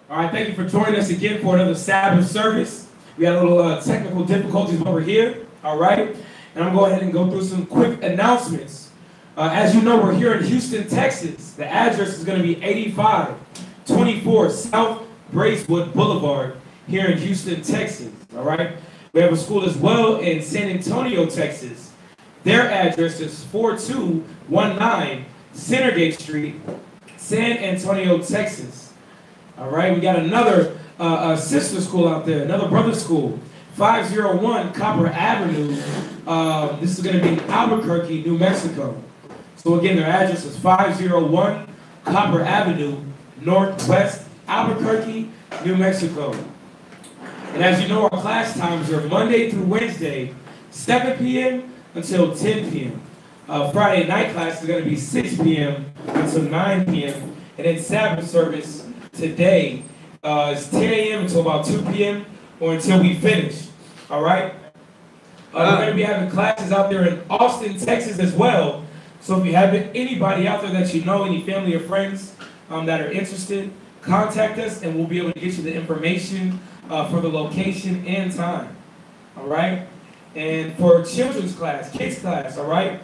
All right, thank you for joining us again for another Sabbath service. We had a little technical difficulties over here, all right? And I'm going to go ahead and go through some quick announcements. As you know, we're here in Houston, Texas. The address is going to be 8524 South Bracewood Boulevard here in Houston, Texas, all right? We have a school as well in San Antonio, Texas. Their address is 4219 Centergate Street, San Antonio, Texas. All right, we got another sister school out there, another brother school, 501 Copper Avenue. This is going to be in Albuquerque, New Mexico. So again, their address is 501 Copper Avenue, Northwest Albuquerque, New Mexico. And as you know, our class times are Monday through Wednesday, 7 p.m. until 10 p.m. Friday night class is going to be 6 p.m. until 9 p.m. And then Sabbath service today is 10 a.m. until about 2 p.m. or until we finish. All right? We're going to be having classes out there in Austin, Texas as well. So if you have anybody out there that you know, any family or friends that are interested, contact us and we'll be able to get you the information for the location and time. All right? And for children's class, kids class, all right?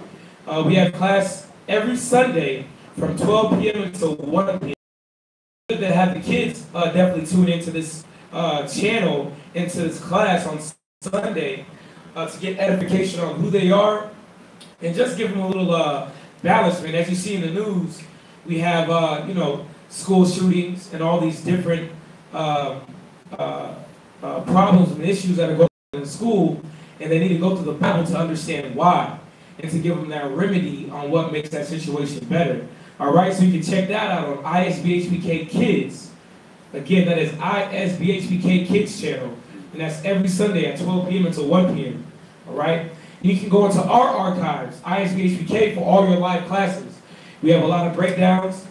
We have class every Sunday from 12 p.m. until 1 p.m. That have the kids definitely tune into this channel, into this class on Sunday to get edification on who they are and just give them a little balance. And as you see in the news, we have school shootings and all these different problems and issues that are going on in school, and they need to go to the Bible to understand why and to give them that remedy on what makes that situation better. All right, so you can check that out on ISBHPK Kids. Again, that is ISBHPK Kids channel. And that's every Sunday at 12 p.m. until 1 p.m. All right? You can go into our archives, ISBHPK, for all your live classes. We have a lot of breakdowns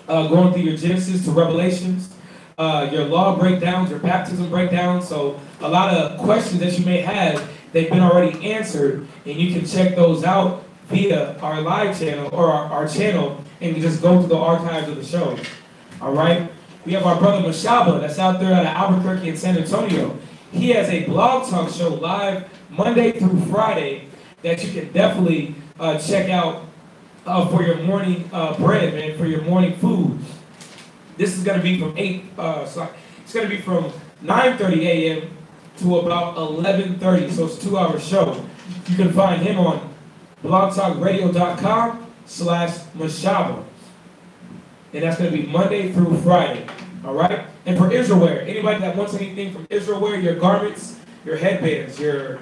going through your Genesis to Revelations, your law breakdowns, your baptism breakdowns. So a lot of questions that you may have, they've been already answered. And you can check those out via our live channel or our channel, and you just go to the archives of the show. All right? We have our brother Mashaba that's out there at Albuquerque and San Antonio. He has a blog talk show live Monday through Friday that you can definitely check out for your morning bread, man, for your morning food. This is going to be from it's going to be from 9:30 a.m. to about 11:30, so it's a 2-hour show. You can find him on blogtalkradio.com/Mashaba. And that's going to be Monday through Friday. All right? And for Israelwear, anybody that wants anything from Israelwear, your garments, your headbands, your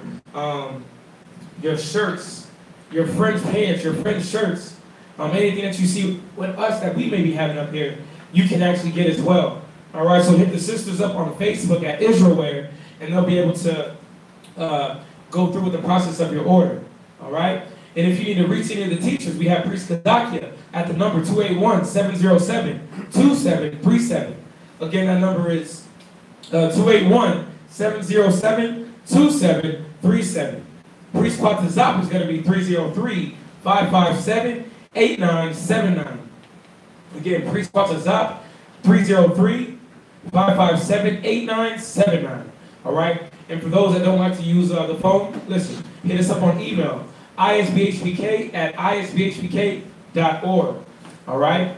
shirts, your friends' pants, your friends' shirts, anything that you see with us that we may be having up here, you can actually get as well. All right? So hit the sisters up on Facebook at Israelwear, and they'll be able to go through with the process of your order. All right? And if you need to reach any of the teachers, we have Priest Kadakia at the number 281-707-2737. Again, that number is 281-707-2737. Priest Kwatazap is going to be 303-557-8979. Again, Priest Kwatazap, 303-557-8979. All right? And for those that don't like to use the phone, listen, hit us up on email. isbhpk@isbhpk.org. All right?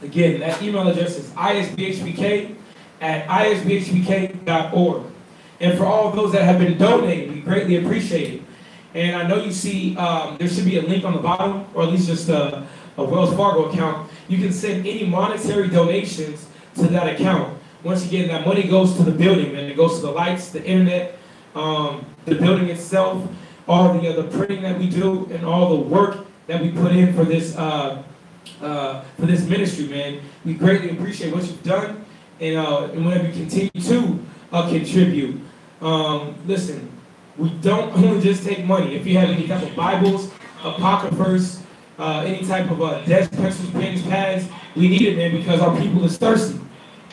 Again, that email address is isbhpk@isbhpk.org. And for all of those that have been donating, we greatly appreciate it. And I know you see there should be a link on the bottom, or at least just a Wells Fargo account. You can send any monetary donations to that account. Once again, that money goes to the building, and it goes to the lights, the internet, the building itself, all the printing that we do, and all the work that we put in for this ministry, man. We greatly appreciate what you've done, and whenever you continue to contribute. Listen, we don't only just take money. If you have any type of Bibles, apocryphers, any type of desk, pencils, pens, pads, we need it, man, because our people is thirsty,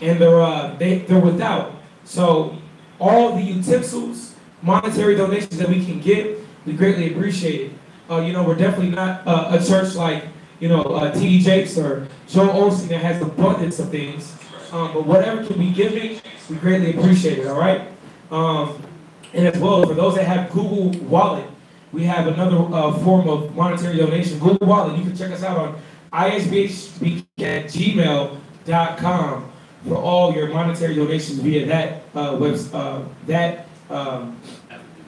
and they're without. So all the utensils, monetary donations that we can get, we greatly appreciate it. We're definitely not a church like, T.D. Jakes or Joel Osteen that has abundance of things. But whatever can be given, we greatly appreciate it, all right? And as well, for those that have Google Wallet, we have another form of monetary donation. Google Wallet, you can check us out on isbhspeak@gmail.com for all your monetary donations via that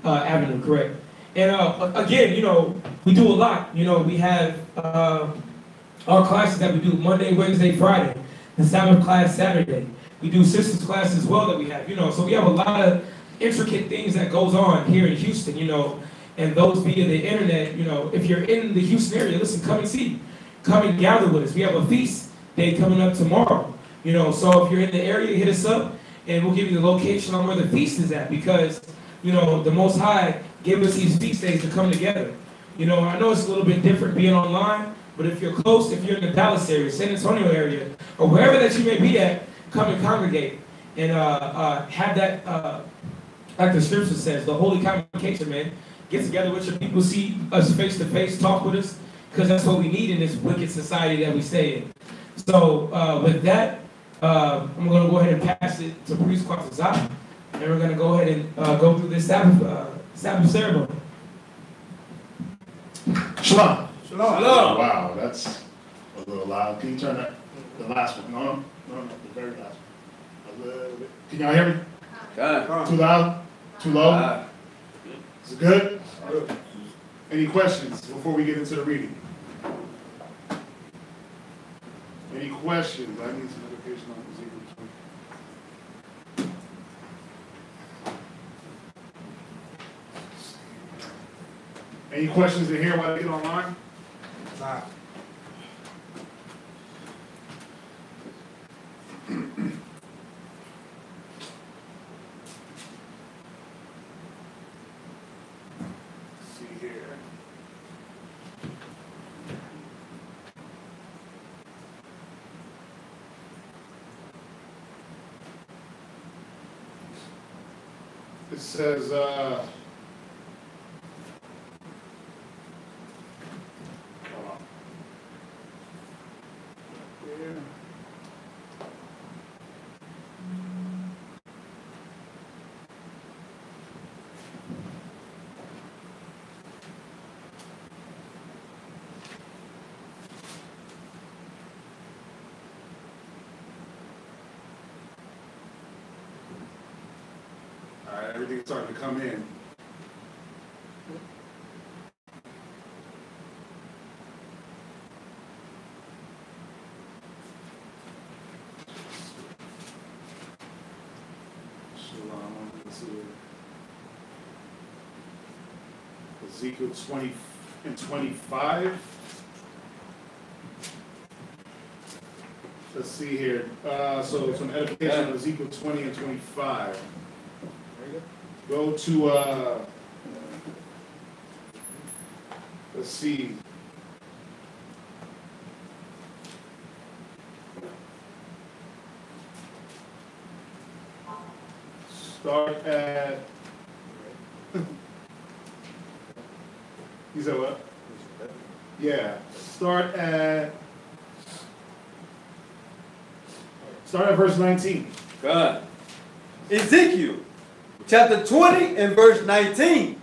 avenue, correct? And again, you know, we do a lot. You know, we have our classes that we do Monday, Wednesday, Friday, the Sabbath class Saturday. We do sisters class as well that we have, you know, so we have a lot of intricate things that goes on here in Houston, you know, and those via the internet, you know, if you're in the Houston area, listen, come and see, come and gather with us. We have a feast day coming up tomorrow, you know, so if you're in the area, hit us up and we'll give you the location on where the feast is at, because, you know, the Most High gave us these feast days to come together. You know, I know it's a little bit different being online, but if you're close, if you're in the Dallas area, San Antonio area, or wherever that you may be at, come and congregate and have that, like the scripture says, the holy convocation, man. Get together with your people, see us face to face, talk with us, because that's what we need in this wicked society that we stay in. So with that, I'm going to go ahead and pass it to Priest Quatazah, and we're going to go ahead and go through this Sabbath ceremony. Shalom. Shalom. Shalom. Wow, that's a little loud. Can you turn that? The last one. No, the very last one. A little bit. Can y'all hear me? Too loud? Too low? Is it good? Any questions before we get into the reading? Any questions? I need some education on Ezekiel 20. Any questions in here while they get online? Nah. It says, hold on. Yeah. All right, everything's starting to come in. Ezekiel 20 and 25. Let's see here. So it's an edification of Ezekiel 20 and 25. Go to, let's see. Start at, you said what? Yeah, start at verse 19. God. Ezekiel, chapter 20 and verse 19.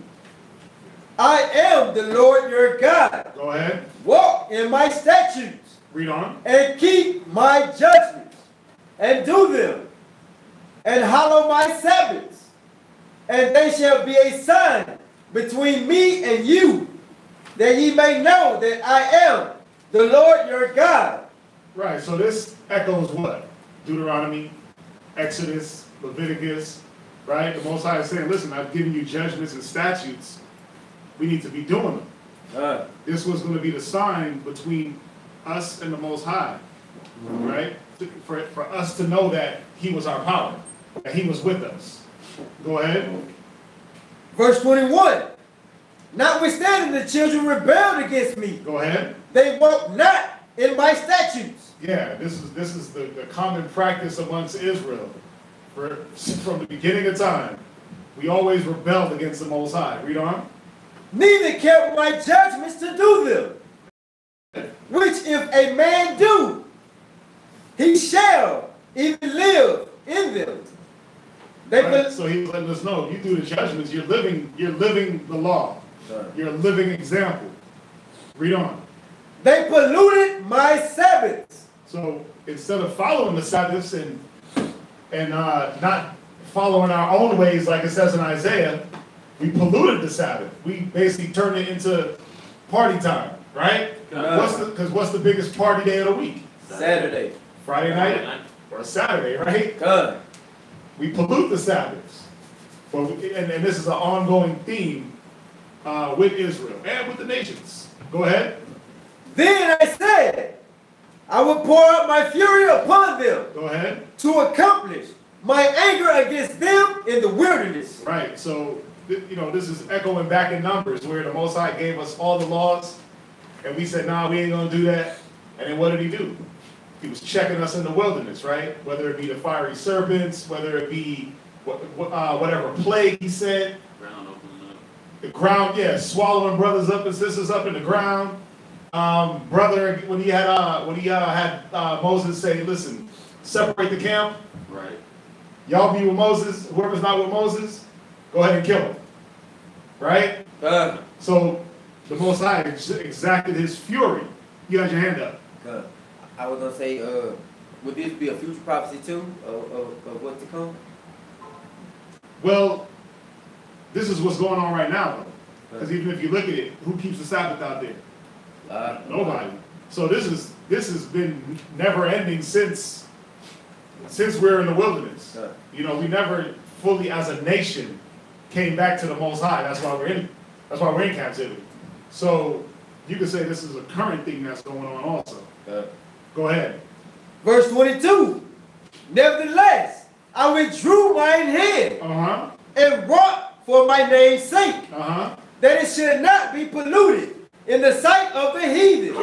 I am the Lord your God. Go ahead. Walk in my statutes. Read on. And keep my judgments, and do them, and hallow my Sabbaths, and they shall be a sign between me and you, that ye may know that I am the Lord your God. Right, so this echoes what? Deuteronomy, Exodus, Leviticus, right? The Most High is saying, listen, I've given you judgments and statutes. We need to be doing them. This was going to be the sign between us and the Most High, right? For us to know that he was our power, that he was with us. Go ahead. Verse 21. Notwithstanding, the children rebelled against me. Go ahead. They walked not in my statutes. Yeah, this is the common practice amongst Israel. From the beginning of time, we always rebelled against the Most High. Read on. Neither kept my judgments to do them. Which if a man do, he shall even live in them. They Right? So he's letting us know, you do the judgments, you're living the law. You're a living example. Read on. They polluted my Sabbaths. So instead of following the Sabbaths and not following our own ways like it says in Isaiah, we polluted the Sabbath. We basically turned it into party time, right? Because what's the biggest party day of the week? Saturday. Friday night or Saturday, right? God. We pollute the Sabbaths. But and this is an ongoing theme with Israel and with the nations. Go ahead. Then I said, I will pour out my fury upon them. Go ahead. To accomplish my anger against them in the wilderness. Right. So, this is echoing back in Numbers where the Most High gave us all the laws and we said, nah, we ain't going to do that. And then what did he do? He was checking us in the wilderness, right? Whether it be the fiery serpents, whether it be whatever plague he sent. The ground, swallowing brothers up and sisters up in the ground. Brother, when he had Moses say, listen, separate the camp. Right. Y'all be with Moses. Whoever's not with Moses, go ahead and kill him. Right? So the Most High exacted his fury. You got your hand up. I was going to say, would this be a future prophecy too of what's to come? Well, this is what's going on right now, though. Because even if you look at it, who keeps the Sabbath out there? Nobody. So this has been never ending since we're in the wilderness. We never fully as a nation came back to the Most High. That's why we're in captivity. So you could say this is a current thing that's going on also. Go ahead. Verse 22. Nevertheless, I withdrew mine hand and wrought for my name's sake that it should not be polluted in the sight of the heathen,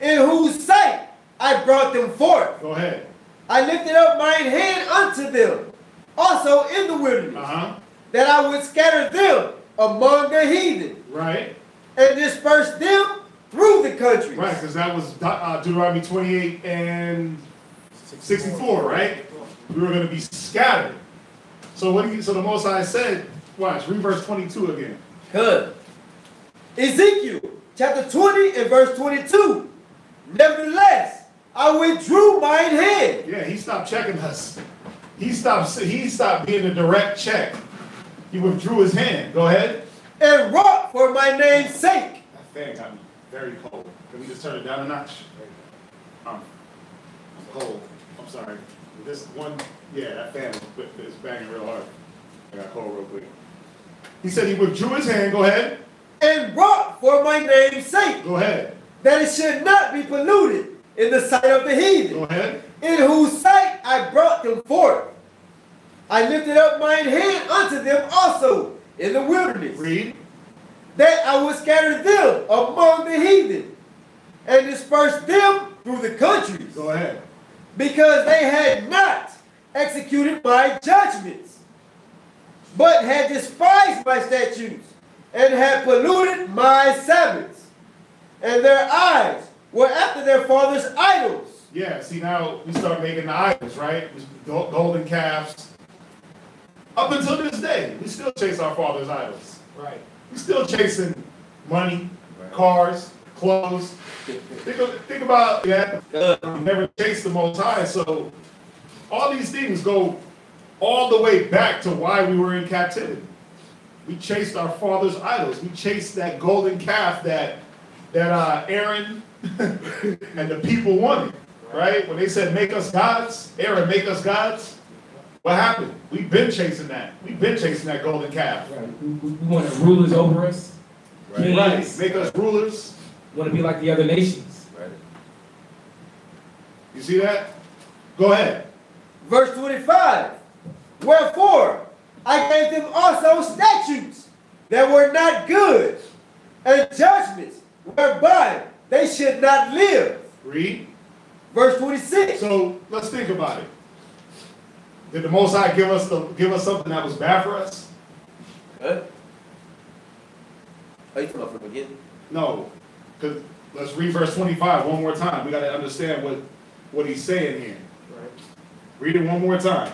in whose sight I brought them forth. Go ahead. I lifted up mine hand unto them, also in the wilderness, that I would scatter them among the heathen, and disperse them through the country. Right, because that was Deuteronomy 28 and 64, right? We were going to be scattered. So so the Most High said, watch, read verse 22 again. Good. Ezekiel chapter 20 and verse 22. Nevertheless, I withdrew mine hand. Yeah, he stopped checking us. He stopped being a direct check. He withdrew his hand. Go ahead. And wrought for my name's sake. That fan got me very cold. Can we just turn it down a notch? I'm cold. I'm sorry. This one, that fan is banging real hard. I got cold real quick. He said he withdrew his hand. Go ahead. And wrought for my name's sake. Go ahead. That it should not be polluted in the sight of the heathen. Go ahead. In whose sight I brought them forth. I lifted up mine hand unto them also in the wilderness. Read. That I would scatter them among the heathen and disperse them through the countries. Go ahead. Because they had not executed my judgments, but had despised my statutes and had polluted my Sabbaths, and their eyes were after their fathers' idols. Yeah, see, now we start making the idols, right? Golden calves. Up until this day, we still chase our father's idols. Right. We still chasing money, cars, clothes. Think about that. We never chased the Most High. So all these things go all the way back to why we were in captivity. We chased our father's idols. We chased that golden calf that Aaron and the people wanted. Right? When they said, make us gods, Aaron, make us gods. What happened? We've been chasing that. We've been chasing that golden calf. Right. We want rulers over us. Right. Make us rulers. We want to be like the other nations. Right. You see that? Go ahead. Verse 25. Wherefore I gave them also statutes that were not good, and judgments whereby they should not live. Read. Verse 26. So let's think about it. Did the Most High give us something that was bad for us? Huh? Are you talking about from the beginning? No. Because let's read verse 25 one more time. We got to understand what he's saying here. Right. Read it one more time.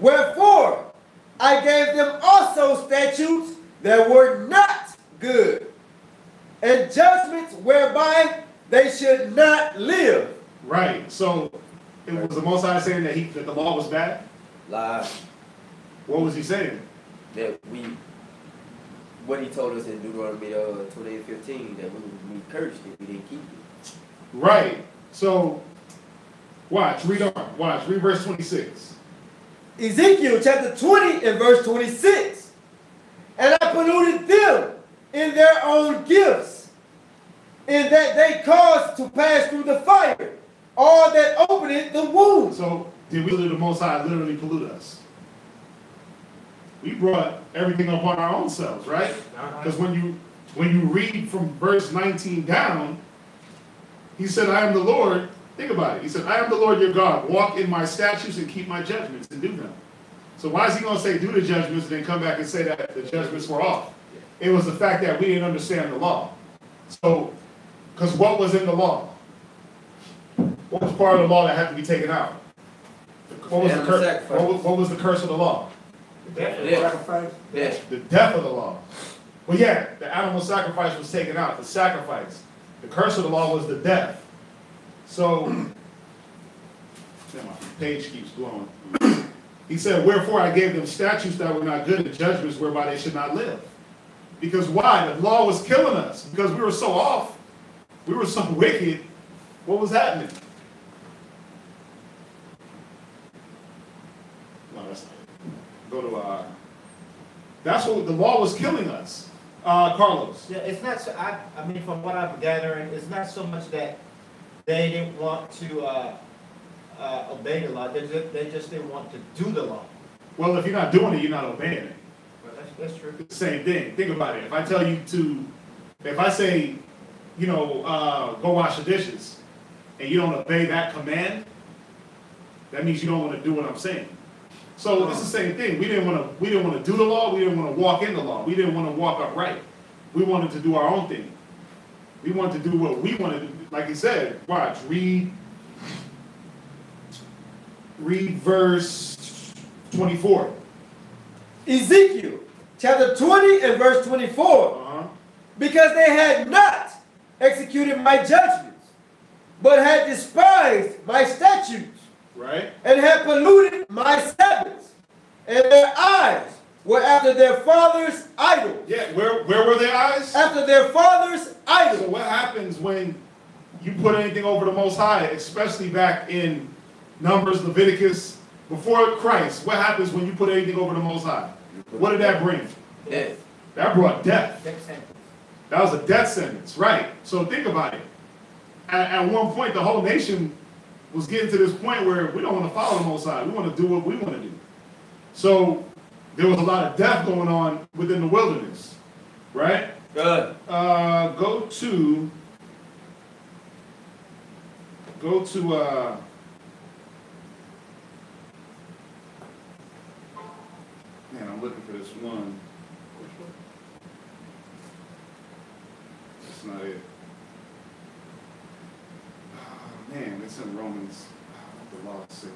Wherefore I gave them also statutes that were not good, and judgments whereby they should not live. Right. So it was the Most High saying that the law was bad? Lie. What was he saying? That what he told us in Deuteronomy 28:15, that we would be cursed if we didn't keep it. Right. So, watch, read on. Watch, read verse 26. Ezekiel chapter 20 and verse 26. And I polluted them in their own gifts, in that they caused to pass through the fire, all that opened the womb. So, did we the Most High literally pollute us? We brought everything upon our own selves, right? Because when you read from verse 19 down, he said, I am the Lord. Think about it. He said, I am the Lord your God. Walk in my statutes and keep my judgments and do them. So why is he going to say do the judgments and then come back and say that the judgments were off? It was the fact that we didn't understand the law. So, because what was in the law? What was part of the law that had to be taken out? What was the curse? What was the curse of the law? The death of the law. Well, yeah, the animal sacrifice was taken out, the sacrifice. The curse of the law was the death. So, my page keeps glowing. He said, wherefore I gave them statutes that were not good and judgments whereby they should not live. Because why? The law was killing us. Because we were so off. We were so wicked. What was happening? No, that's not it. Go to, that's what the law was killing us. Carlos. Yeah, it's not so, I mean, from what I'm gathering, it's not so much that they didn't want to obey the law. They just didn't want to do the law. Well, if you're not doing it, you're not obeying it. Well, that's true. It's the same thing. Think about it. If I tell you if I say, go wash the dishes, and you don't obey that command, that means you don't want to do what I'm saying. So it's the same thing. We didn't want to do the law. We didn't want to walk in the law. We didn't want to walk upright. We wanted to do our own thing. We wanted to do what we wanted to do. Like he said, watch, read verse 24. Ezekiel chapter 20 and verse 24. Because they had not executed my judgments, but had despised my statutes. Right. And had polluted my Sabbaths, and their eyes were after their father's idols. Yeah, where were their eyes? After their father's idols. So what happens when you put anything over the Most High, especially back in Numbers, Leviticus, before Christ? What happens when you put anything over the Most High? What did that bring? Death. That brought death. Death sentence. That was a death sentence, right? So think about it. At one point, the whole nation was getting to this point where we don't want to follow the Most High. We want to do what we want to do. So there was a lot of death going on within the wilderness, right? Good. Go to man, I'm looking for this one. That's not it. Man, it's in Romans. The law is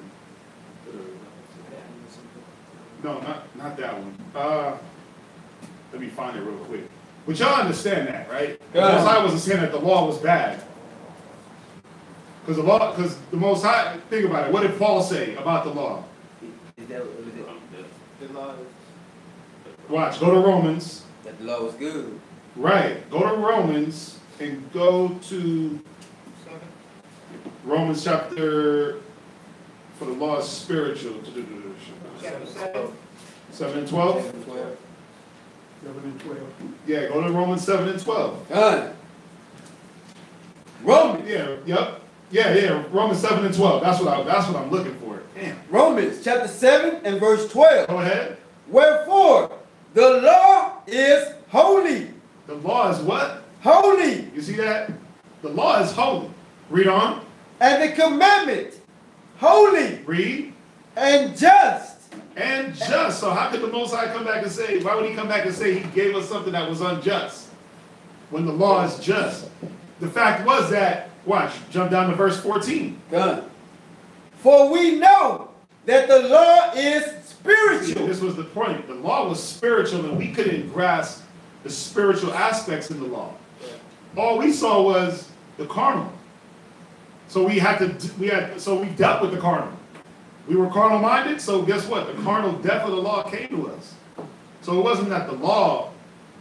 no, not that one. Let me find it real quick. But y'all understand that, right? The Most High wasn't saying that the law was bad. Because the Most High, think about it. What did Paul say about the law? The law is... Watch, go to Romans. That the law was good. Right. Go to Romans and go to Romans chapter, for the law is spiritual. 7 and 12? 7 and 12. 7 and 12. Yeah, go to Romans 7 and 12. Done. Romans. Yeah, yep. Yeah, Romans 7 and 12. That's what I'm looking for. Damn. Romans chapter 7 and verse 12. Go ahead. Wherefore the law is holy. The law is what? Holy. You see that? The law is holy. Read on. And the commandment holy. Read. And just. And just. So how could the Most High come back and say, why would he come back and say he gave us something that was unjust when the law is just? The fact was that, watch, jump down to verse 14. Done. For we know that the law is See, spiritual. this was the point. The law was spiritual, and we couldn't grasp the spiritual aspects in the law. All we saw was the carnal. So we dealt with the carnal. We were carnal minded, so guess what? The carnal death of the law came to us. So it wasn't that the law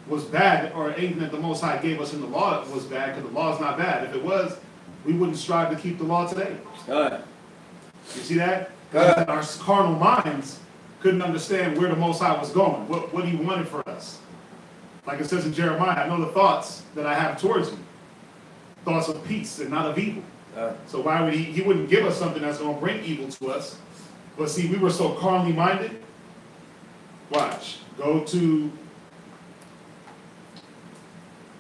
was bad or anything that the Most High gave us in the law was bad, because the law is not bad. If it was, we wouldn't strive to keep the law today. God. You see that? God. Our carnal minds couldn't understand where the Most High was going, what he wanted for us. Like it says in Jeremiah, I know the thoughts that I have towards you. Thoughts of peace and not of evil. So why would he wouldn't give us something that's going to bring evil to us? But see, we were so carnally minded. Watch. Go to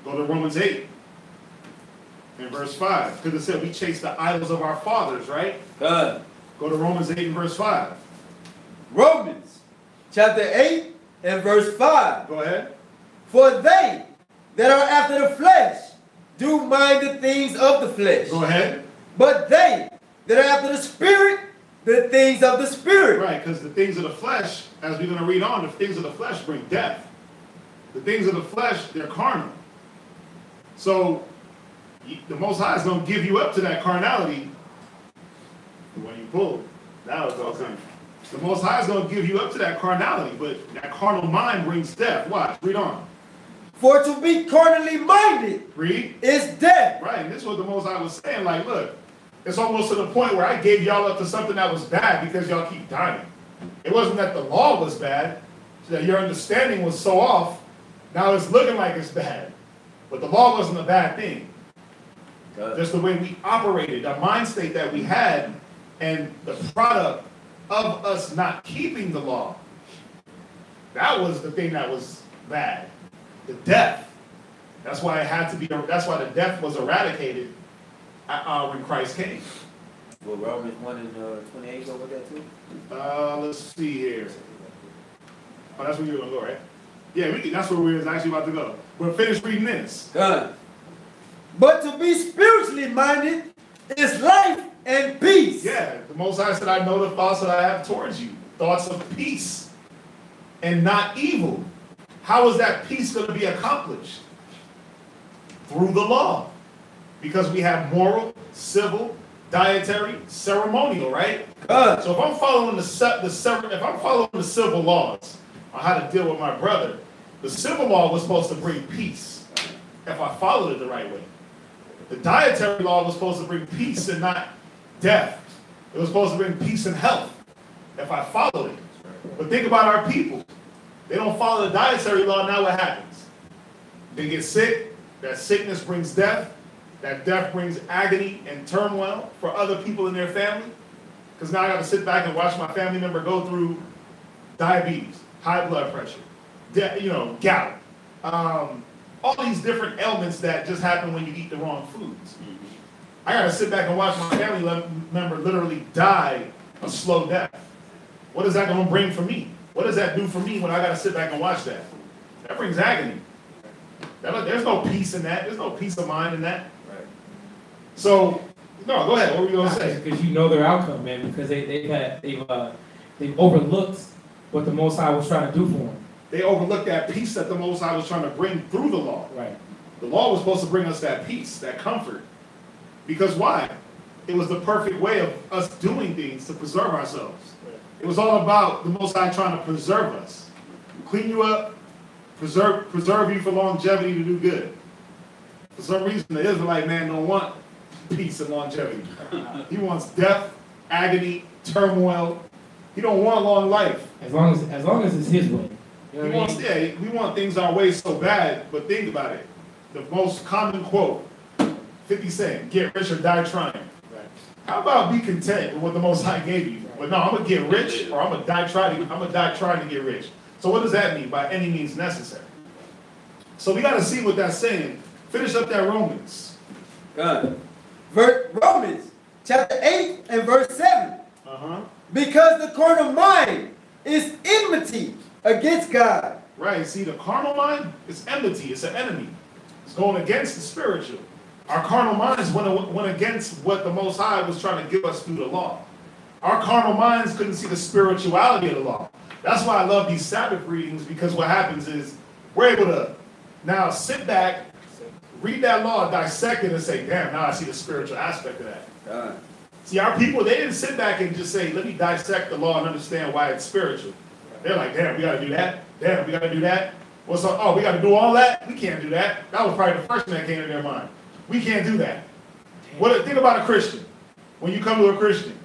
Romans 8 and verse 5. Because it said we chase the idols of our fathers, right? God. Go to Romans 8 and verse 5. Romans chapter 8 and verse 5. Go ahead. For they that are after the flesh do mind the things of the flesh. Go ahead. But they that are after the Spirit, the things of the Spirit. Right, because the things of the flesh, as we're going to read on, the things of the flesh bring death. The things of the flesh, they're carnal. So the Most High is going to give you up to that carnality. When you pull, that was all time. The Most High is going to give you up to that carnality, but that carnal mind brings death. Watch, read on. For to be carnally minded Read. is death. Right, and this is what the Most High was saying. Like, look, it's almost to the point where I gave y'all up to something that was bad because y'all keep dying. It wasn't that the law was bad, it's that your understanding was so off, now it's looking like it's bad. But the law wasn't a bad thing. Just the way we operated, the mind state that we had, and the product of us not keeping the law. That was the thing that was bad. The death. That's why it had to be. That's why the death was eradicated when Christ came. Well, Romans 1 and 28 go with that too? Let's see here. Oh, that's where you're gonna go, right? Yeah, that's where we was actually about to go. We'll finish reading this. God. But to be spiritually minded is life and peace. Yeah, the Most High said, I know the thoughts that I have towards you. Thoughts of peace and not evil. How is that peace going to be accomplished? Through the law. Because we have moral, civil, dietary, ceremonial, right? God. So if I'm following the civil laws on how to deal with my brother, the civil law was supposed to bring peace if I followed it the right way. The dietary law was supposed to bring peace and not death. It was supposed to bring peace and health if I followed it. But think about our people. They don't follow the dietary law, now what happens? They get sick, that sickness brings death, that death brings agony and turmoil for other people in their family. Because now I got to sit back and watch my family member go through diabetes, high blood pressure, gout, all these different ailments that just happen when you eat the wrong foods. I got to sit back and watch my family member literally die a slow death. What is that going to bring for me? What does that do for me when I got to sit back and watch that? That brings agony. There's no peace in that. There's no peace of mind in that. Right. So, no, go ahead. What were you going to say? Because you know their outcome, man. Because they've overlooked what the Most High was trying to do for them. They overlooked that peace that the Most High was trying to bring through the law. Right. The law was supposed to bring us that peace, that comfort. Because why? It was the perfect way of us doing things to preserve ourselves. It was all about the Most High trying to preserve us. Clean you up, preserve you for longevity to do good. For some reason, the Israelite man don't want peace and longevity. He wants death, agony, turmoil. He don't want long life. As long as it's his way. You know what I mean? Yeah, we want things our way so bad, but think about it. The most common quote, 50 Cent, get rich or die trying. Right. How about be content with what the Most High gave you? But no, I'm gonna get rich, or I'm gonna die trying to get rich. So what does that mean? By any means necessary. So we gotta see what that's saying. Finish up that Romans. God. Romans chapter 8 and verse 7. Because the carnal mind is enmity against God. Right, see, the carnal mind is enmity, it's an enemy. It's going against the spiritual. Our carnal minds went against what the Most High was trying to give us through the law. Our carnal minds couldn't see the spirituality of the law. That's why I love these Sabbath readings, because what happens is we're able to now sit back, read that law, dissect it, and say, damn, now I see the spiritual aspect of that. See, our people, they didn't sit back and just say, let me dissect the law and understand why it's spiritual. They're like, damn, we got to do that. Damn, we got to do that. What's up? Oh, we got to do all that? We can't do that. That was probably the first thing that came to their mind. We can't do that. Think about a Christian. When you come to a Christian,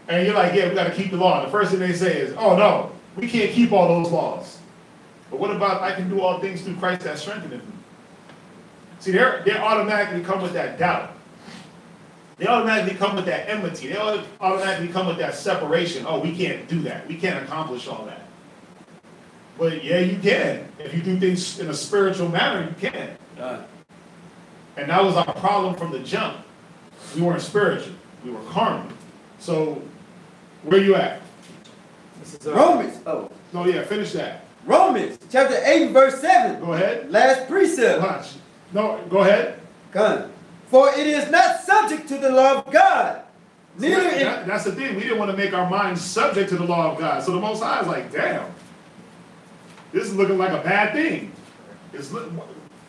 and you're like, yeah, we got to keep the law. The first thing they say is, oh, no, we can't keep all those laws. But what about I can do all things through Christ that strengthens me? See, they automatically come with that doubt. They automatically come with that enmity. They automatically come with that separation. Oh, we can't do that. We can't accomplish all that. But yeah, you can. If you do things in a spiritual manner, you can. And that was our problem from the jump. We weren't spiritual. We were carnal. So, where you at? This is Romans. Oh, no, yeah, finish that. Romans chapter 8 verse 7. Go ahead. Last precept. Watch. No, go ahead. Come. For it is not subject to the law of God. That's the thing. We didn't want to make our minds subject to the law of God. So the Most High is like, damn, this is looking like a bad thing.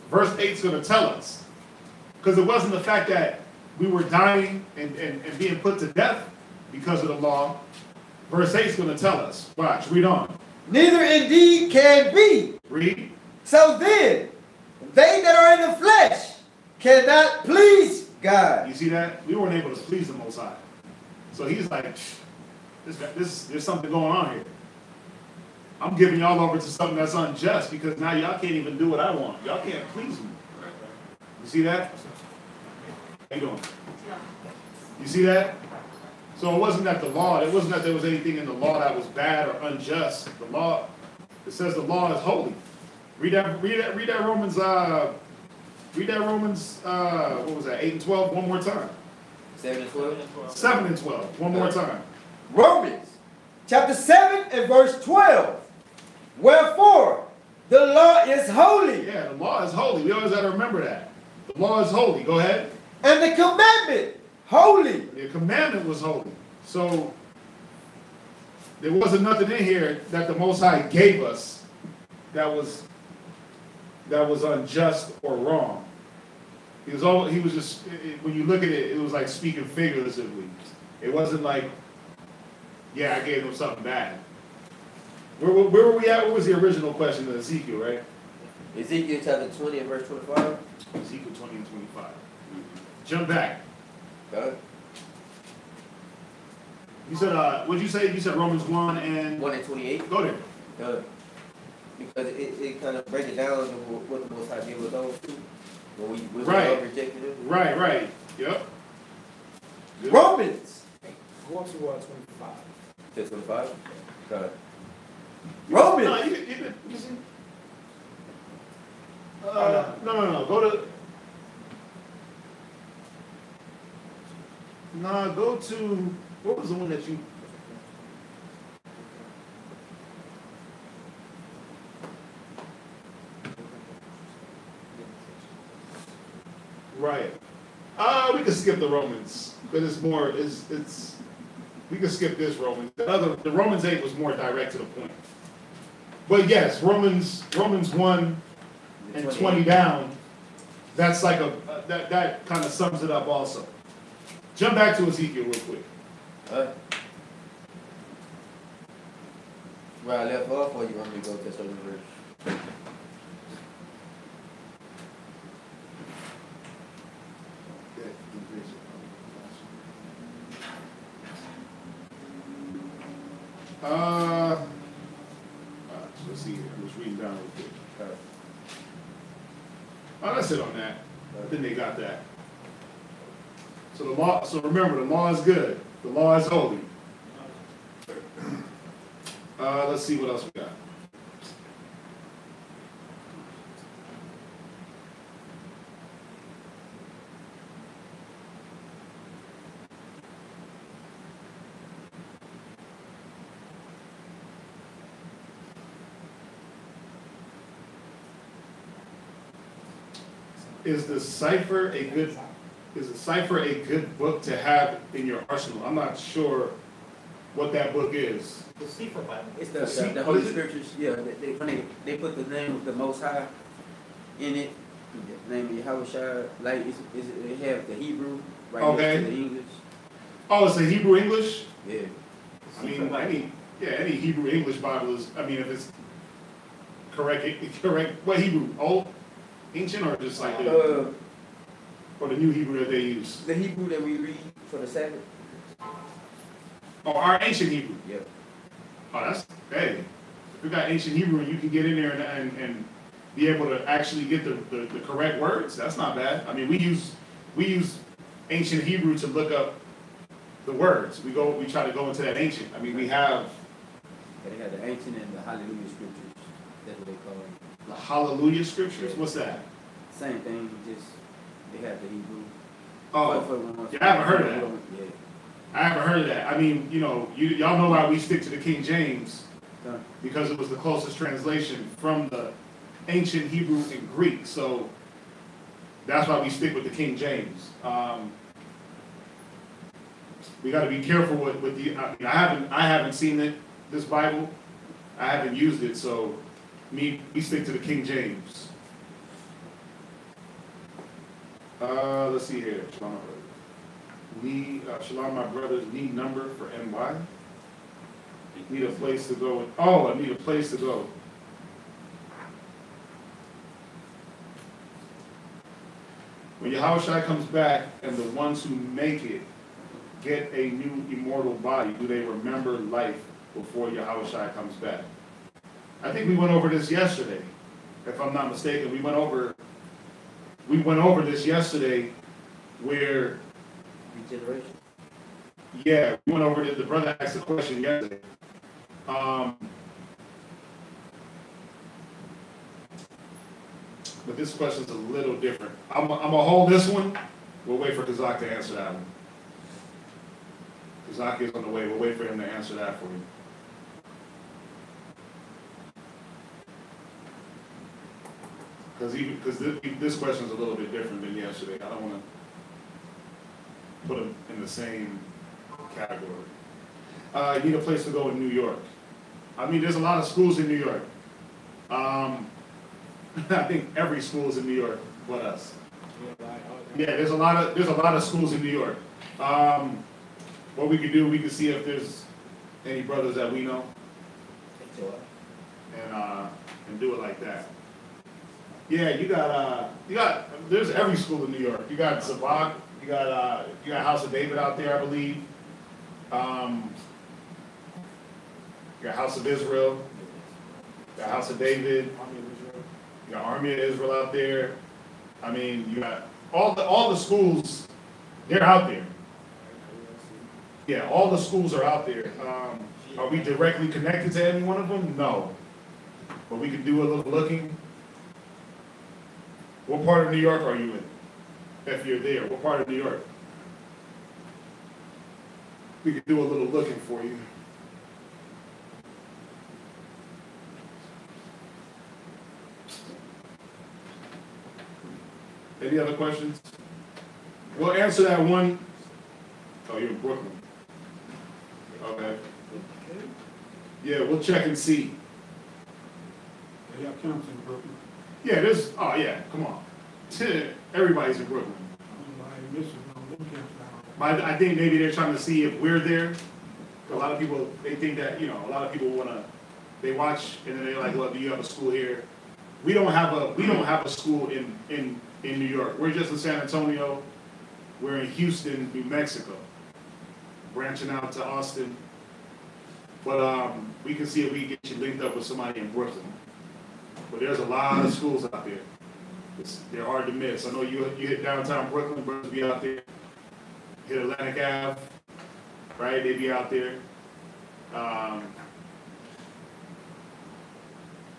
Verse 8 is going to tell us. Because it wasn't the fact that we were dying and being put to death because of the law. Verse 8 is going to tell us. Watch, read on. Neither indeed can be. Read. So then, they that are in the flesh cannot please God. You see that? We weren't able to please the Most High. So he's like, there's something going on here. I'm giving y'all over to something that's unjust because now y'all can't even do what I want. Y'all can't please me. You see that? How you doing? You see that? So it wasn't that the law, it wasn't that there was anything in the law that was bad or unjust. The law, it says the law is holy. Read that Romans, what was that, 8 and 12, one more time. 7 and 12? 7 and 12, one more time. Romans chapter 7 and verse 12. Wherefore, the law is holy. Yeah, the law is holy. We always got to remember that. The law is holy. Go ahead. And the commandment, holy. The commandment was holy. So, there wasn't nothing in here that the Most High gave us that was unjust or wrong. He was just, when you look at it, it was like speaking figuratively. It wasn't like, yeah, I gave them something bad. Where were we at? What was the original question of Ezekiel, right? Ezekiel chapter 20 and verse 25. Ezekiel 20 and 25. Jump back. Okay. You said, what did you say? You said Romans 1 and 28. Go there. Because it kind of breaks it down to what the Most High gave us those two. When we right. rejected it. Right. Yep. Good. Romans. Go up to 25. To 25? Okay. Romans. No, you see? No. Go to. No, go to. What was the one that you. Right. We can skip the Romans, but it's more. It's. We can skip this Romans. The Romans 8 was more direct to the point. But yes, Romans 1 and 20 down. That's like that kind of sums it up also. Jump back to Ezekiel real quick. Where I left off, or you want me to go to a certain verse? Let's see here. I'm just reading down real quick. Oh, that's it on that. I think they got that. So the law. So remember, the law is good. The law is holy. Let's see what else we got. Is the cepher a good book to have in your arsenal? I'm not sure what that book is. The cepher Bible. It's See, the what Holy is it? Scriptures. Yeah, when they put the name of the Most High in it, the name of yahawashi, like it have the Hebrew right Okay. next to the English. Oh, it's a Hebrew English? Yeah. I mean, any Hebrew English Bible is, I mean, if it's correct, what Hebrew? Old? Ancient, or just like or the new Hebrew that they use? The Hebrew that we read for the Sabbath. Oh, our ancient Hebrew. Yep. Oh, that's, hey, if you got ancient Hebrew and you can get in there and be able to actually get the correct words, that's not bad. I mean, we use ancient Hebrew to look up the words. We try to go into that ancient. I mean, we have. Yeah, they have the ancient and the Hallelujah scriptures. That's what they call them. The Hallelujah scriptures? What's that? Same thing, just they have the Hebrew. Oh, yeah, I haven't heard of that. Yeah. I haven't heard of that. I mean, you know, y'all know why we stick to the King James, because it was the closest translation from the ancient Hebrew and Greek. So that's why we stick with the King James. We got to be careful with the. I mean, I haven't seen it. This Bible, I haven't used it. So we stick to the King James. Let's see here. Shalom, my brothers, need number for NY. Need a place to go. Oh, I need a place to go. When yahawashi comes back and the ones who make it get a new immortal body, do they remember life before yahawashi comes back? I think we went over this yesterday, if I'm not mistaken. We went over this yesterday where Regeneration. yeah, we went over it. The brother asked a question yesterday. But this question's a little different. I'm gonna hold this one. We'll wait for Kazak to answer that one. Kazak is on the way. We'll wait for him to answer that for you. Because this question's a little bit different than yesterday. I don't want to put them in the same category. You need a place to go in New York. I mean, there's a lot of schools in New York. I think every school is in New York but us. Yeah, there's a lot of schools in New York. What we could do, we could see if there's any brothers that we know, and do it like that. Yeah, you got there's every school in New York. You got Zabak, you got House of David out there, I believe. You got House of Israel, you got House of David, you got Army of Israel out there. I mean, you got all the schools, they're out there. Yeah, all the schools are out there. Are we directly connected to any one of them? No. But we can do a little looking. What part of New York are you in? If you're there, what part of New York? We could do a little looking for you. Any other questions? We'll answer that one. Oh, you're in Brooklyn. Okay. Yeah, we'll check and see. Yeah, camps in Brooklyn. Yeah, there's, oh yeah, come on. Everybody's in Brooklyn. But I think maybe they're trying to see if we're there. A lot of people, they think that, you know, a lot of people they watch and then they're like, look, do you have a school here? We don't have a school in New York. We're just in San Antonio. We're in Houston, New Mexico. Branching out to Austin. But we can see if we can get you linked up with somebody in Brooklyn. But there's a lot of schools out there. They're hard to miss. I know you hit downtown Brooklyn, brothers be out there. Hit Atlantic Ave, right? They be out there.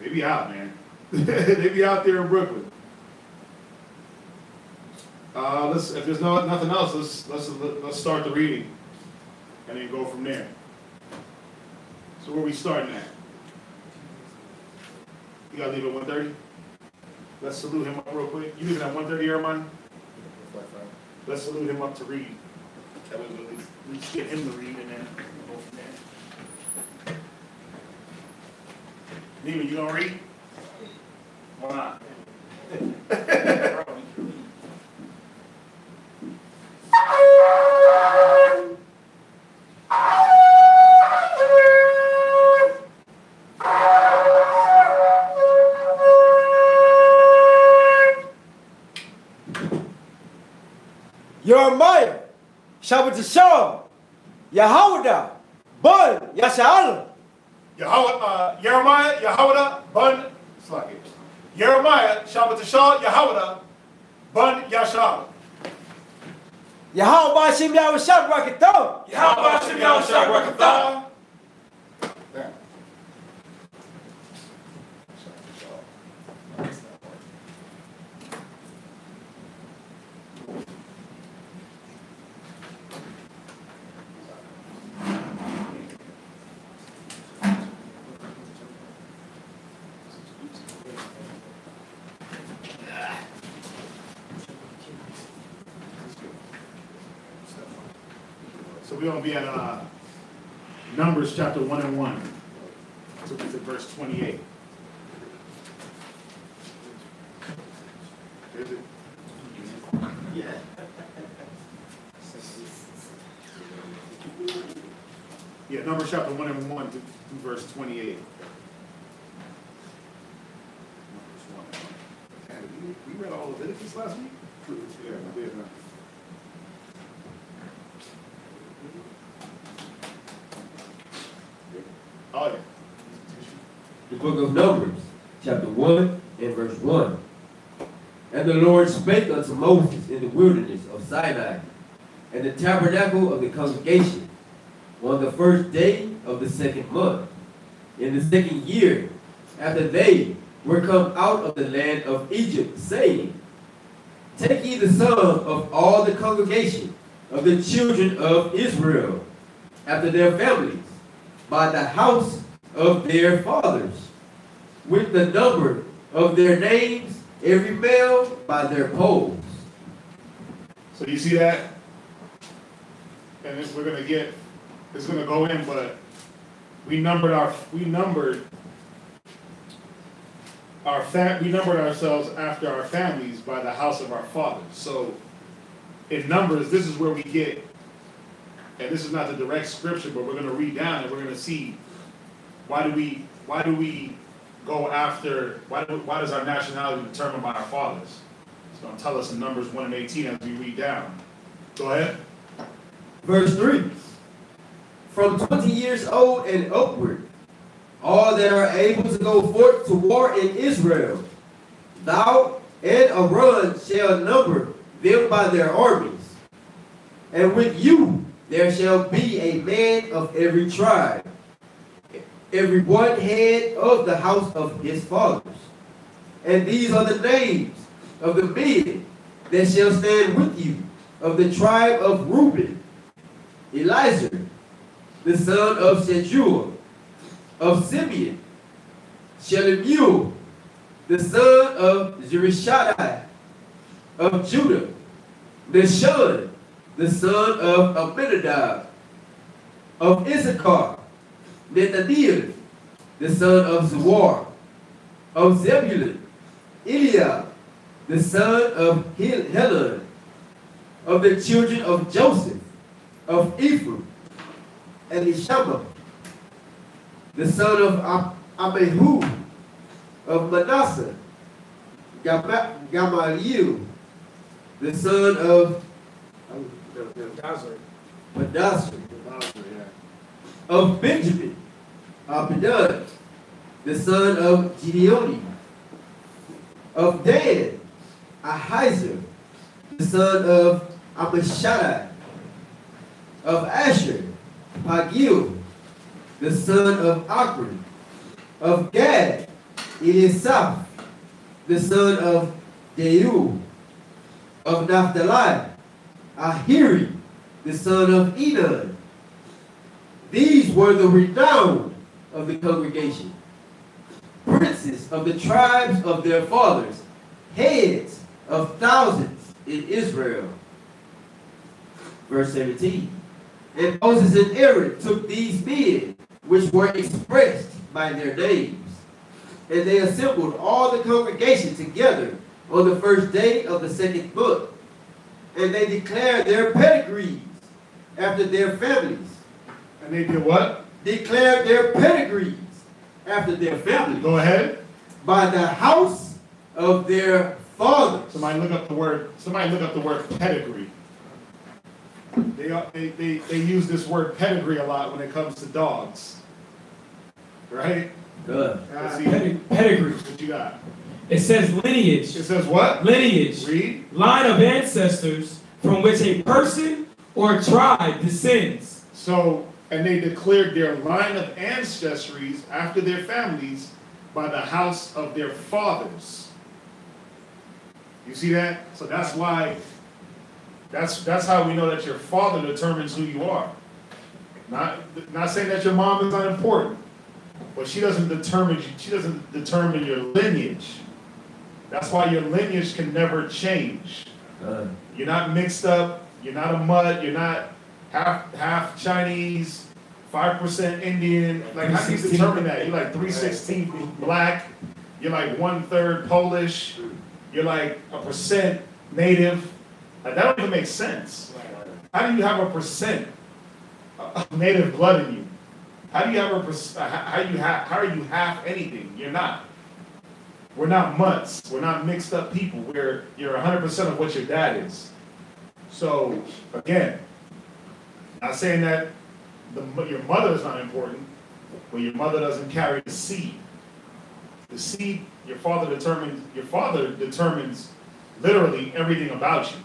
They be out, man. They be out there in Brooklyn. If there's nothing else, let's start the reading and then go from there. So where we starting at? You gotta leave at 1:30? Let's salute him up real quick. You leaving at 1:30, Jeremiah? Let's salute him up to read. That way we'll at least get him to read and then go from there. Nima, you don't read? Why not? Jeremiah, Shabbat Shalom, Yahawashi, Bun, Yasha'al. Jeremiah, Yahawashi, Bun, Sluggy. Jeremiah, Shabbat Shalom, Yahawashi, Bun, Yasha'al. Yahweh Shem Yahweh Shab Rakatah. Yahweh Shem Yahweh Shab Rakatah. So we're going to be at Numbers chapter 1 and 1. So it's at verse 28. Is it? Yeah. Yeah, Numbers chapter 1 and 1 to verse 28. Numbers 1 and 1. And we read all of Leviticus last week? Yeah, we did. Oh, yeah. The book of Numbers, chapter 1 and verse 1. And the Lord spake unto Moses in the wilderness of Sinai, and the tabernacle of the congregation, on the first day of the second month, in the second year, after they were come out of the land of Egypt, saying, Take ye the sum of all the congregation of the children of Israel, after their families, by the house of their fathers, with the number of their names, every male by their polls. So you see that? And we're going to get, it's going to go in, but we numbered ourselves after our families by the house of our fathers. So in Numbers, this is where we get, and this is not the direct scripture, but we're going to read down and we're going to see why do we go after, why does our nationality be determined by our fathers? It's going to tell us in Numbers 1 and 18 as we read down. Go ahead. Verse 3. From 20 years old and upward, all that are able to go forth to war in Israel, thou and Aaron shall number them by their armies. And with you there shall be a man of every tribe, every one head of the house of his fathers. And these are the names of the men that shall stand with you, of the tribe of Reuben: Elizur, the son of Shedeur; of Simeon, Shelumiel, the son of Zurishaddai; of Judah, Nahshon, the son of Amminadab; of Issachar, Nethaneel, the son of Zuar; of Zebulun, Eliab, the son of Helon; of the children of Joseph, of Ephraim, Elishama, the son of Abihu; of Manasseh, Gamaliel, the son of Manasseh; of Benjamin, Abidan, the son of Gideoni; of Dan, Ahizah, the son of Ammishaddai; of Asher, Pagiel, the son of Akron; of Gad, Eliasaph, the son of Deuel; of Naphtali, Ahiri, the son of Enan. These were the renown of the congregation, princes of the tribes of their fathers, heads of thousands in Israel. Verse 17. And Moses and Aaron took these men, which were expressed by their names, And they assembled all the congregation together on the first day of the second month. And they declared their pedigrees after their families. And they did what? Declared their pedigrees after their families. Go ahead. By the house of their fathers. Somebody look up the word. Somebody look up the word pedigree. They use this word pedigree a lot when it comes to dogs. Right? Good. Let's see. Pedigree. What you got? It says lineage. It says what? Lineage. Read. Line of ancestors from which a person or tribe descends. So, and they declared their line of ancestries after their families by the house of their fathers. You see that? So that's why, that's how we know that your father determines who you are. Not saying that your mom is unimportant, but she doesn't determine your lineage. That's why your lineage can never change. You're not mixed up. You're not a mutt. You're not half Chinese, 5% Indian. Like, how do you determine that? You're like 3/16 black. You're like 1/3 Polish. You're like 1% native. Like, that don't even make sense. How do you have 1% of native blood in you? How do you have how are you half anything? You're not. We're not mutts. We're not mixed up people. You're 100% of what your dad is. So again, not saying that your mother is not important, but your mother doesn't carry the seed. The seed, your father determines literally everything about you.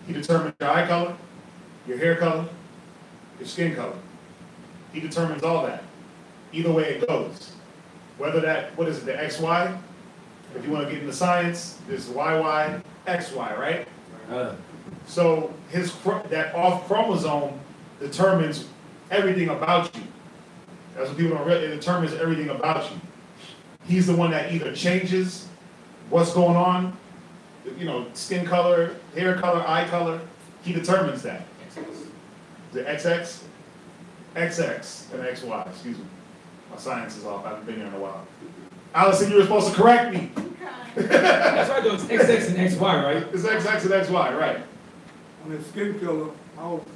He determines your eye color, your hair color, your skin color. He determines all that. Either way it goes. Whether that, what is it, the XY? If you want to get into science, this is YY, XY, right? So that off chromosome determines everything about you. That's what people don't realize. It determines everything about you. He's the one that either changes what's going on, skin color, hair color, eye color. He determines that. The XX? XX and XY, excuse me. My science is off. I haven't been here in a while. Allison, you were supposed to correct me. That's right, though. It's XX and XY, right? It's XX and XY, right. On that skin color, my old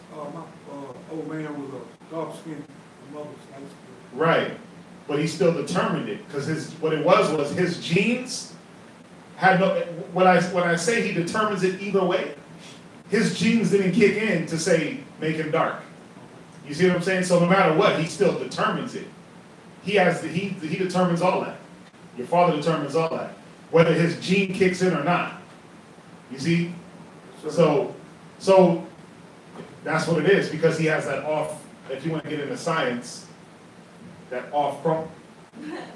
man was a dark skin, my mother's light skin. Right. But he still determined it, because what it was his genes had no, when I say he determines it either way, his genes didn't kick in to say, make him dark. You see what I'm saying? So no matter what, he still determines it. He determines all that. Your father determines all that. Whether his gene kicks in or not. You see? So that's what it is, because he has that off, if you want to get into science, that off chrome.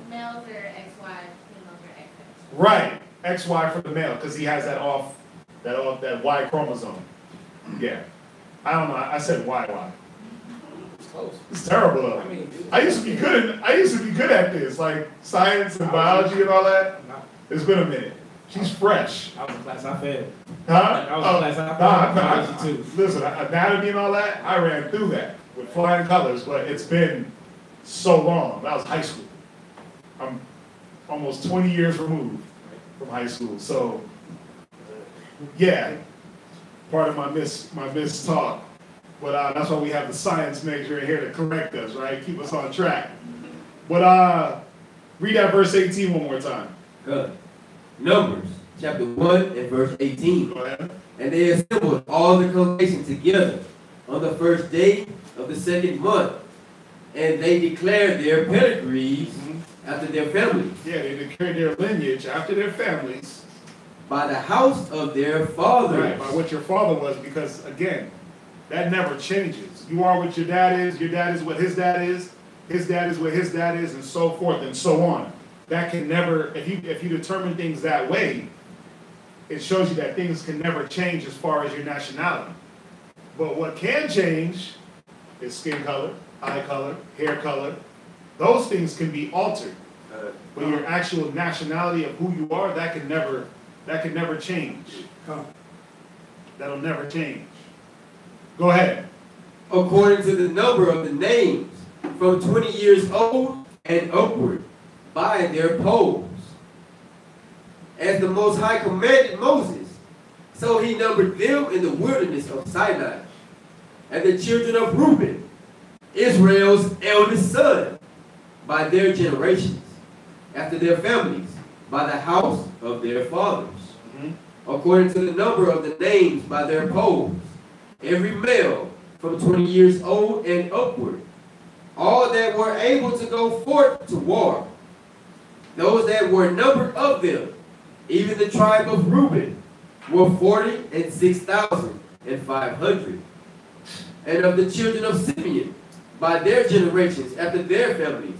Males are XY, females are XX. Right. XY for the male, because he has that Y chromosome. Yeah. I don't know. I said YY. Close. It's terrible though. I used to be good at this, like science and biology and all that. It's been a minute. She's fresh. I was in class I failed. Huh? I was in class I failed. Biology too. Listen, anatomy and all that, I ran through that with flying colors, but it's been so long. That was high school. I'm almost 20 years removed from high school. So yeah, part of my miss talk. But that's why we have the science major in here to correct us, right? Keep us on track. But read that verse 18 one more time. Good. Numbers, chapter 1 and verse 18. Go ahead. And they assembled all the congregation together on the first day of the second month. And they declared their pedigrees after their families. Yeah, they declared their lineage after their families. By the house of their fathers. Right, by what your father was, because again, that never changes. You are what your dad is what his dad is what his dad is, and so forth and so on. That can never, if you determine things that way, it shows you that things can never change as far as your nationality. But what can change is skin color, eye color, hair color. Those things can be altered. But your actual nationality of who you are, that can never change. That'll never change. Go ahead. According to the number of the names, from 20 years old and upward, by their poles. As the Most High commanded Moses, so he numbered them in the wilderness of Sinai. And the children of Reuben, Israel's eldest son, by their generations, after their families, by the house of their fathers, according to the number of the names by their poles, every male from 20 years old and upward, all that were able to go forth to war, those that were numbered of them, even the tribe of Reuben, were 46,500. And of the children of Simeon, by their generations, after their families,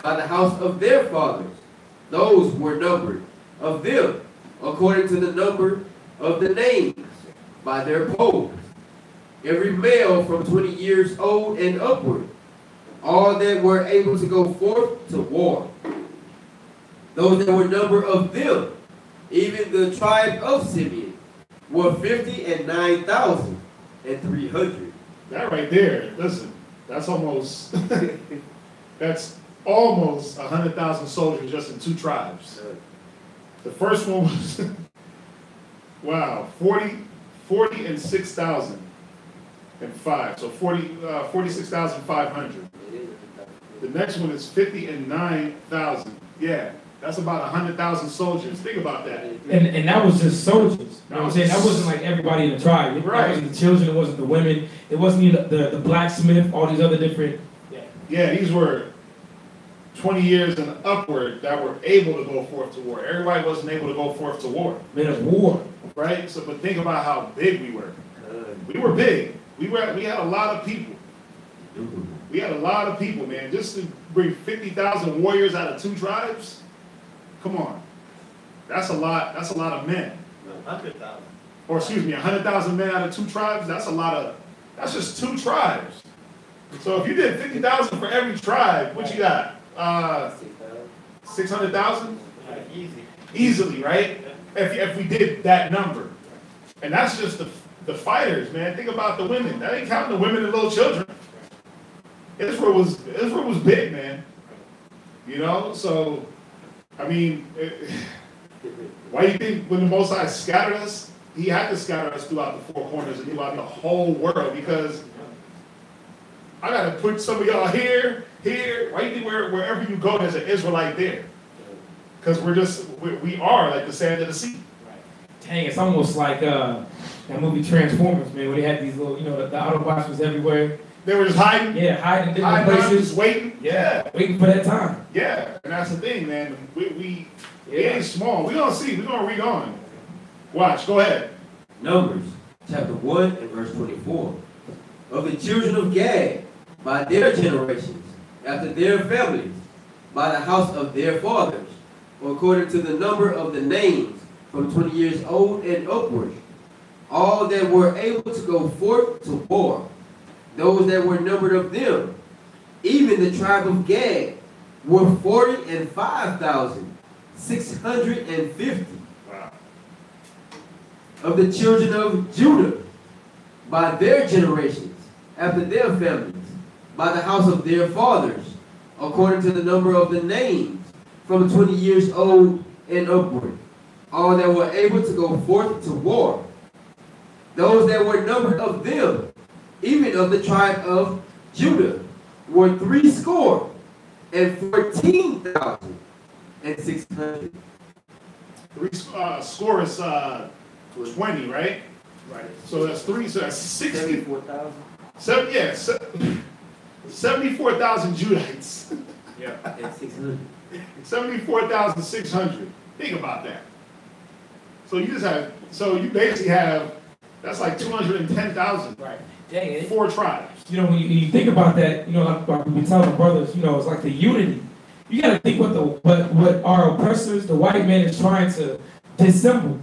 by the house of their fathers, those were numbered of them, according to the number of the names, by their poles, every male from 20 years old and upward, all that were able to go forth to war. Those that were numbered of them, even the tribe of Simeon, were 59,300. That right there, listen, that's almost that's almost 100,000 soldiers just in 2 tribes. The first one was wow, 40 and 6,005. So 46,500. The next one is 50 and 9,000. Yeah, that's about 100,000 soldiers. Think about that. And that was just soldiers. You know what I'm saying? That wasn't like everybody in the tribe. That wasn't the children, it wasn't the women, it wasn't even the blacksmith, all these other different. Yeah, these were 20 years and upward that were able to go forth to war. Everybody wasn't able to go forth to war. Men of war. Right? So, but think about how big we were. We were big. We had a lot of people. We had a lot of people, man. Just to bring 50,000 warriors out of 2 tribes. Come on. That's a lot. That's a lot of men. 100,000. Or excuse me, 100,000 men out of 2 tribes. That's a lot of. That's just 2 tribes. So if you did 50,000 for every tribe, what you got? 600,000? Easy. Easily, right? If we did that number. And that's just the fighters, man. Think about the women. That ain't counting the women and little children. Israel was big, man. You know, so I mean, why do you think when the Most High scattered us, he had to scatter us throughout the 4 corners and throughout the whole world? Because I got to put some of y'all here. Why do you think wherever you go, there's an Israelite there? Because we are like the sand of the sea. Dang, it's almost like that movie Transformers, man, where they had these little, the Autobots was everywhere. They were just hiding? Yeah, hiding in different places. Just waiting? Yeah, waiting for that time. Yeah, and that's the thing, man. We ain't small. We're going to see. We're going to read on. Watch, go ahead. Numbers, chapter 1 and verse 24. Of the children of Gad, by their generations, after their families, by the house of their fathers, according to the number of the names, from 20 years old and upward, all that were able to go forth to war, those that were numbered of them, even the tribe of Gad, were 45,650. Wow. Of the children of Judah, by their generations, after their families, by the house of their fathers, according to the number of the names, from 20 years old and upward, all that were able to go forth to war, those that were numbered of them, even of the tribe of Judah, were 14,600. Score is 20, right? Right. So that's 3, so that's 60. 74,000. 74,000 Judites. Yeah. And 600. 74,600. Think about that. So you basically have, that's like 210,000. Right. Dang it. 4 tribes. When you think about that, like we tell the brothers, it's like the unity. You got to think what our oppressors, the white man, is trying to disassemble.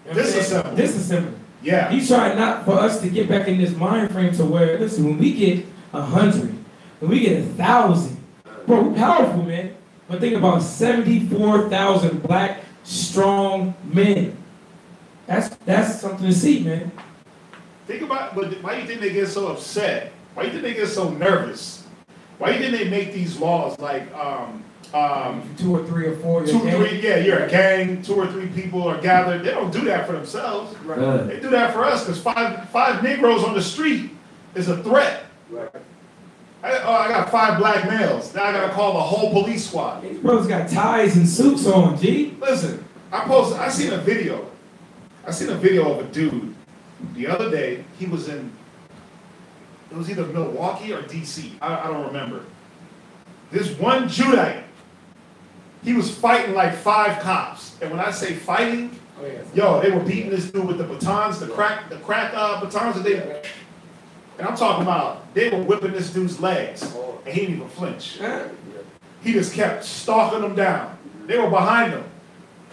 Disassemble. Yeah. He's trying not for us to get back in this mind frame to where, listen, when we get 100, when we get 1,000, bro, we're powerful, man. But think about 74,000 black, strong men. That's something to see, man. Think about, but why do you think they get so upset? Why do you think they get so nervous? Why do you think they make these laws like 2 or 3 or 4. 2 or 3, yeah, you're a gang. 2 or 3 people are gathered. They don't do that for themselves. Right. They do that for us because five Negroes on the street is a threat. Right. I got 5 black males. Now I gotta call the whole police squad. These brothers got ties and suits on, G. Listen, I seen a video. I seen a video of a dude the other day. He was in, it was either Milwaukee or DC. I don't remember. This one Judite, he was fighting like 5 cops. And when I say fighting, yo, they were beating this dude with the batons, the crack batons that they. And I'm talking about, they were whipping this dude's legs, and he didn't even flinch. He just kept stalking them down. They were behind him.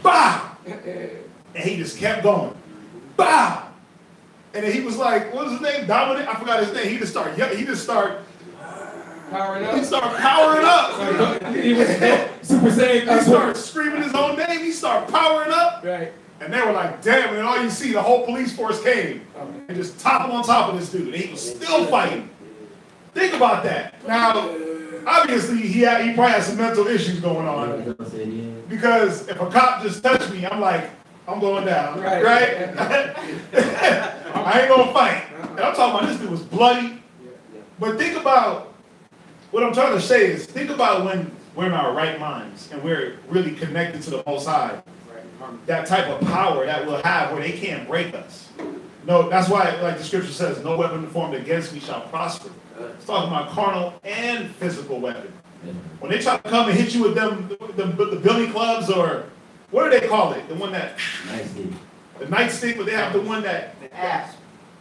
Bah! And he just kept going. Bah! And then he was like, what was his name? Dominic? I forgot his name. He just started Powering up. He started powering up. He was Super Saiyan. He started screaming his own name. He started powering up. Right. And they were like, damn, and all you see, the whole police force came and just toppled on top of this dude. And he was still fighting. Think about that. Now, obviously, he probably has some mental issues going on. Because if a cop just touched me, I'm like, I'm going down. Right? I ain't going to fight. And I'm talking about this dude was bloody. But think about, what I'm trying to say is, think about when we're in our right minds and we're really connected to the Most High. That type of power that we'll have where they can't break us. No, that's why, like the scripture says, no weapon formed against me shall prosper. It's talking about carnal and physical weapon. When they try to come and hit you with the billy clubs, or what do they call it? The one that the nightstick, but they have the one that The asp.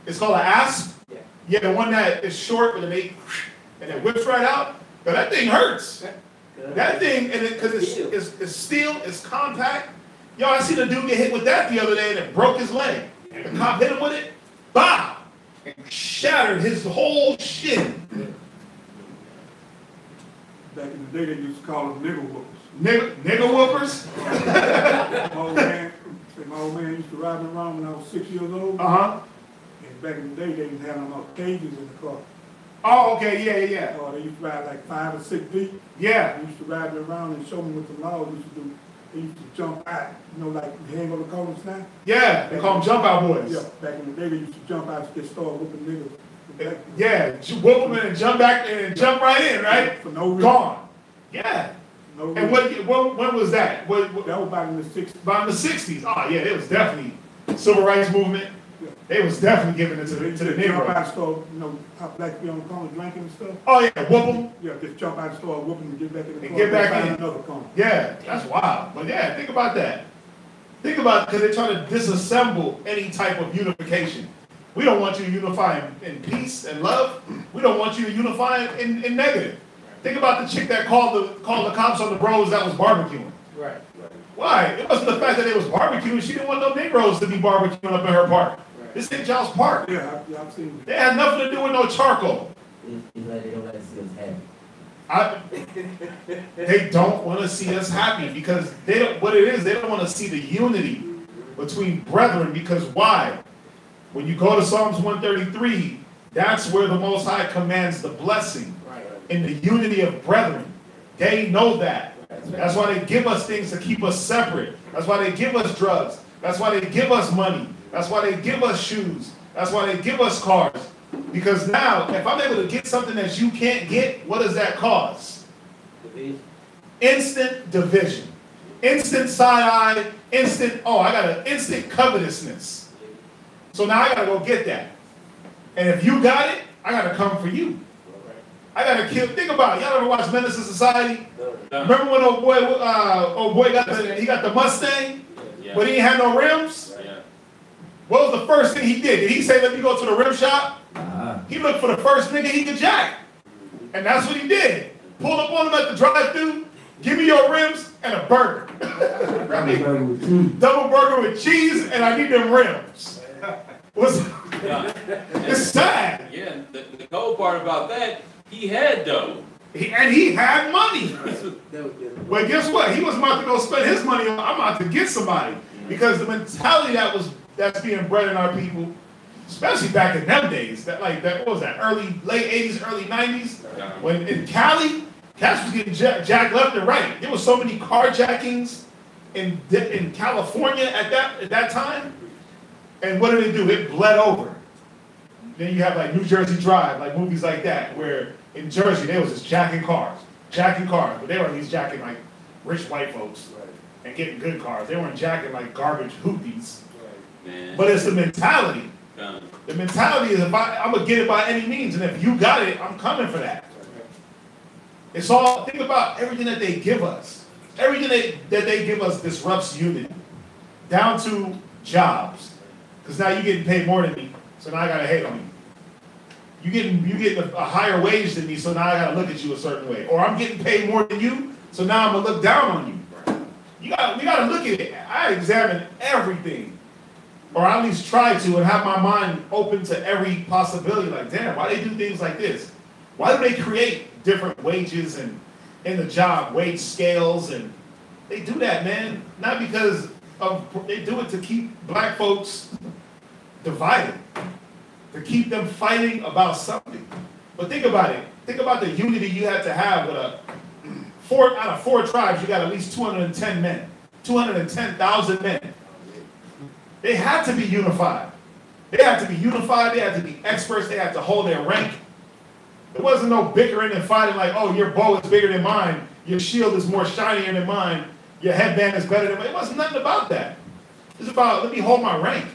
it's called an asp. Yeah. Yeah, the one that is short, and it whips right out. But that thing hurts. That thing, and because it's steel, it's compact. Yo, I seen a dude get hit with that the other day and it broke his leg. The cop hit him with it, bah! And shattered his whole shin. Back in the day, they used to call them nigger whoopers. Nigger whoopers? My old man used to ride me around when I was 6 years old. Uh-huh. And back in the day, they didn't have no cages in the car. Oh, okay, yeah. They used to ride like 5 or 6 deep. Yeah. They used to ride me around and show me what the law used to do. They used to jump out, like you hang on the corners now. Yeah, they call them jump out boys. Yeah, back in the day, they used to jump out to get started whooping niggas. Yeah, whoop them and jump back and jump right in, right? For no reason. Gone. Yeah. No reason. And when was that? That was back in the 60s. About in the 60s. Oh, yeah, it was definitely civil rights movement. Yeah. They was definitely giving it to the Jump neighborhood. out and start, how black people on the corner drinking and stuff. Oh, yeah, whoop them. Yeah, just jump out and start whooping and get back in the And corner. get back find in. another corner. Yeah, that's wild. But yeah, think about that. Think about, because they're trying to disassemble any type of unification. We don't want you to unify in peace and love. We don't want you to unify in negative. Think about the chick that called the cops on the bros that was barbecuing. Right. Why? It wasn't the fact that they was barbecuing. She didn't want no Negroes to be barbecuing up in her park. Right. This ain't y'all's park. Yeah, I've seen it. They had nothing to do with no charcoal. It's like they don't let us see us happy. They don't want to see us happy because they don't want to see the unity between brethren. Because why? When you go to Psalms 133, that's where the Most High commands the blessing in the unity of brethren. They know that. That's why they give us things to keep us separate. That's why they give us drugs. That's why they give us money. That's why they give us shoes. That's why they give us cars. Because now, if I'm able to get something that you can't get, what does that cause? Division. Instant division. Instant side-eye. I got an instant covetousness. So now I got to go get that. And if you got it, I got to come for you. I got to kill. Think about it. Y'all ever watch Menace to Society? No. Remember when old boy got the Mustang, but he ain't had no rims? Yeah. What was the first thing he did? Did he say, let me go to the rim shop? He looked for the first nigga he could jack. And that's what he did. Pulled up on him at the drive-thru, give me your rims and a burger. Double burger with cheese, and I need them rims. It's sad. Yeah, the cold part about that, he had dough. He had money. But guess what? He was about to go spend his money on, I'm about to get somebody. Because the mentality that's being bred in our people, especially back in them days, what was that, late 80s, early 90s? When in Cali Cats was getting jacked left and right. There was so many carjackings in California at that time. And what did it do? It bled over. Then you have like New Jersey Drive, like movies like that, where in Jersey they was just jacking cars, but they were at least jacking like rich white folks and getting good cars. They weren't jacking like garbage hoopies. Man. But it's the mentality. The mentality is I'm gonna get it by any means, and if you got it, I'm coming for that. It's all, think about everything that they give us. Everything that they give us disrupts unity, down to jobs. Because now you're getting paid more than me, so now I gotta hate on you. You getting a higher wage than me, so now I gotta look at you a certain way. Or I'm getting paid more than you, so now I'm gonna look down on you. We gotta look at it. I examine everything, or I at least try to, and have my mind open to every possibility. Like, damn, why they do things like this? Why do they create different wages and in the job wage scales? And they do that, man, not because they do it to keep black folks divided, to keep them fighting about something. But think about it. Think about the unity you had to have with out of 4 tribes, you got at least 210 men, 210,000 men. They had to be unified. They had to be unified. They had to be experts. They had to hold their rank. There wasn't no bickering and fighting like, oh, your bow is bigger than mine. Your shield is more shinier than mine. Your headband is better than mine. It wasn't nothing about that. It's about, let me hold my rank.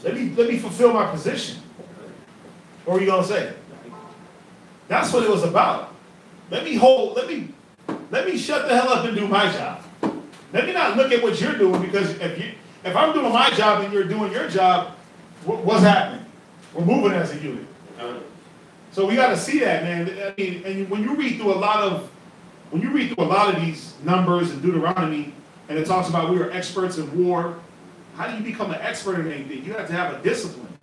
Let me fulfill my position. What were you going to say? That's what it was about. Let me shut the hell up and do my job. Let me not look at what you're doing, because if I'm doing my job and you're doing your job, what's happening? We're moving as a unit. So we got to see that, man. I mean, and when you read through a lot of these numbers in Deuteronomy, and it talks about we were experts in war. How do you become an expert in anything? You have to have a discipline.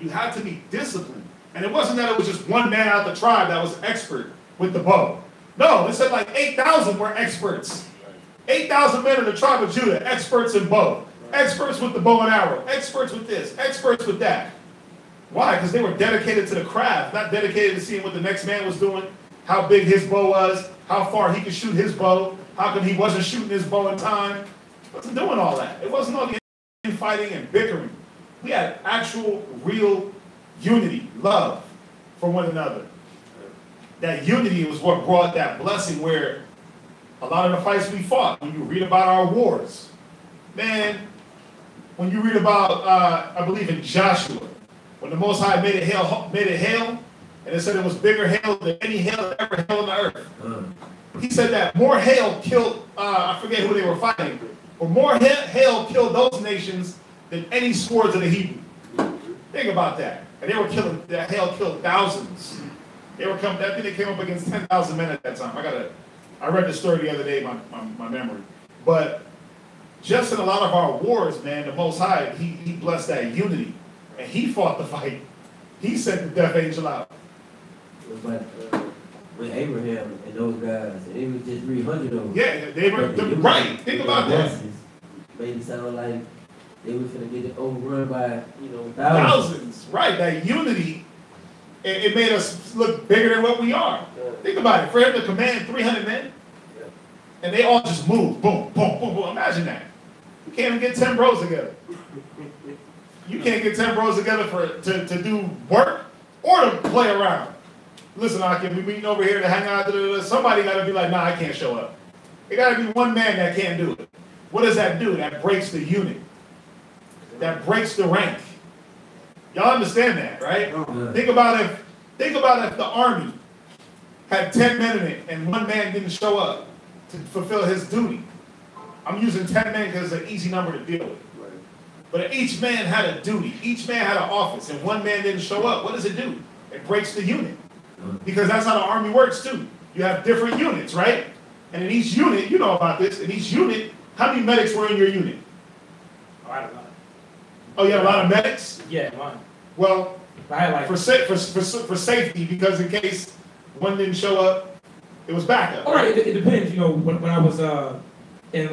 You had to be disciplined. And it wasn't that it was just one man out of the tribe that was expert with the bow. No, it said like 8,000 were experts. 8,000 men in the tribe of Judah, experts in bow. Experts with the bow and arrow. Experts with this. Experts with that. Why? Because they were dedicated to the craft, not dedicated to seeing what the next man was doing, how big his bow was, how far he could shoot his bow, how come he wasn't shooting his bow in time. He wasn't doing all that. It wasn't all the infighting and bickering. We had actual, real unity, love for one another. That unity was what brought that blessing, where a lot of the fights we fought, when you read about our wars, man, when you read about, I believe in Joshua, when the Most High made it hail, and it said it was bigger hail than any hail that ever hailed on the earth. He said that more hail killed, I forget who they were fighting, but more hail killed those nations than any swords of the Hebrew. Think about that. And they were killing, that hail killed thousands. They were coming, I think they came up against 10,000 men at that time. I read the story the other day, my memory. But just in a lot of our wars, man, the Most High, he blessed that unity. And he fought the fight. He sent the death angel out. But with Abraham and those guys, it was just 300 of them. Yeah, they were right. Think about that. Made it sound like they were going to get overrun by, thousands. Right, that unity, it made us look bigger than what we are. Think about it. For him to command 300 men, and they all just move, boom, boom, boom, boom. Imagine that. You can't even get 10 bros together. You can't get 10 bros together to do work or to play around. Listen, Akim, we meeting over here to hang out. Somebody got to be like, nah, I can't show up. It got to be one man that can't do it. What does that do? That breaks the unit. That breaks the rank. Y'all understand that, right? Think about if the army had 10 men in it and one man didn't show up to fulfill his duty. I'm using 10 men because it's an easy number to deal with. But each man had a duty. Each man had an office, and one man didn't show up. What does it do? It breaks the unit. Because that's how the army works, too. You have different units, right? And in each unit, you know about this, in each unit, how many medics were in your unit? Oh, I don't know. Oh, you had a lot of medics? Yeah, mine. Well, I had like for safety, because in case one didn't show up, it was backup. All right, it depends. When I was in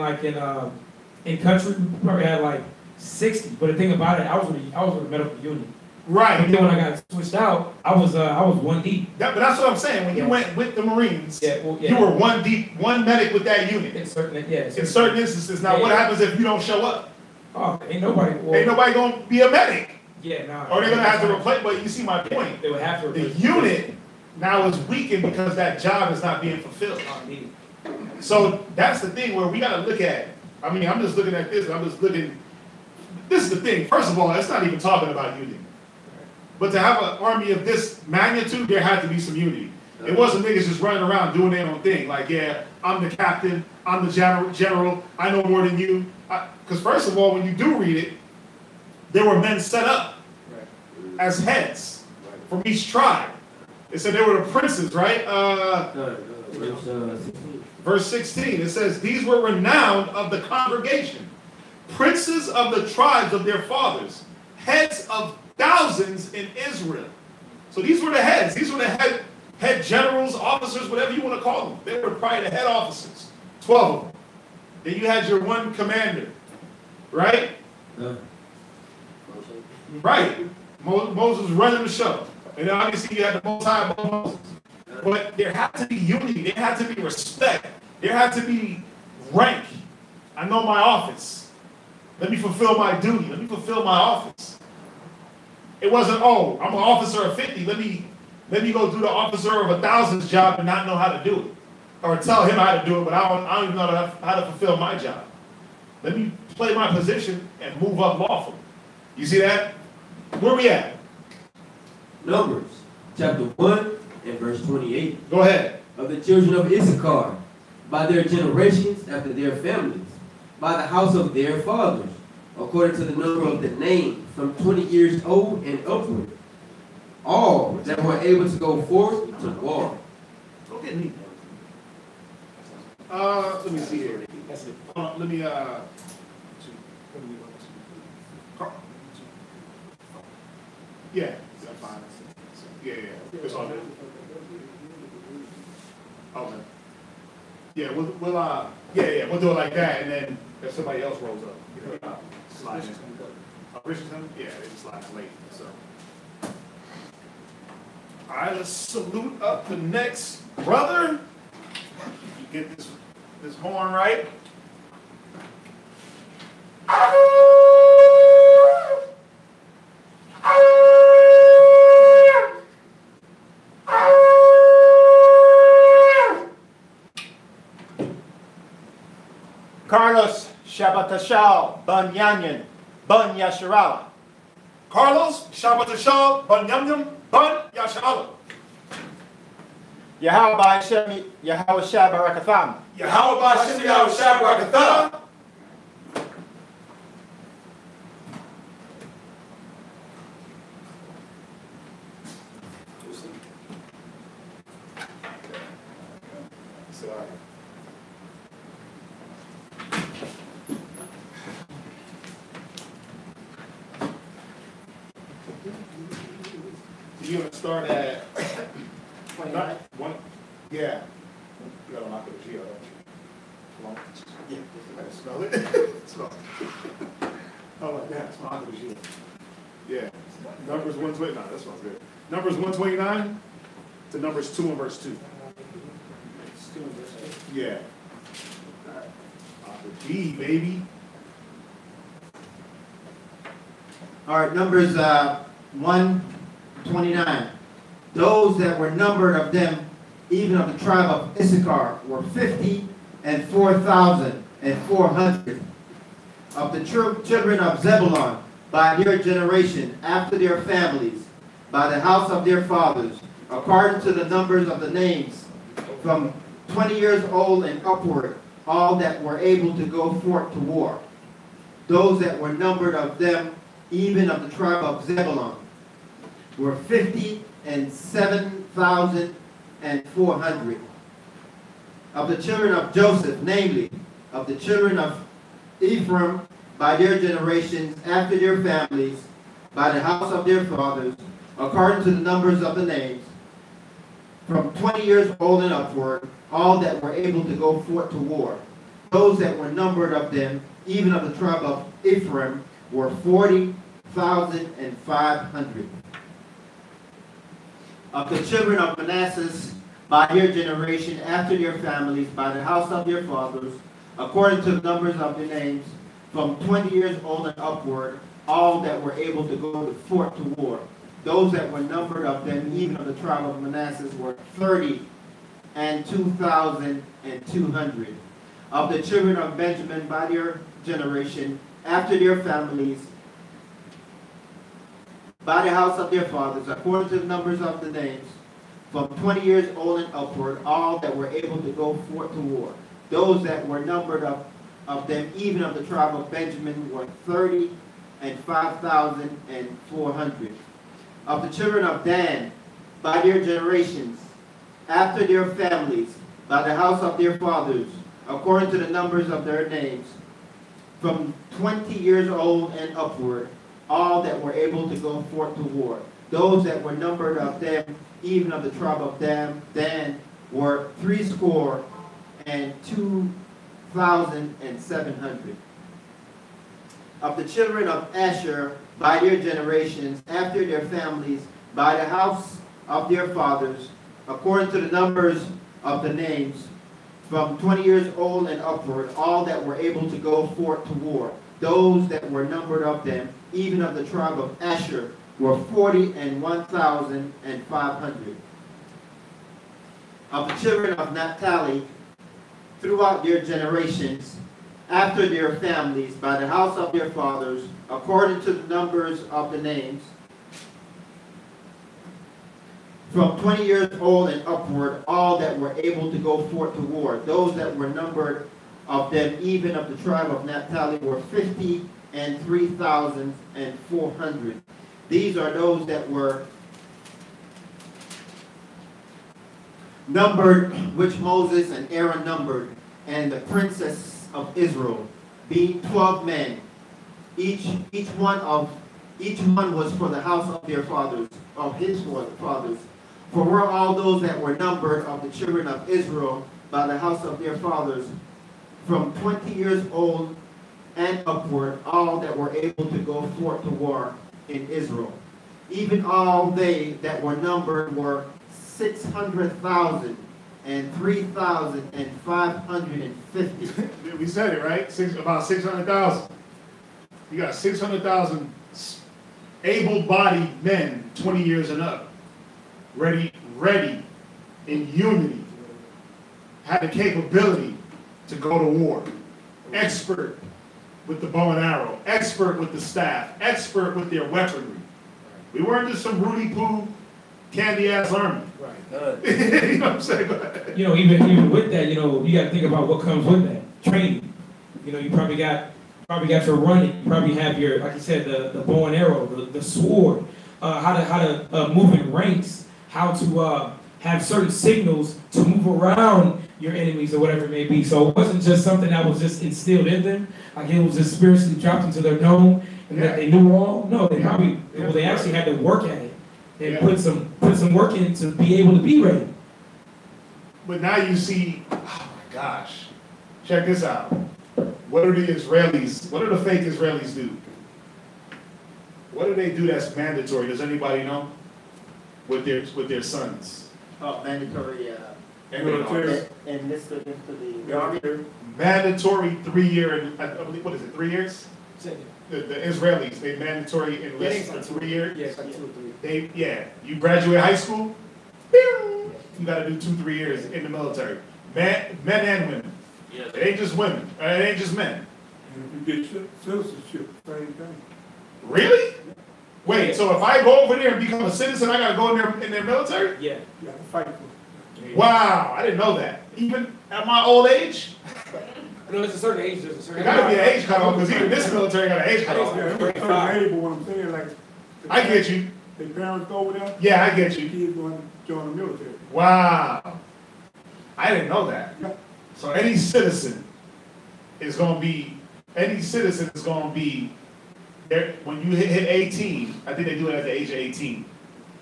country, we probably had like 60. But the thing about it, I was with a medical unit, Right. And then when I got switched out, I was one deep. But that's what I'm saying. When you went with the Marines, you were one deep, one medic with that unit. In certain instances. Now, what happens if you don't show up? Oh, ain't nobody gonna be a medic. Yeah, nah. Or they're gonna have to replace. But you see my point. They would have to The replace. unit now is weakened because that job is not being fulfilled. So that's the thing where we gotta look at. I mean, I'm just looking at this. I'm just looking. This is the thing. First of all, it's not even talking about unity. But to have an army of this magnitude, there had to be some unity. It wasn't niggas just running around doing their own thing. Like, yeah, I'm the captain, I'm the general, I know more than you. Because first of all, when you do read it, there were men set up as heads from each tribe. It said they were the princes, right? Verse 16, it says, these were renowned of the congregation, princes of the tribes of their fathers, heads of thousands in Israel. So these were the heads. These were the head generals, officers, whatever you want to call them. They were probably the head officers, 12 of them. Then you had your one commander, right? Right. Moses running the show. And then obviously you had the Most High above Moses. But there had to be unity. There had to be respect. There had to be rank. I know my office. Let me fulfill my duty. Let me fulfill my office. It wasn't, oh, I'm an officer of 50. Let me go do the officer of 1,000's job and not know how to do it. Or tell him how to do it, but I don't even know how to fulfill my job. Let me play my position and move up lawfully. You see that? Where we at? Numbers, chapter 1 and verse 28. Go ahead. Of the children of Issachar, by their generations after their families, by the house of their fathers, according to the number of the name, from 20 years old and upward, all that were able to go forth to war. Go get me. Let me see here. Let me, yeah. Yeah. It's on there. Okay. Yeah, we'll do it like that, and then if somebody else rolls up, slide in. Richardson? Yeah, they just slide late, so. All right, let's salute up the next brother. You get this horn right. Carlos Shabbatashal Banyanyan Ban Yasharala. Carlos Shabbatashal Banyamyam Ban Yashala. Yahweh Yahawashi Barakatham. Yahweh Yahawashi Barakatham. You're going to start at 29? Yeah. You got to knock it here. Come on. Yeah. Smell it. Smell it. Oh, like that. Smell it. Yeah. Numbers 129. That smells good. Numbers 129 to Numbers 2 and verse 2. Yeah. D, baby. All right, Numbers 129. Those that were numbered of them, even of the tribe of Issachar, were 50 and 4,400. Of the children of Zebulun, by their generation, after their families, by the house of their fathers, according to the numbers of the names, from 20 years old and upward, all that were able to go forth to war. Those that were numbered of them, even of the tribe of Zebulun, were 50 and 7,400. Of the children of Joseph, namely, of the children of Ephraim, by their generations, after their families, by the house of their fathers, according to the numbers of the names, from 20 years old and upward, all that were able to go forth to war. Those that were numbered of them, even of the tribe of Ephraim, were 40 1,500. Of the children of Manasseh, by their generation, after their families, by the house of their fathers, according to the numbers of their names, from 20 years old and upward, all that were able to go forth to war. Those that were numbered of them, even of the tribe of Manasseh, were 32,200. Of the children of Benjamin, by their generation, after their families, by the house of their fathers, according to the numbers of the names, from 20 years old and upward, all that were able to go forth to war. Those that were numbered of them, even of the tribe of Benjamin, were 35,400. Of the children of Dan, by their generations, after their families, by the house of their fathers, according to the numbers of their names, from 20 years old and upward, all that were able to go forth to war. Those that were numbered of them, even of the tribe of Dan, were 62,700. Of the children of Asher, by their generations, after their families, by the house of their fathers, according to the numbers of the names, from 20 years old and upward, all that were able to go forth to war. Those that were numbered of them, even of the tribe of Asher, were 41,500. Of the children of Naphtali, throughout their generations, after their families, by the house of their fathers, according to the numbers of the names, from 20 years old and upward, all that were able to go forth to war. Those that were numbered of them, even of the tribe of Naphtali, were 53,400. These are those that were numbered, which Moses and Aaron numbered, and the princess of Israel, being 12 men. Each one was for the house of their fathers, of his fathers. For were all those that were numbered of the children of Israel by the house of their fathers, from 20 years old and upward, all that were able to go forth to war in Israel. Even all they that were numbered were 600,000 and 3,550. We said it, right? About 600,000. You got 600,000 able-bodied men, 20 years and up, ready in unity, had the capability to go to war, expert with the bow and arrow, expert with the staff, expert with their weaponry. We weren't just some Rudy-Poo, candy-ass army. Right. You know what I'm saying? You know, even with that, you know, you got to think about what comes with that training. You know, you probably got your running. You probably have your, like you said, the bow and arrow, the sword, how to move in ranks, how to have certain signals to move around your enemies or whatever it may be. So it wasn't just something that was just instilled in them, like it was just spiritually dropped into their dome and that they knew all. No, they probably, well, they actually had to work at it and put some work in to be able to be ready. But now you see, oh my gosh, check this out. What do the Israelis, what do the fake Israelis do? What do they do that's mandatory? Does anybody know? With their sons? Oh, mandatory, enlisted into the army. Mandatory 3-year, I believe, what is it, 3 years? The Israelis, they mandatory enlist for 3 years? Yes, like 2 or 3. You graduate high school, you got to do 2-3 years in the military. Men and women. Yes. It ain't just women. It ain't just men. And if you get citizenship, same thing. Really? Wait, so if I go over there and become a citizen, I got to go in their military? Yeah. You have to fight for it. Wow, I didn't know that. Even at my old age? No, it's a certain age. There's a certain There got to be an age cutoff, because even this military got an age cutoff. Yeah, it's age, but what I'm saying, like, I get you. the parents go over there, Yeah, I get you. kids going to join the military. Wow. I didn't know that. Yeah. So any citizen is going to be there when you hit 18. I think they do it at the age of 18.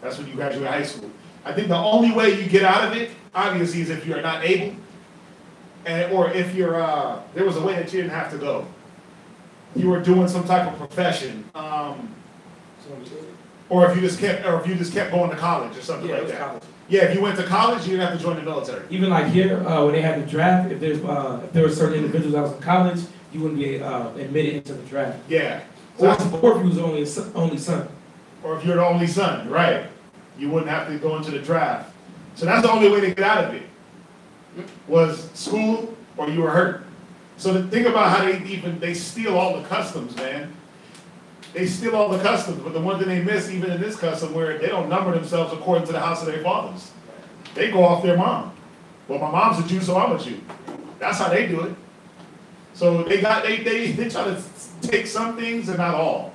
That's when you graduate high school. I think the only way you get out of it, obviously, is if you're not able, or if you're there was a way that you didn't have to go. You were doing some type of profession. Or if you just kept going to college or something Yeah, it like was that. college. Yeah, if you went to college, you didn't have to join the military. Even like here, when they had the draft, if there were certain individuals that was in college, you wouldn't be admitted into the draft. Yeah. Or if you was the only son. Or if you're the only son, right? You wouldn't have to go into the draft. So that's the only way to get out of it. Was school or you were hurt. So think about how they steal all the customs, man. They steal all the customs, but the one thing they miss, even in this custom, where they don't number themselves according to the house of their fathers. They go off their mom. Well, my mom's a Jew, so I'm a Jew. That's how they do it. So they try to take some things and not all,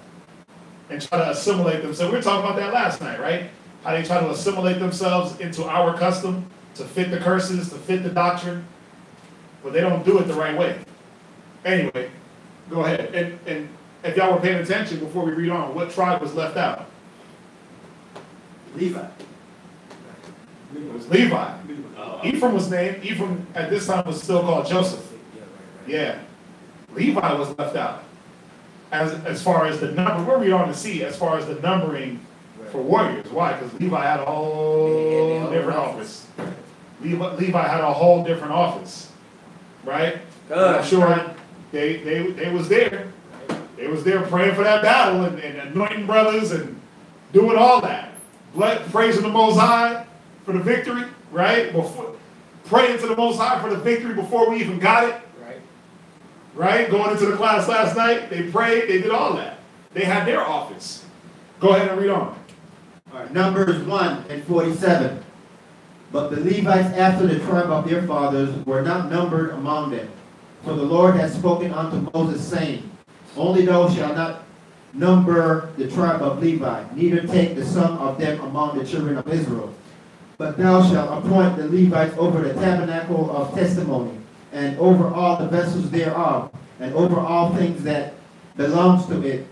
and try to assimilate them. So we were talking about that last night, right? How they try to assimilate themselves into our custom to fit the curses, to fit the doctrine, but they don't do it the right way. Anyway, go ahead. And if y'all were paying attention before we read on, what tribe was left out? Levi. It was Levi. Ephraim was named. Ephraim at this time was still called Joseph. Yeah. Levi was left out. As far as the number, we'll read on to see as far as the numbering for warriors. Why? Because Levi had a whole different office. Levi had a whole different office. Right? I'm sure they was there. They was there praying for that battle and anointing brothers and doing all that. Praising the Most High for the victory, right? Praying to the Most High for the victory before we even got it. Right? Going into the class last night, they prayed, they did all that. They had their office. Go ahead and read on. All right, Numbers 1 and 47. But the Levites after the tribe of their fathers were not numbered among them. For the Lord has spoken unto Moses, saying, Only thou shalt not number the tribe of Levi, neither take the sum of them among the children of Israel. But thou shalt appoint the Levites over the tabernacle of testimony, and over all the vessels thereof, and over all things that belongs to it.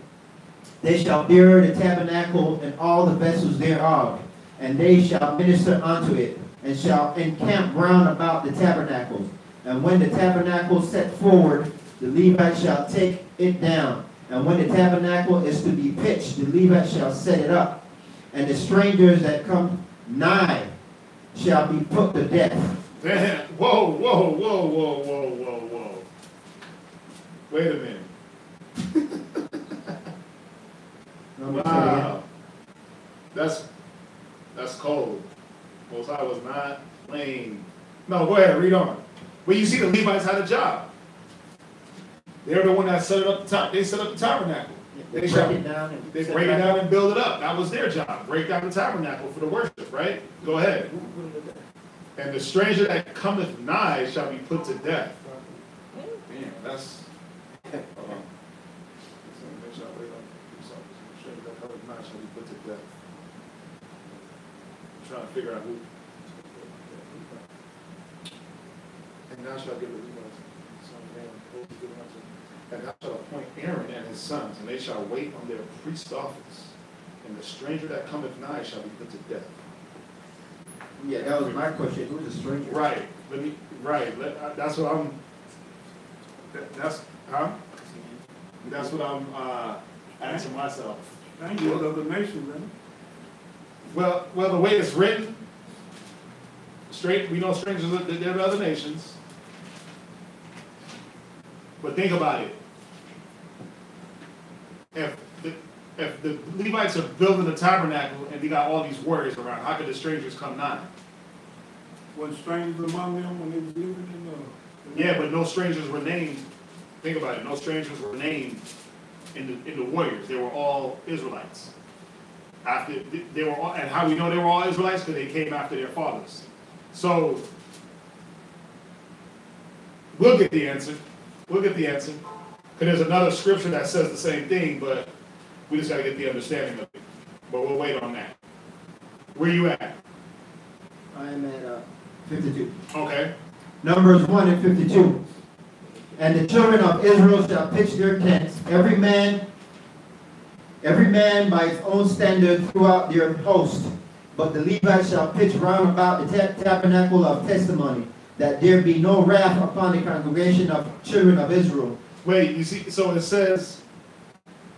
They shall bear the tabernacle and all the vessels thereof, and they shall minister unto it, and shall encamp round about the tabernacle. And when the tabernacle set forward, the Levites shall take it down. And when the tabernacle is to be pitched, the Levites shall set it up. And the strangers that come nigh shall be put to death. Damn. Whoa. Wait a minute. Wow. That's cold. Most High was not playing. No, go ahead, read on. Well, you see the Levites had a job. They were the one that set it up the top. They set up the tabernacle. They break it down and build it up. That was their job. Break down the tabernacle for the worship, right? Go ahead. And the stranger that cometh nigh shall be put to death. Damn, that's. Hold on. The stranger that cometh nigh shall be put to death. I'm trying to figure out who. And thou shalt give the Levites some man, and thou shalt appoint Aaron and his sons, and they shall wait on their priest office. And the stranger that cometh nigh shall be put to death. Yeah, that was my question. Who's the stranger? Right. That's what I'm. That's what I'm asking myself. Thank you, other nations, man. Well, the way it's written, we know strangers, they're the other nations. But think about it. If the Levites are building the tabernacle and they got all these warriors around, how could the strangers come nigh? Was strangers among them when they was living in Yeah, but no strangers were named. Think about it. No strangers were named in the warriors. They were all Israelites. And how we know they were all Israelites? Because they came after their fathers. So we'll get the answer. Because there's another scripture that says the same thing, but we just got to get the understanding of it. But we'll wait on that. Where you at? I am at 52. Okay. Numbers 1 and 52. And the children of Israel shall pitch their tents, every man by his own standard throughout their host. But the Levites shall pitch round about the tabernacle of testimony, that there be no wrath upon the congregation of children of Israel. Wait, you see, so it says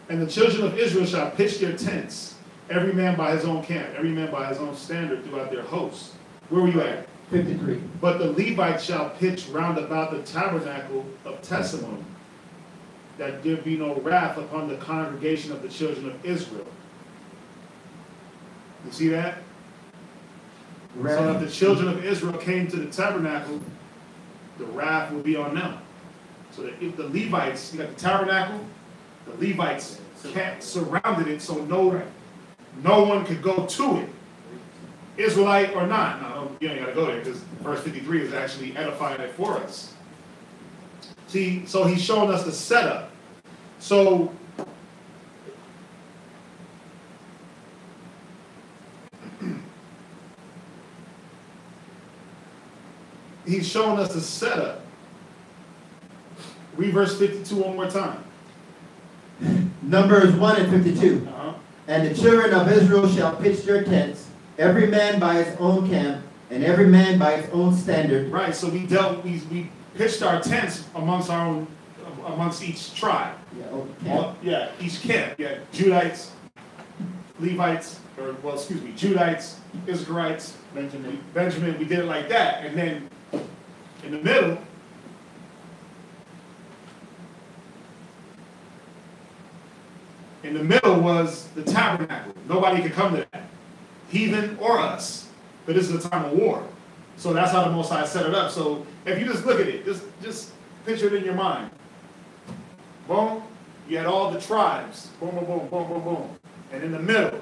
And the children of Israel shall pitch their tents, every man by his own camp, every man by his own standard throughout their hosts. Where were you at? 53. But the Levites shall pitch round about the tabernacle of testimony, that there be no wrath upon the congregation of the children of Israel. You see that? So if the children of Israel came to the tabernacle, the wrath will be on them. So that if the Levites, you got the tabernacle, the Levites surrounded it, so no one could go to it, Israelite or not. No, you ain't got to go there, because verse 53 is actually edifying it for us. See, so he's showing us the setup. So he's showing us the setup. Read verse 52 one more time. Numbers 1 and 52. Uh-huh. And the children of Israel shall pitch their tents, every man by his own camp, and every man by his own standard. Right, so we pitched our tents amongst each tribe. Each camp. Yeah, Judites, Levites, Judites, Israelites, Benjamin. We did it like that, and then in the middle was the tabernacle. Nobody could come to that, heathen or us. But this is a time of war, so that's how the Most High set it up. So if you just look at it, just picture it in your mind. Boom, you had all the tribes. Boom, boom, boom, boom, boom, boom, and in the middle,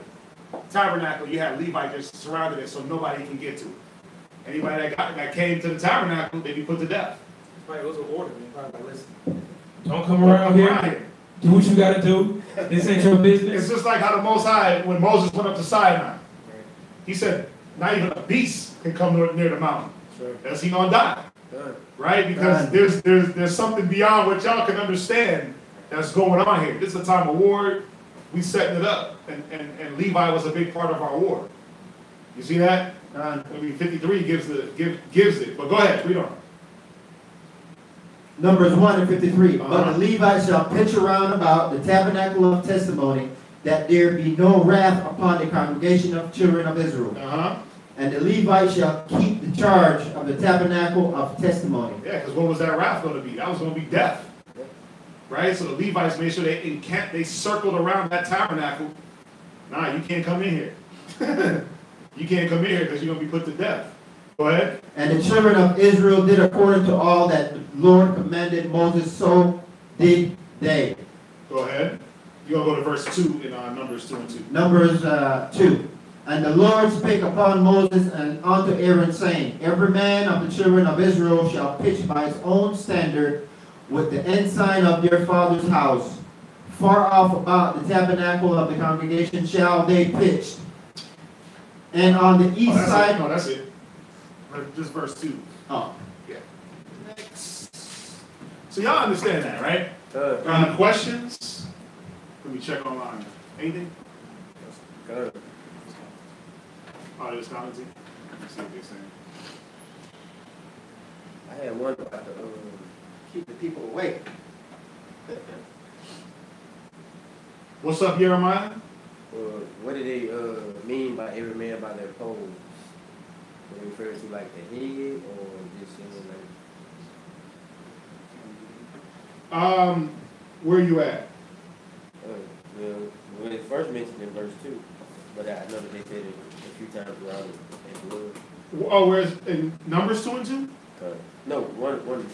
tabernacle, you had Levite just surrounded it, so nobody can get to it. Anybody that came to the tabernacle, they'd be put to death. Right, it was an order. Probably like, listen, don't come around here. Do what you got to do. This ain't your business. It's just like how the Most High, when Moses went up to Sinai, he said, not even a beast can come near the mountain. That's he gonna die. Right? Because there's something beyond what y'all can understand that's going on here. This is a time of war. We setting it up. And Levi was a big part of our war. You see that? 53 gives it. But go ahead, read on. Numbers 1 and 53. But the Levites shall pitch around about the tabernacle of testimony, that there be no wrath upon the congregation of children of Israel. And the Levites shall keep the charge of the tabernacle of testimony. Yeah, because what was that wrath going to be? That was going to be death. Right? So the Levites made sure they circled around that tabernacle. Nah, you can't come in here. You can't come in here because you're going to be put to death. Go ahead. And the children of Israel did according to all that the Lord commanded Moses, so did they. Go ahead. You're going to go to verse 2 in Numbers 2 and 2. Numbers 2. And the Lord spake upon Moses and unto Aaron, saying, every man of the children of Israel shall pitch by his own standard with the ensign of their father's house. Far off about the tabernacle of the congregation shall they pitch. And on the east side... No, that's it. Just verse 2. Oh. Yeah. Next. So y'all understand that, right? Questions? Let me check online. Anything? Good. Oh, there's commenting? Let's see what they're saying. I had one about the keep the people awake. What's up, Jeremiah? What do they mean by every man by their poles? Do they refer to like the head or just like? Where you at? Well, when it's first mentioned in verse 2, but I know that they said it a few times around in blue. Oh, where's in Numbers 2 and 2? No, one and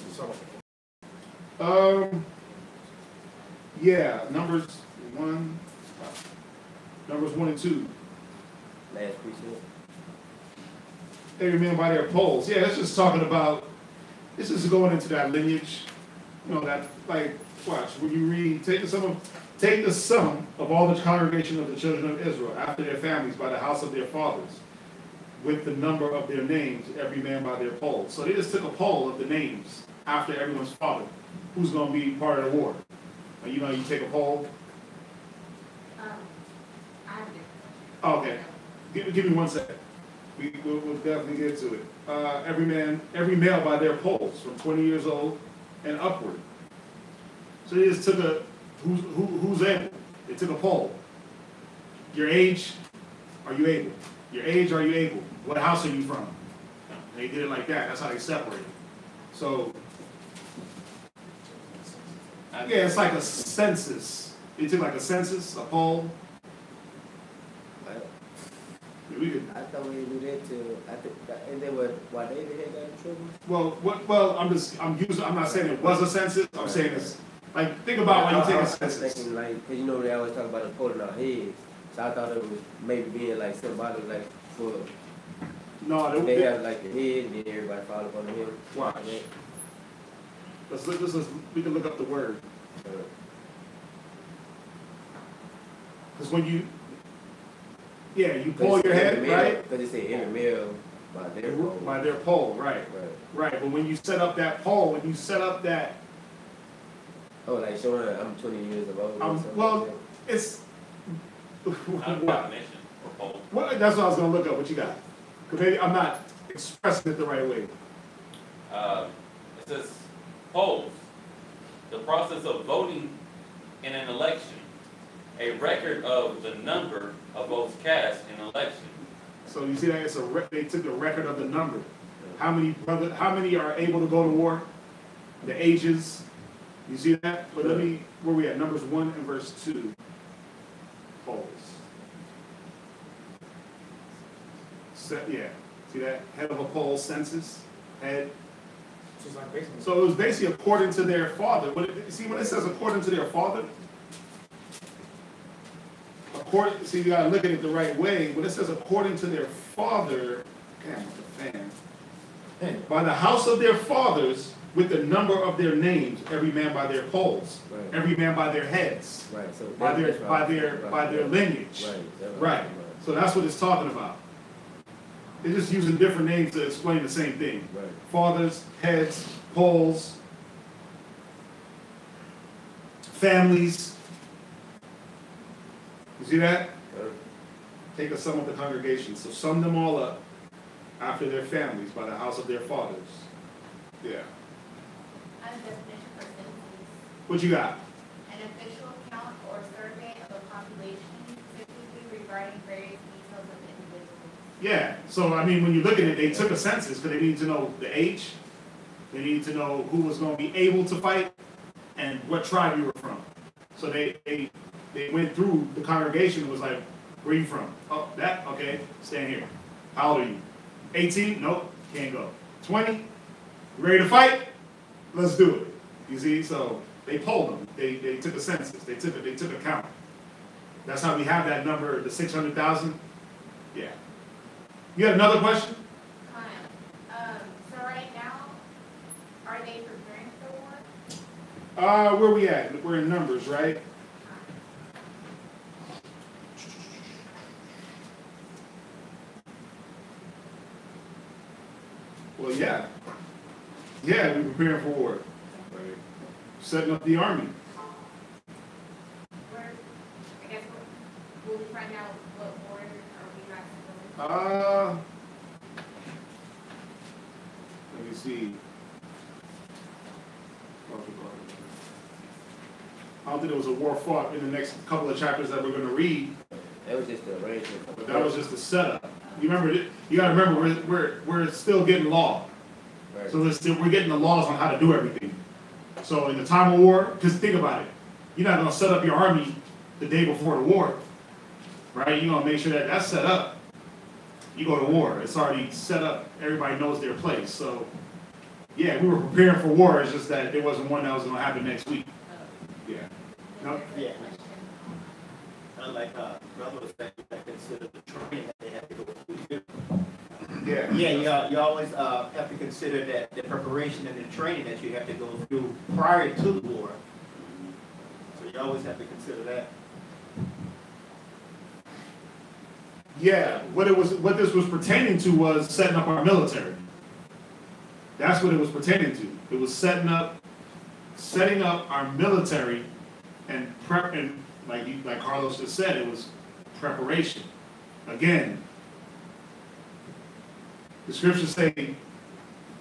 2. Yeah, Numbers 1 and 2. Last precept. Every man by their poles. Yeah, it's just talking about, this is going into that lineage. You know, that, like, watch, when you read, take the sum of all the congregation of the children of Israel after their families by the house of their fathers, with the number of their names, every man by their poll. So they just took a poll of the names after everyone's father. Who's going to be part of the war? You know, you take a poll. Okay. Give me 1 second. We'll definitely get to it. Every male by their polls, from 20 years old and upward. So they just took who's able. They took a poll. Your age, are you able? Your age, are you able? What house are you from? And they did it like that. That's how they separated. So, yeah, it's like a census. They took like a census, a poll. We could. I thought we didn't do that till I think that, and then why David had got in trouble. Well, I'm not saying it was a census. I'm saying it's like, think about when you take a census. I was thinking like, cause you know they always talk about us pulling our heads, so I thought it was maybe being like symbolic, like for No, they have like the head, and then everybody follow up on the hill. Watch. Let's we can look up the word. Because when you you pull your head, right? Because they say every male by their pole. By their pole, right. But when you set up that pole, when you set up that. Oh, like showing I'm 20 years of old. Well, like it's. Definition or pole. Well, that's what I was going to look up. What you got? Because maybe I'm not expressing it the right way. It says polls. The process of voting in an election. A record of the number of votes cast in an election. So you see that they took a record of the number. How many are able to go to war? The ages. You see that? But where we at? Numbers 1 and verse 2. Polls. See that? Head of a poll, census, head. So it was basically according to their father. See when it says according to their father? See, you gotta look at it the right way. When it says according to their father, damn, with the fan. By the house of their fathers, with the number of their names, every man by their polls, every man by their heads, so by their lineage. Right. So that's what it's talking about. They're just using different names to explain the same thing. Fathers, heads, polls, families. You see that? Take a sum of the congregation. So sum them all up after their families by the house of their fathers. Yeah. A definition for census. What you got? An official count or survey of a population, typically regarding various details of individuals. Yeah. So, I mean, when you look at it, they took a census because they needed to know the age. They needed to know who was going to be able to fight and what tribe you were from. So they went through the congregation and was like, where are you from? Oh, that? Okay, stand here. How old are you? 18? Nope, can't go. 20? You ready to fight? Let's do it. You see, so they polled them. They took a census. They took a count. That's how we have that number, the 600,000. Yeah. You had another question? So right now, are they preparing for war? Where we at? We're in Numbers, right? Well, yeah. Yeah, we're preparing for war. Right. Setting up the army. I guess we'll find out what war are we not supposed to. Let me see. I don't think there was a war fought in the next couple of chapters that we're going to read. That was just the arrangement. But that was just the setup. You remember? You got to remember, we're still getting law. Right. So we're getting the laws on how to do everything. So in the time of war, just think about it. You're not going to set up your army the day before the war, right? You're going to make sure that that's set up. You go to war. It's already set up. Everybody knows their place. So, yeah, we were preparing for war. It's just that there wasn't one that was going to happen next week. Yeah. No? Yeah. Like brother was saying, you have to consider the training that they have to go through. Yeah. Yeah, you always have to consider that the preparation and the training that you have to go through prior to the war. So you always have to consider that. Yeah, what this was pertaining to was setting up our military. That's what it was pertaining to. It was setting up our military and prepping, like Carlos just said, it was preparation. Again, the scriptures say,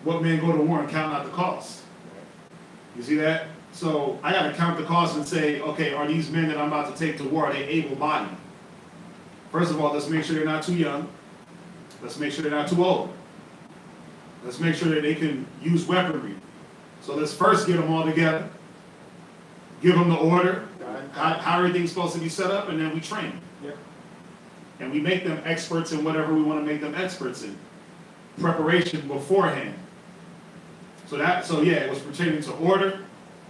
"What man go to war and count not the cost?" You see that? So I got to count the cost and say, okay, are these men that I'm about to take to war, are they able-bodied? First of all, let's make sure they're not too young. Let's make sure they're not too old. Let's make sure that they can use weaponry. So let's first get them all together, give them the order, how everything's supposed to be set up, and then we train them. Yep. And we make them experts in whatever we want to make them experts in. Preparation beforehand. So yeah, it was pertaining to order.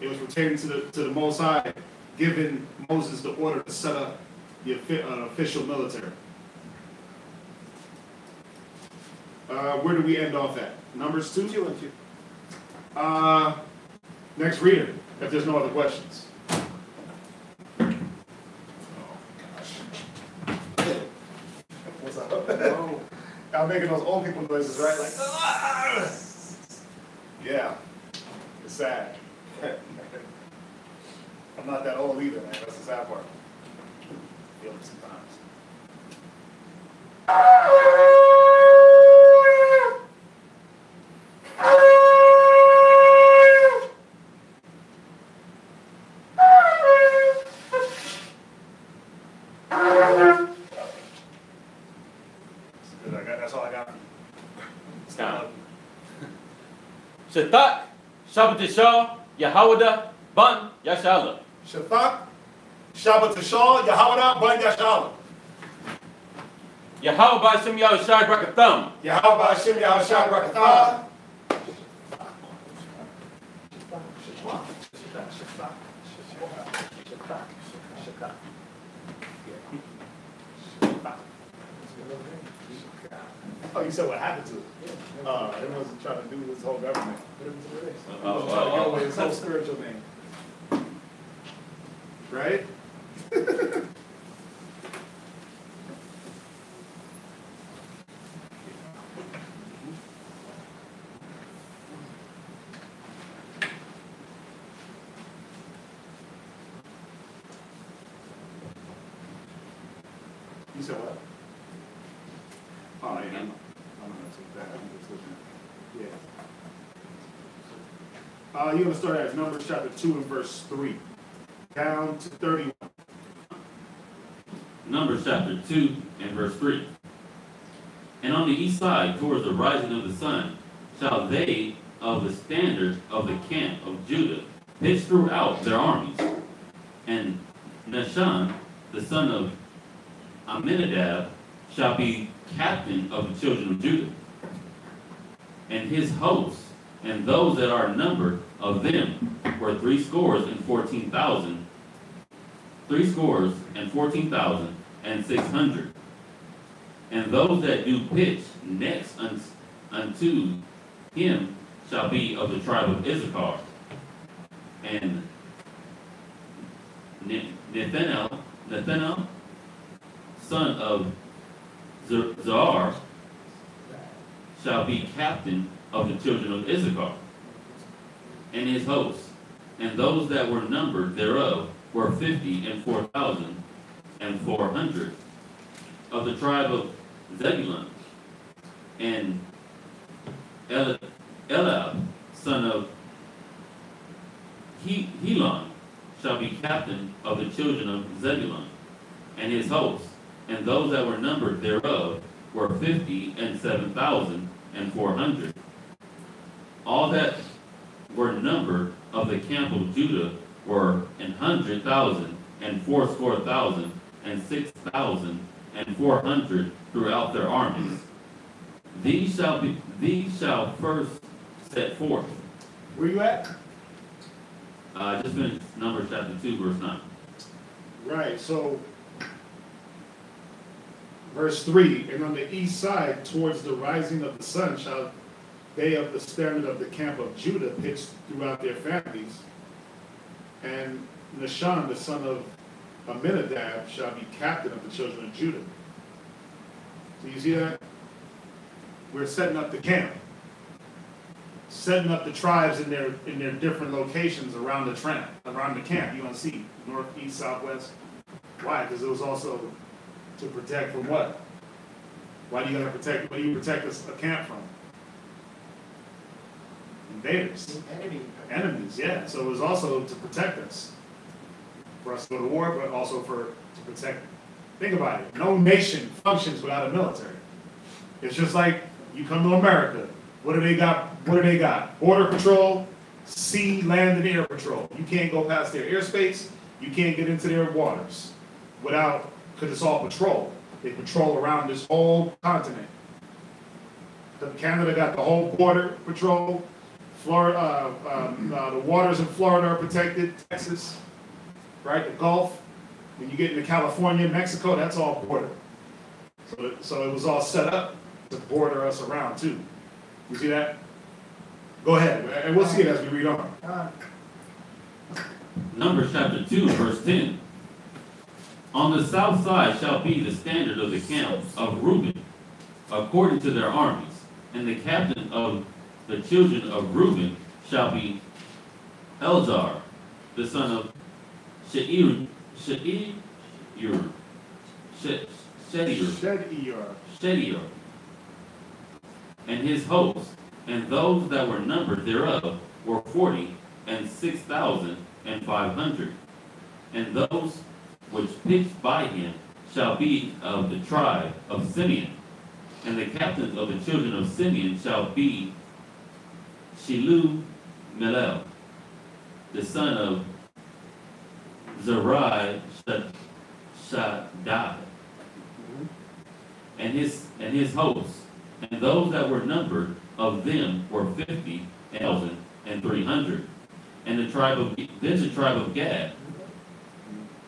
It was pertaining to the Most High, giving Moses the order to set up the official military. Where do we end off at? Numbers 2? 2 and 2. Next reader, if there's no other questions. Oh, gosh. What's up? I'm making those old people noises, right? Like, ah! Yeah. It's sad. I'm not that old either, man. That's the sad part. I feel it sometimes. That's all I got. It's time. Shatak, Shabbat Shah, Yahawada, Ban, Yashala. Shathak, Shabbat Tashal, Yahawada, Ban Yashala. Yahweh Ba'ashem Yahawashi Brakatham. Yahweh Hashem Yahawashi Brakatham. Oh, you said what happened to it? Everyone's trying to do this whole government. Trying to get away his whole spiritual name. Right? You said what? Oh, yeah. I'm gonna take that. I'm just looking. Yeah. You're gonna start at Numbers chapter 2 and verse 3, down to 31. Numbers chapter 2 and verse 3. And on the east side, towards the rising of the sun, shall they of the standard of the camp of Judah pitch throughout their armies. And Nahshon, the son of Amminadab, shall be captain of the children of Judah. And his hosts, and those that are numbered of them, were 314,000, 314,600. And those that do pitch next unto him shall be of the tribe of Issachar. And Nathanael, son of Zahar, shall be captain of the children of Issachar, and his hosts, and those that were numbered thereof were 54,400 of the tribe of Zebulun. And Eliab, son of Helon, shall be captain of the children of Zebulun, and his hosts, and those that were numbered thereof were 57,400. All that were numbered of the camp of Judah were 100,000, and 80,000, and 6,400 throughout their armies. These shall first set forth. Where you at? I just finished Numbers chapter 2, verse 9. Right, so verse 3, and on the east side, towards the rising of the sun, shall they of the standard of the camp of Judah pitch throughout their families. And Nahshon, the son of Amminadab, shall be captain of the children of Judah. So you see that? We're setting up the camp. Setting up the tribes in their different locations around the camp. You want to see north, east, southwest. Why? Because it was also to protect from what? Why do you gotta protect? What do you protect a camp from? invaders. Enemy. Enemies, yeah. So it was also to protect us. For us to go to war, but also to protect. Think about it. No nation functions without a military. It's just like you come to America. What do they got? What do they got? Border patrol, sea, land, and air patrol. You can't go past their airspace. You can't get into their waters without, because it's all patrol. They patrol around this whole continent. Canada got the whole border patrol. Florida, the waters in Florida are protected. Texas, right? The Gulf. When you get into California, Mexico, that's all border. So it was all set up to border us around too. You see that? Go ahead, and we'll see it as we read on. Numbers chapter 2, verse 10. On the south side shall be the standard of the camp of Reuben, according to their armies. And the captain of the children of Reuben shall be Elzar, the son of Sheir, and his host, and those that were numbered thereof were 46,500. And those which pitched by him shall be of the tribe of Simeon. And the captains of the children of Simeon shall be Shelumelel, the son of Zerai Shaddai, and his hosts, and those that were numbered of them were 50,300. And the tribe of Gad,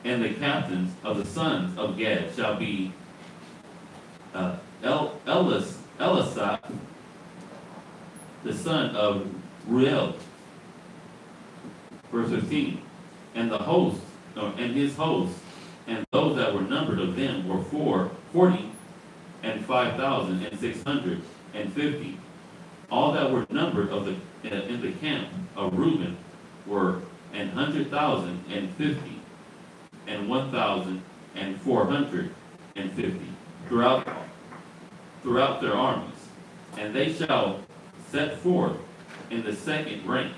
and the captains of the sons of Gad shall be Elisah, the son of Ruel. Verse 15. And the host, and his hosts, and those that were numbered of them were 45,650. All that were numbered in the camp of Reuben were 100,050, and 1,450 throughout their armies, and they shall set forth in the second rank.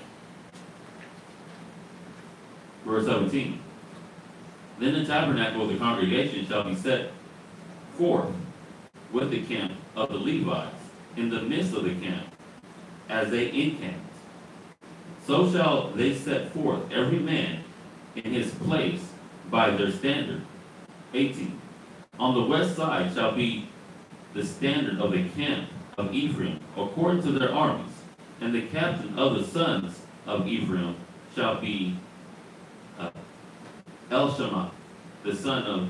Verse 17. Then the tabernacle of the congregation shall be set forth with the camp of the Levites in the midst of the camp, as they encamped. So shall they set forth every man in his place by their standard. 18. On the west side shall be the standard of the camp of Ephraim, according to their armies. And the captain of the sons of Ephraim shall be Elshama, the son of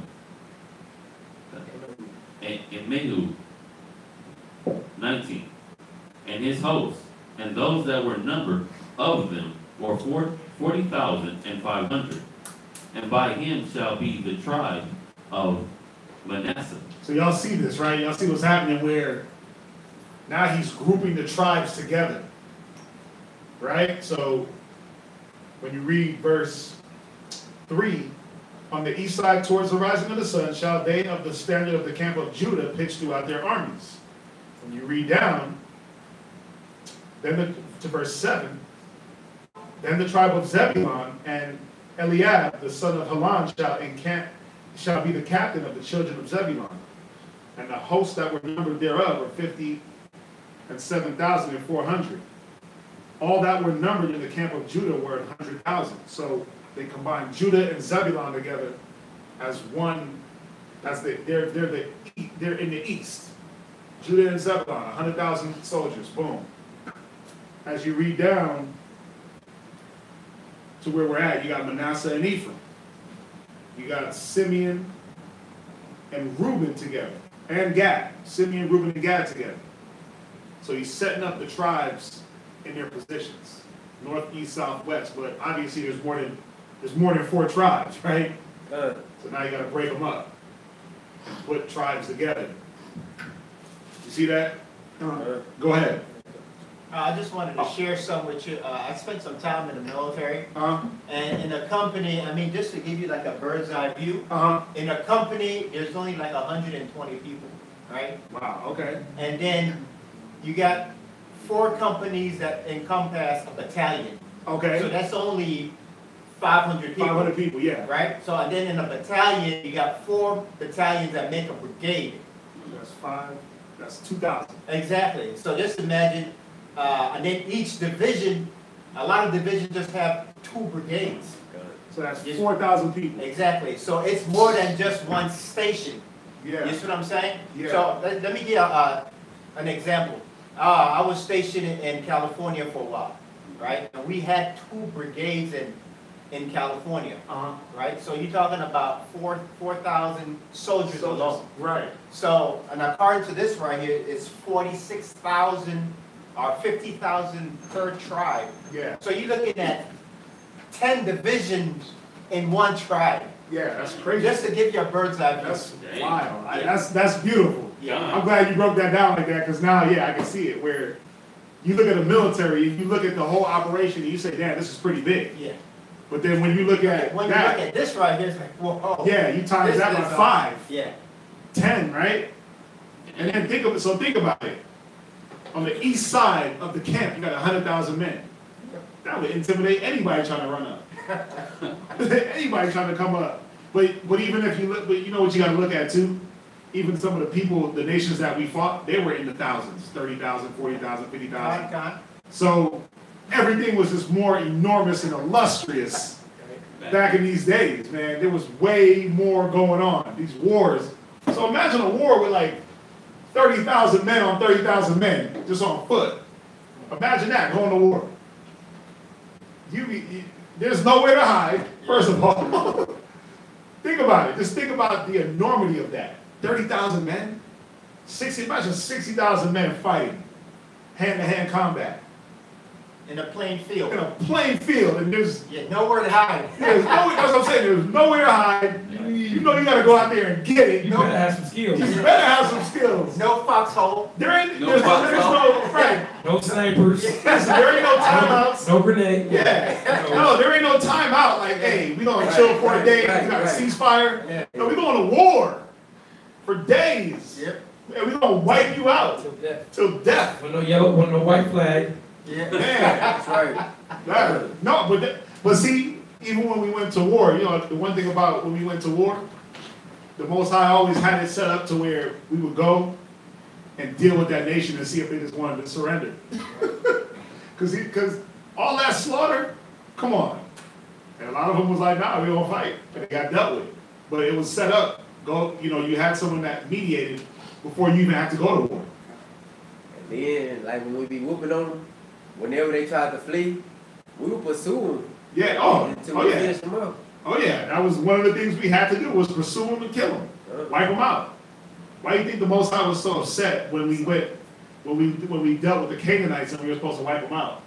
Emehu. 19. And his hosts, and those that were numbered of them were 40,500. And by him shall be the tribe of Manasseh. So y'all see this, right? Y'all see what's happening where now he's grouping the tribes together, right? So when you read verse 3, on the east side towards the rising of the sun shall they of the standard of the camp of Judah pitch throughout their armies. When you read down, then to verse 7, then the tribe of Zebulun and Eliab, the son of Helon, shall be the captain of the children of Zebulun. And the hosts that were numbered thereof were 57,400. All that were numbered in the camp of Judah were 100,000. So they combined Judah and Zebulun together as one. They're in the east. Judah and Zebulun, 100,000 soldiers. Boom. As you read down to where we're at, you got Manasseh and Ephraim. You got Simeon and Reuben together, and Gad. Simeon, Reuben, and Gad together. So he's setting up the tribes in their positions, north, east, south, west. But obviously, there's more than 4 tribes, right? So now you got to break them up and put tribes together. You see that? Go ahead. I just wanted to share some with you. I spent some time in the military, and in a company, I mean, just to give you like a bird's eye view, in a company, there's only like 120 people, right? Wow, okay. And then you got 4 companies that encompass a battalion. Okay. So that's only 500 people. 500 people, yeah. Right? So, and then in a battalion, you got 4 battalions that make a brigade. That's 5, that's 2,000. Exactly. So just imagine, and then each division, a lot of divisions just have 2 brigades. So that's 4,000 people. Exactly. So it's more than just one station. Yeah. You see what I'm saying? Yeah. So let me give an example. I was stationed in California for a while, right? And we had 2 brigades in California, right? So you're talking about 4,000 soldiers alone. Right. So, and according to this right here, it's 46,000 or 50,000 per tribe. Yeah. So you're looking at 10 divisions in one tribe. Yeah, that's crazy. Just to give you a bird's eye view. That's wild. That's beautiful. Yeah. I'm glad you broke that down like that, because now, yeah, I can see it, where you look at the military, you look at the whole operation, and you say, damn, this is pretty big. Yeah. But then when you look at When you look at this right here, it's like, whoa. yeah, you times This that by is, 5. Yeah. 10, right? And then think about it. On the east side of the camp, you got 100,000 men. That would intimidate anybody trying to run up. Anybody trying to come up. But even if you look, but you know what you got to look at too? Even some of the people, the nations that we fought, they were in the thousands, 30,000, 40,000, 50,000. So everything was just more enormous and illustrious back in these days, man. There was way more going on, these wars. So imagine a war with like 30,000 men on 30,000 men, just on foot. Imagine that, going to war. There's nowhere to hide, first of all. Think about it. Just think about the enormity of that. 30,000 men? Imagine 60,000 men fighting, hand-to-hand combat. In a plain field. In a plain field, and there's nowhere to hide. That's what I'm saying. There's nowhere to hide. You know you got to go out there and get it. You better have some skills. You better have some skills. No foxhole. There's no right. No snipers. Listen, there ain't no timeouts. No grenade. Yeah. No, there ain't no timeout. Like, hey, we gonna chill for a day. We got a ceasefire. Yeah. No, we going to war for days. Yep. And we gonna wipe you out till death. With no yellow, with no white flag. Yeah. Man, That's right. no, but see, even when we went to war, you know, the one thing about when we went to war, the Most High always had it set up to where we would go and deal with that nation and see if they just wanted to surrender. Because all that slaughter, come on. And a lot of them was like, nah, we don't fight. And they got dealt with. But it was set up. You had someone that mediated before you even had to go to war. And then, like when we be whooping on them, whenever they tried to flee, we would pursue them. Yeah, until we finish them up. Oh yeah, that was one of the things we had to do, was pursue them and kill them, wipe them out. Why do you think the Most High was so upset when we dealt with the Canaanites and we were supposed to wipe them out?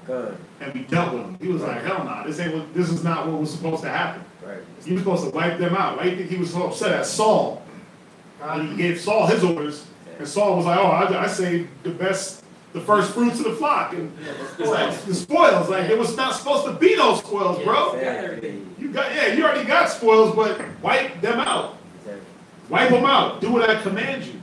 And we dealt with them. He was like, hell no, this is not what was supposed to happen. Right. You were supposed to wipe them out. Why do you think he was so upset at Saul? When he gave Saul his orders, and Saul was like, oh, I saved the first fruits of the flock, and the spoils. Like, it was not supposed to be those spoils, bro. You already got spoils, but wipe them out. Wipe them out. Do what I command you.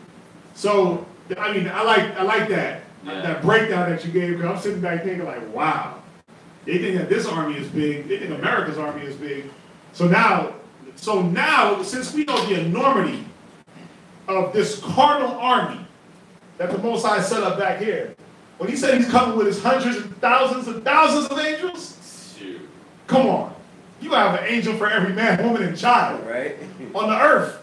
So, I mean, I like that breakdown that you gave, because I'm sitting back thinking like, wow, they think that this army is big. They think America's army is big. So now, since we know the enormity of this carnal army that the Most High set up back here, when he said he's coming with his hundreds and thousands of angels, come on. You gonna have an angel for every man, woman, and child, right? On the earth.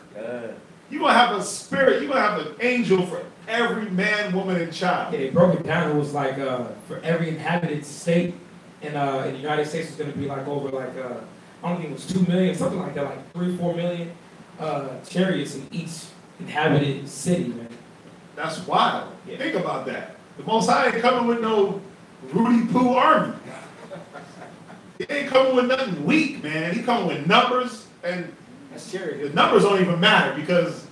You gonna have a spirit, you gonna have an angel for every man, woman, and child. Yeah, they broke it down. It was like for every inhabited state in the United States was gonna be like over like I don't think it was 2 million, something like that, like 3-4 million chariots in each inhabited city, man. That's wild. Yeah. Think about that. The Most High ain't coming with no Rudy Poo army. He ain't coming with nothing weak, man. He coming with numbers, and the numbers don't even matter, because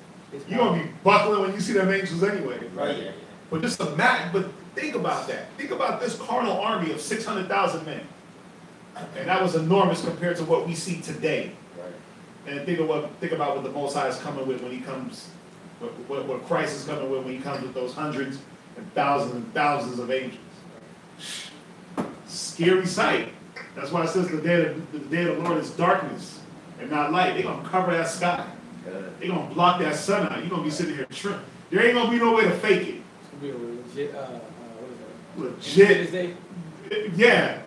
you're gonna be buckling when you see them angels anyway. Right. But just but think about that. Think about this carnal army of 600,000 men. And that was enormous compared to what we see today. Right. And think about what the Most High is coming with when he comes, what Christ is coming with when he comes with those hundreds and thousands of angels. Scary sight. That's why it says the day of the Lord is darkness and not light. They're going to cover that sky. They're going to block that sun out. You're going to be sitting here shrimp. There ain't going to be no way to fake it. It's going to be a legit, what is that? Legit. Yeah.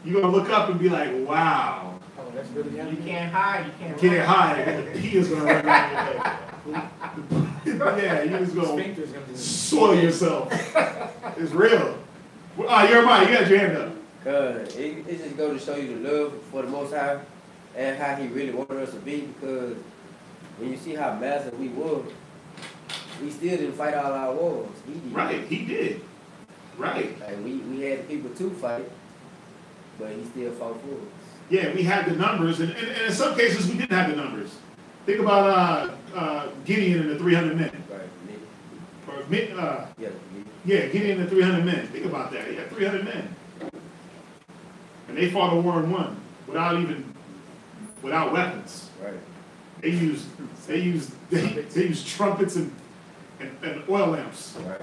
You're going to look up and be like, wow. Oh, that's really You happening. can't hide. You can't hide. And the pee is going to run out your head. Yeah, you're just going Sphincter's gonna to do soil yourself. It's real. Jeremiah, you got your hand up. It just goes to show you the love for the Most High and how He really wanted us to be, because when you see how massive we were, we still didn't fight all our wars. He did. Right, he did. Right. Like we had the people to fight, but He still fought for us. Yeah, we had the numbers, and in some cases we didn't have the numbers. Think about Gideon and the 300 men. Right. Or, Gideon and the 300 men. Think about that. He had 300 men. And they fought a war and won without weapons. Right. They used trumpets and oil lamps. Right.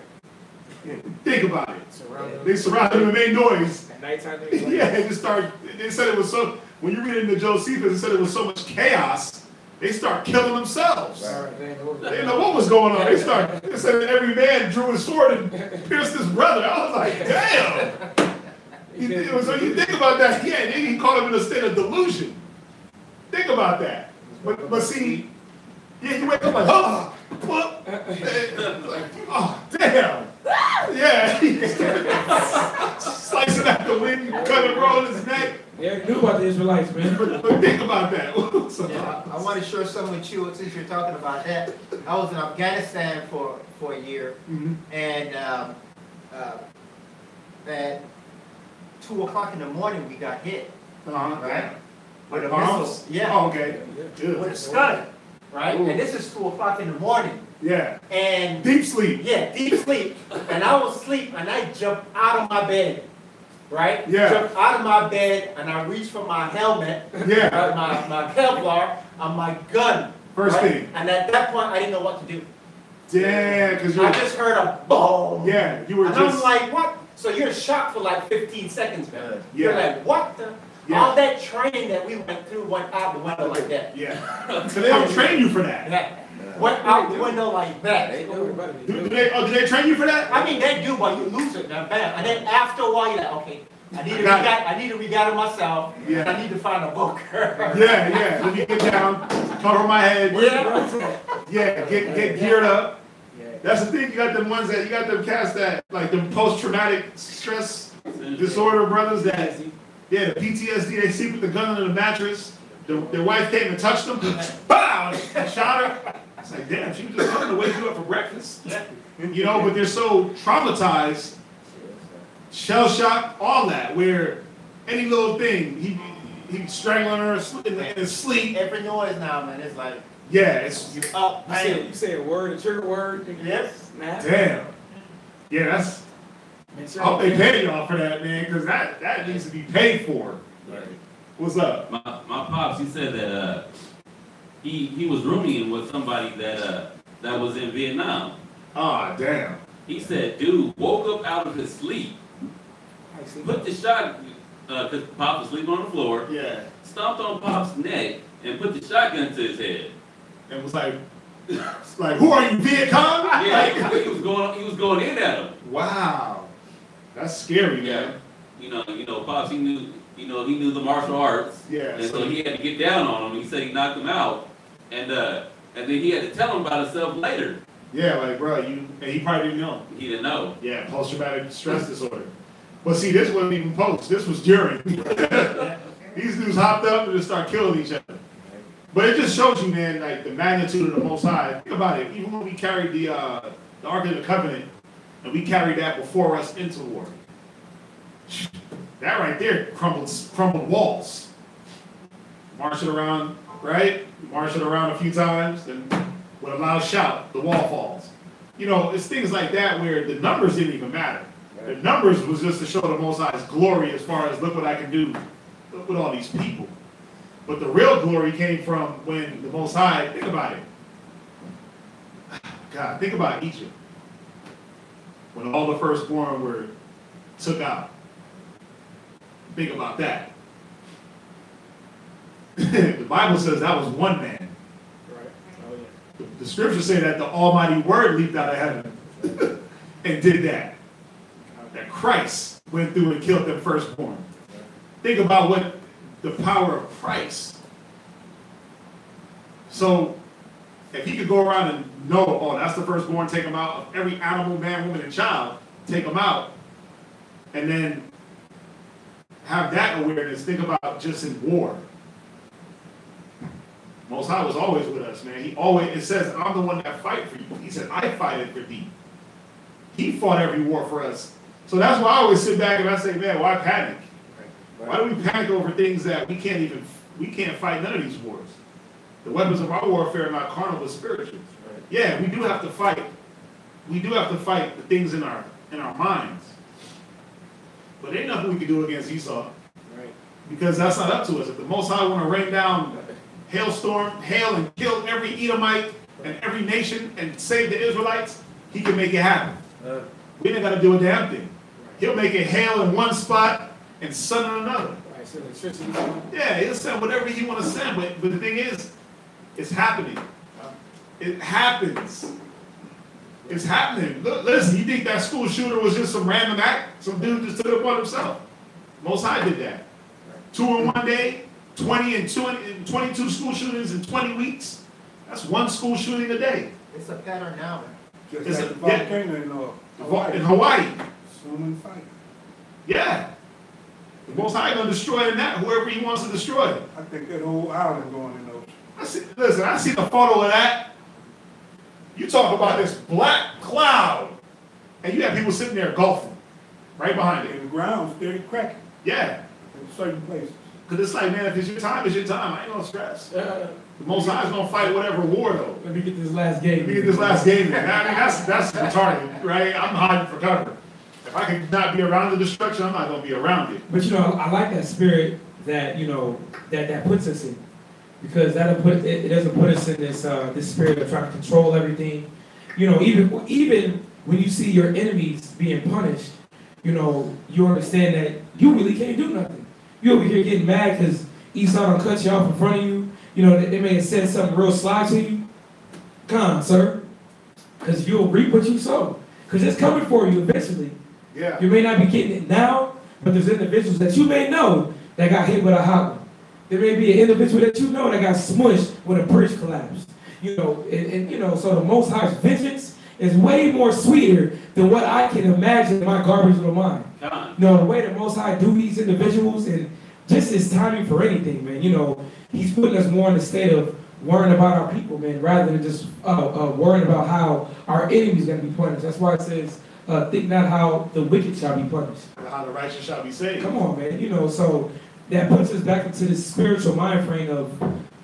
Think about it. Surround They surrounded him and made noise. At nighttime, Yeah, they said it was so, when you read it in the Josephus, it said it was so much chaos, they start killing themselves. Right. They didn't know what was going on. They said that every man drew his sword and pierced his brother. I was like, damn. So you think about that, yeah, then he caught him in a state of delusion. Think about that. But see, yeah, you wake up like, oh, what? Like, oh, damn. Yeah. Slicing out the wind, cutting a roll in his neck. They knew about the Israelites, man. But think about that. Yeah, I want to share something with you since you're talking about that. I was in Afghanistan for a year, and at 2 o'clock in the morning we got hit, right? With a missile. Yeah. Oh, okay. With a scud, right? Ooh. And this is 2 o'clock in the morning. Yeah. And deep sleep. Yeah, deep sleep. And I was asleep, and I jumped out of my bed. Right? Yeah. Jumped out of my bed, and I reached for my helmet, yeah, my Kevlar, and my gun. First thing. And at that point, I didn't know what to do. Yeah, because I just heard a boom. Yeah, you were and just. I'm like, what? So you're shocked for like 15 seconds, man. Yeah. You're like, what the? Yeah. All that training that we went through went out the window like that. Yeah. So they don't train you for that. Yeah. Went out the window like that. Do they train you for that? I mean, they do, but you lose it, man. Bam. And then after a while, you're like, okay, I need to regather myself. Yeah. I need to find a bunker. Yeah. Let me get down, cover my head. Yeah. Get geared up. That's the thing. You got them cats that like them post-traumatic stress disorder brothers that the PTSD. They sleep with the gun under the mattress. Their wife came and touched them. Pow! Shot her. I was like, damn, she was just coming to wake you up for breakfast. You know, but they're so traumatized, shell shocked, all that, where any little thing, he's strangling her in his sleep. Every noise now, man, it's like, yeah, it's you up. You say a word, a trigger word. Yes. Damn. Yeah, that's. I hope they pay y'all for that, man, because that needs to be paid for. Right. What's up? My pops, he said that he was rooming with somebody that was in Vietnam. Ah, damn. He said, dude woke up out of his sleep, put the shot, because Pop was sleeping on the floor. Yeah. Stomped on Pop's neck and put the shotgun to his head. And was like, who are you, Viet Cong? Yeah, he was going in at him. Wow. That's scary, man. You know, Pops, he knew the martial arts. Yeah. And so he had to get down on him. He said he knocked him out. And then he had to tell him about himself later. Yeah, like, bro, he probably didn't know. He didn't know. Yeah, post-traumatic stress disorder. But see, this wasn't even post. This was during. These dudes hopped up and just started killing each other. But it just shows you, man, like the magnitude of the Most High. Think about it. Even when we carried the Ark of the Covenant, and we carried that before us into war. That right there crumbled walls. March it around, right? March it around a few times, then with a loud shout, the wall falls. You know, it's things like that where the numbers didn't even matter. The numbers was just to show the Most High's glory as far as look what I can do with all these people. But the real glory came from when the Most High, think about it. God, think about Egypt. When all the firstborn were took out. Think about that. The Bible says that was one man. Right. Oh, yeah. The scriptures say that the Almighty Word leaped out of heaven and did that. That Christ went through and killed them firstborn. Think about what the power of Christ. So, if he could go around and know, oh, that's the firstborn, take them out of every animal, man, woman, and child, take them out, and then have that awareness, think about just in war. Most High was always with us, man. He always, it says, I'm the one that fight for you. He said, I fight it for thee. He fought every war for us. So that's why I always sit back and I say, man, why panic? Why do we panic over things that we can't fight none of these wars? The weapons of our warfare are not carnal but spiritual. Right. Yeah, we do have to fight. We do have to fight the things in our minds. But ain't nothing we can do against Esau. Right. Because that's not up to us. If the Most High want to rain down hail and kill every Edomite and every nation and save the Israelites, he can make it happen. We ain't got to do a damn thing. He'll make it hail in one spot and sun in another. Right, so yeah, he'll send whatever he want to send. But the thing is, it's happening. It happens. It's happening. Look, listen, you think that school shooter was just some random act? Some dude just took it upon himself. Most High did that. 2 in 1 day, 22 school shootings in 20 weeks. That's 1 school shooting a day. It's a pattern now. Just like the volcano in Hawaii. Swimming fight. Yeah. The Most High gonna destroy that whoever he wants to destroy. I think that whole island going in those. I see the photo of that. You talk about this black cloud, and you have people sitting there golfing right behind it. And the ground's steady cracking. Yeah. In certain places. Because it's like, man, if it's your time, it's your time. I ain't gonna stress. The Most High is gonna fight whatever war, though. Let me get this last game. Let me get this last game in. I mean, that's retarded, right? I'm hiding for cover. If I can not be around the destruction, I'm not gonna be around it. But I like that spirit that that puts us in, because it doesn't put us in this spirit of trying to control everything. Even when you see your enemies being punished, you understand that you really can't do nothing. You over here getting mad because Esau done cut you off in front of you. They may have said something real sly to you. Come on, sir, because you'll reap what you sow. Because it's coming for you eventually. Yeah. You may not be getting it now, but there's individuals that you may know that got hit with a hot one. There may be an individual that you know that got smushed when a bridge collapsed. So the Most High's vengeance is way more sweeter than what I can imagine in my garbage little mind. The way the Most High do these individuals and just his timing for anything, man. He's putting us more in the state of worrying about our people, man, rather than just worrying about how our enemy's going to be punished. That's why it says, think not how the wicked shall be punished. How the righteous shall be saved. Come on, man. So that puts us back into this spiritual mind frame of,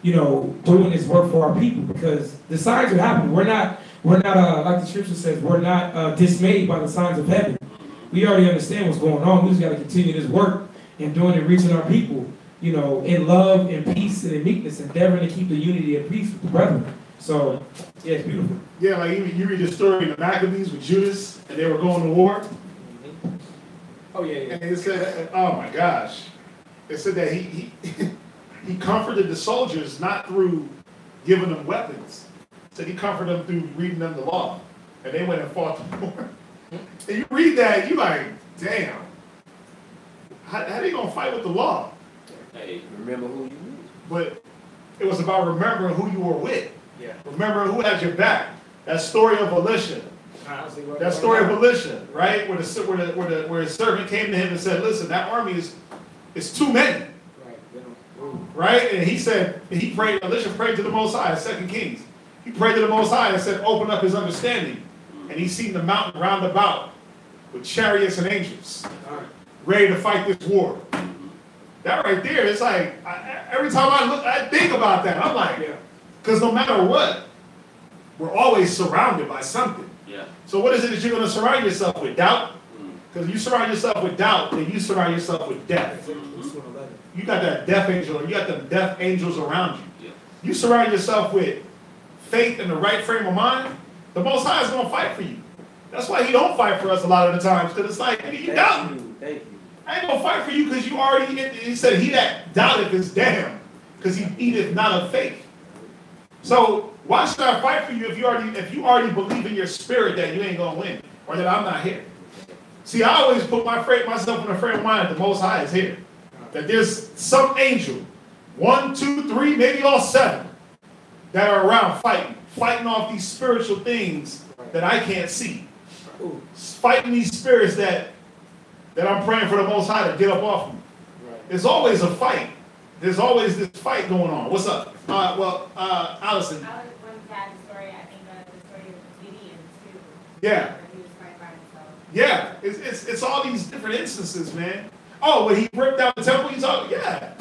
doing this work for our people, because the signs are happening. We're not like the scripture says, we're not dismayed by the signs of heaven. We already understand what's going on. We just got to continue this work and doing it, reaching our people, in love and peace and in meekness, endeavoring to keep the unity and peace with the brethren. So, yeah, it's beautiful. Yeah, like you read the story in the Maccabees with Judas, and they were going to war. Oh, yeah. And it said, oh my gosh. It said that he comforted the soldiers not through giving them weapons. It said he comforted them through reading them the law. And they went and fought the war. And you read that, you're like, damn. How they going to fight with the law? Hey, remember who you were. But it was about remembering who you were with. Yeah. Remembering who had your back. That story of Elisha. That story of Elisha, right? Where his servant came to him and said, listen, that army is too many. Right? And he said, Elisha prayed to the Most High, 2 Kings. He prayed to the Most High and said, open up his understanding. And he seen the mountain round about with chariots and angels, ready to fight this war. That right there, it's like, every time I think about that, I'm like, because no matter what, we're always surrounded by something. Yeah. So what is it that you're going to surround yourself with? Doubt? Because if you surround yourself with doubt, then you surround yourself with death. You got that death angel, you got the death angels around you. You surround yourself with faith in the right frame of mind, the Most High is going to fight for you. That's why he don't fight for us a lot of the times, because it's like, you doubt. Thank you. I ain't gonna fight for you because you already, he said, he that doubteth is damned, because he eateth not of faith. So why should I fight for you if you already believe in your spirit that you ain't gonna win, or that I'm not here? See, I always put myself in a frame of mind that the Most High is here. That there's some angel, 1, 2, 3, maybe all 7, that are around fighting off these spiritual things that I can't see. Fighting these spirits that I'm praying for the Most High to get up off me. There's always a fight. There's always this fight going on. What's up? Allison. I was going to add the story, I think the story of Gideon too. Yeah. Where he was fighting by himself. Yeah. It's all these different instances, man. Oh, when he ripped down the temple, you talking? Yeah.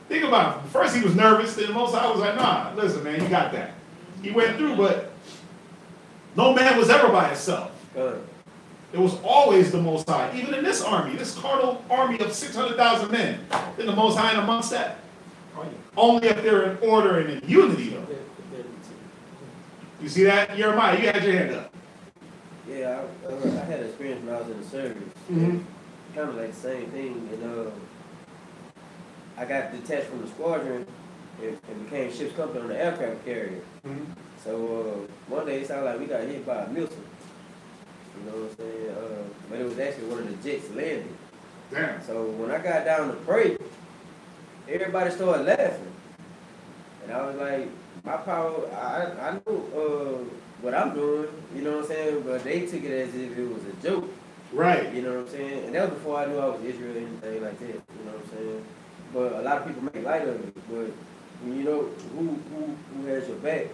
Think about it. First he was nervous, then the Most High was like, nah, listen, man, you got that. He went through, but no man was ever by himself. It was always the Most High. Even in this army, this carnal army of 600,000 men, then the Most High in amongst that. Only if they're in order and in unity, though. You see that? Jeremiah, you had your hand up. Yeah, I had an experience when I was in the service. Mm-hmm. Kind of like the same thing. And I got detached from the squadron and became ship's company on the aircraft carrier. Mm-hmm. So one day it sounded like we got hit by a missile. You know what I'm saying? But it was actually one of the jets landing. Damn. So when I got down to pray, everybody started laughing. And I was like, my power, I knew what I'm doing, you know what I'm saying? But they took it as if it was a joke. Right. You know what I'm saying? And that was before I knew I was Israel or anything like that. You know what I'm saying? But a lot of people make light of it. But when you know who has your back,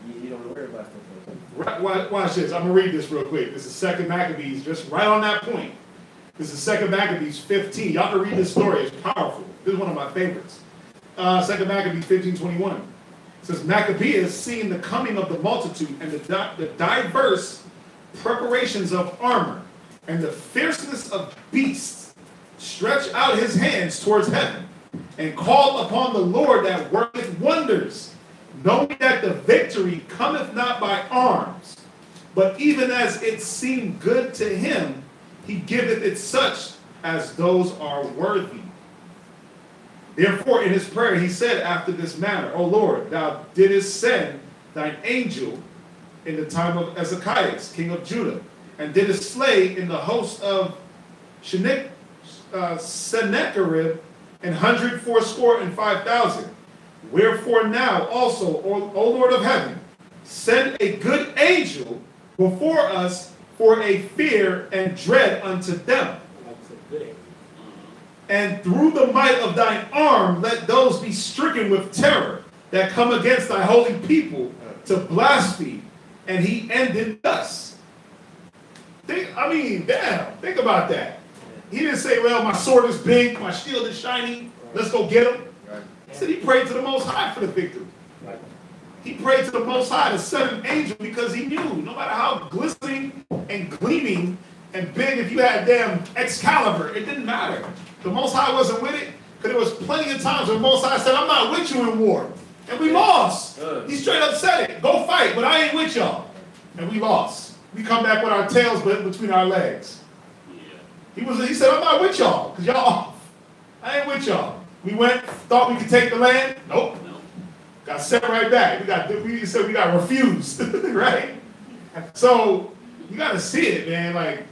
you don't worry about stuff like that. Right, watch this. I'm going to read this real quick. This is 2 Maccabees, just right on that point. This is 2 Maccabees 15. Y'all can read this story. It's powerful. This is one of my favorites. 2 Maccabees 15:21. It says, Maccabeus, seeing the coming of the multitude and the diverse preparations of armor and the fierceness of beasts, stretched out his hands towards heaven and called upon the Lord that worketh wonders, knowing that the victory cometh not by arms, but even as it seemed good to him, he giveth it such as those are worthy. Therefore, in his prayer, he said after this manner, O Lord, thou didst send thine angel in the time of Ezekiel, king of Judah, and didst slay in the host of Sennacherib 184,500. Wherefore now also, O Lord of heaven, send a good angel before us for a fear and dread unto them. And through the might of thine arm, let those be stricken with terror that come against thy holy people to blaspheme. And he ended thus. Think about that. He didn't say, well, my sword is big, my shield is shiny, let's go get him. He said he prayed to the Most High for the victory. He prayed to the Most High to send an angel because he knew, no matter how glistening and gleaming and big, if you had damn Excalibur, it didn't matter. The Most High wasn't with it, because there was plenty of times when the Most High said, I'm not with you in war. And we lost. He straight up said it. Go fight, but I ain't with y'all. And we lost. We come back with our tails between our legs. He said, I'm not with y'all, because y'all off. I ain't with y'all. We went, thought we could take the land. Nope. Got sent right back. We said we got refused, right? So you got to see it, man. Like,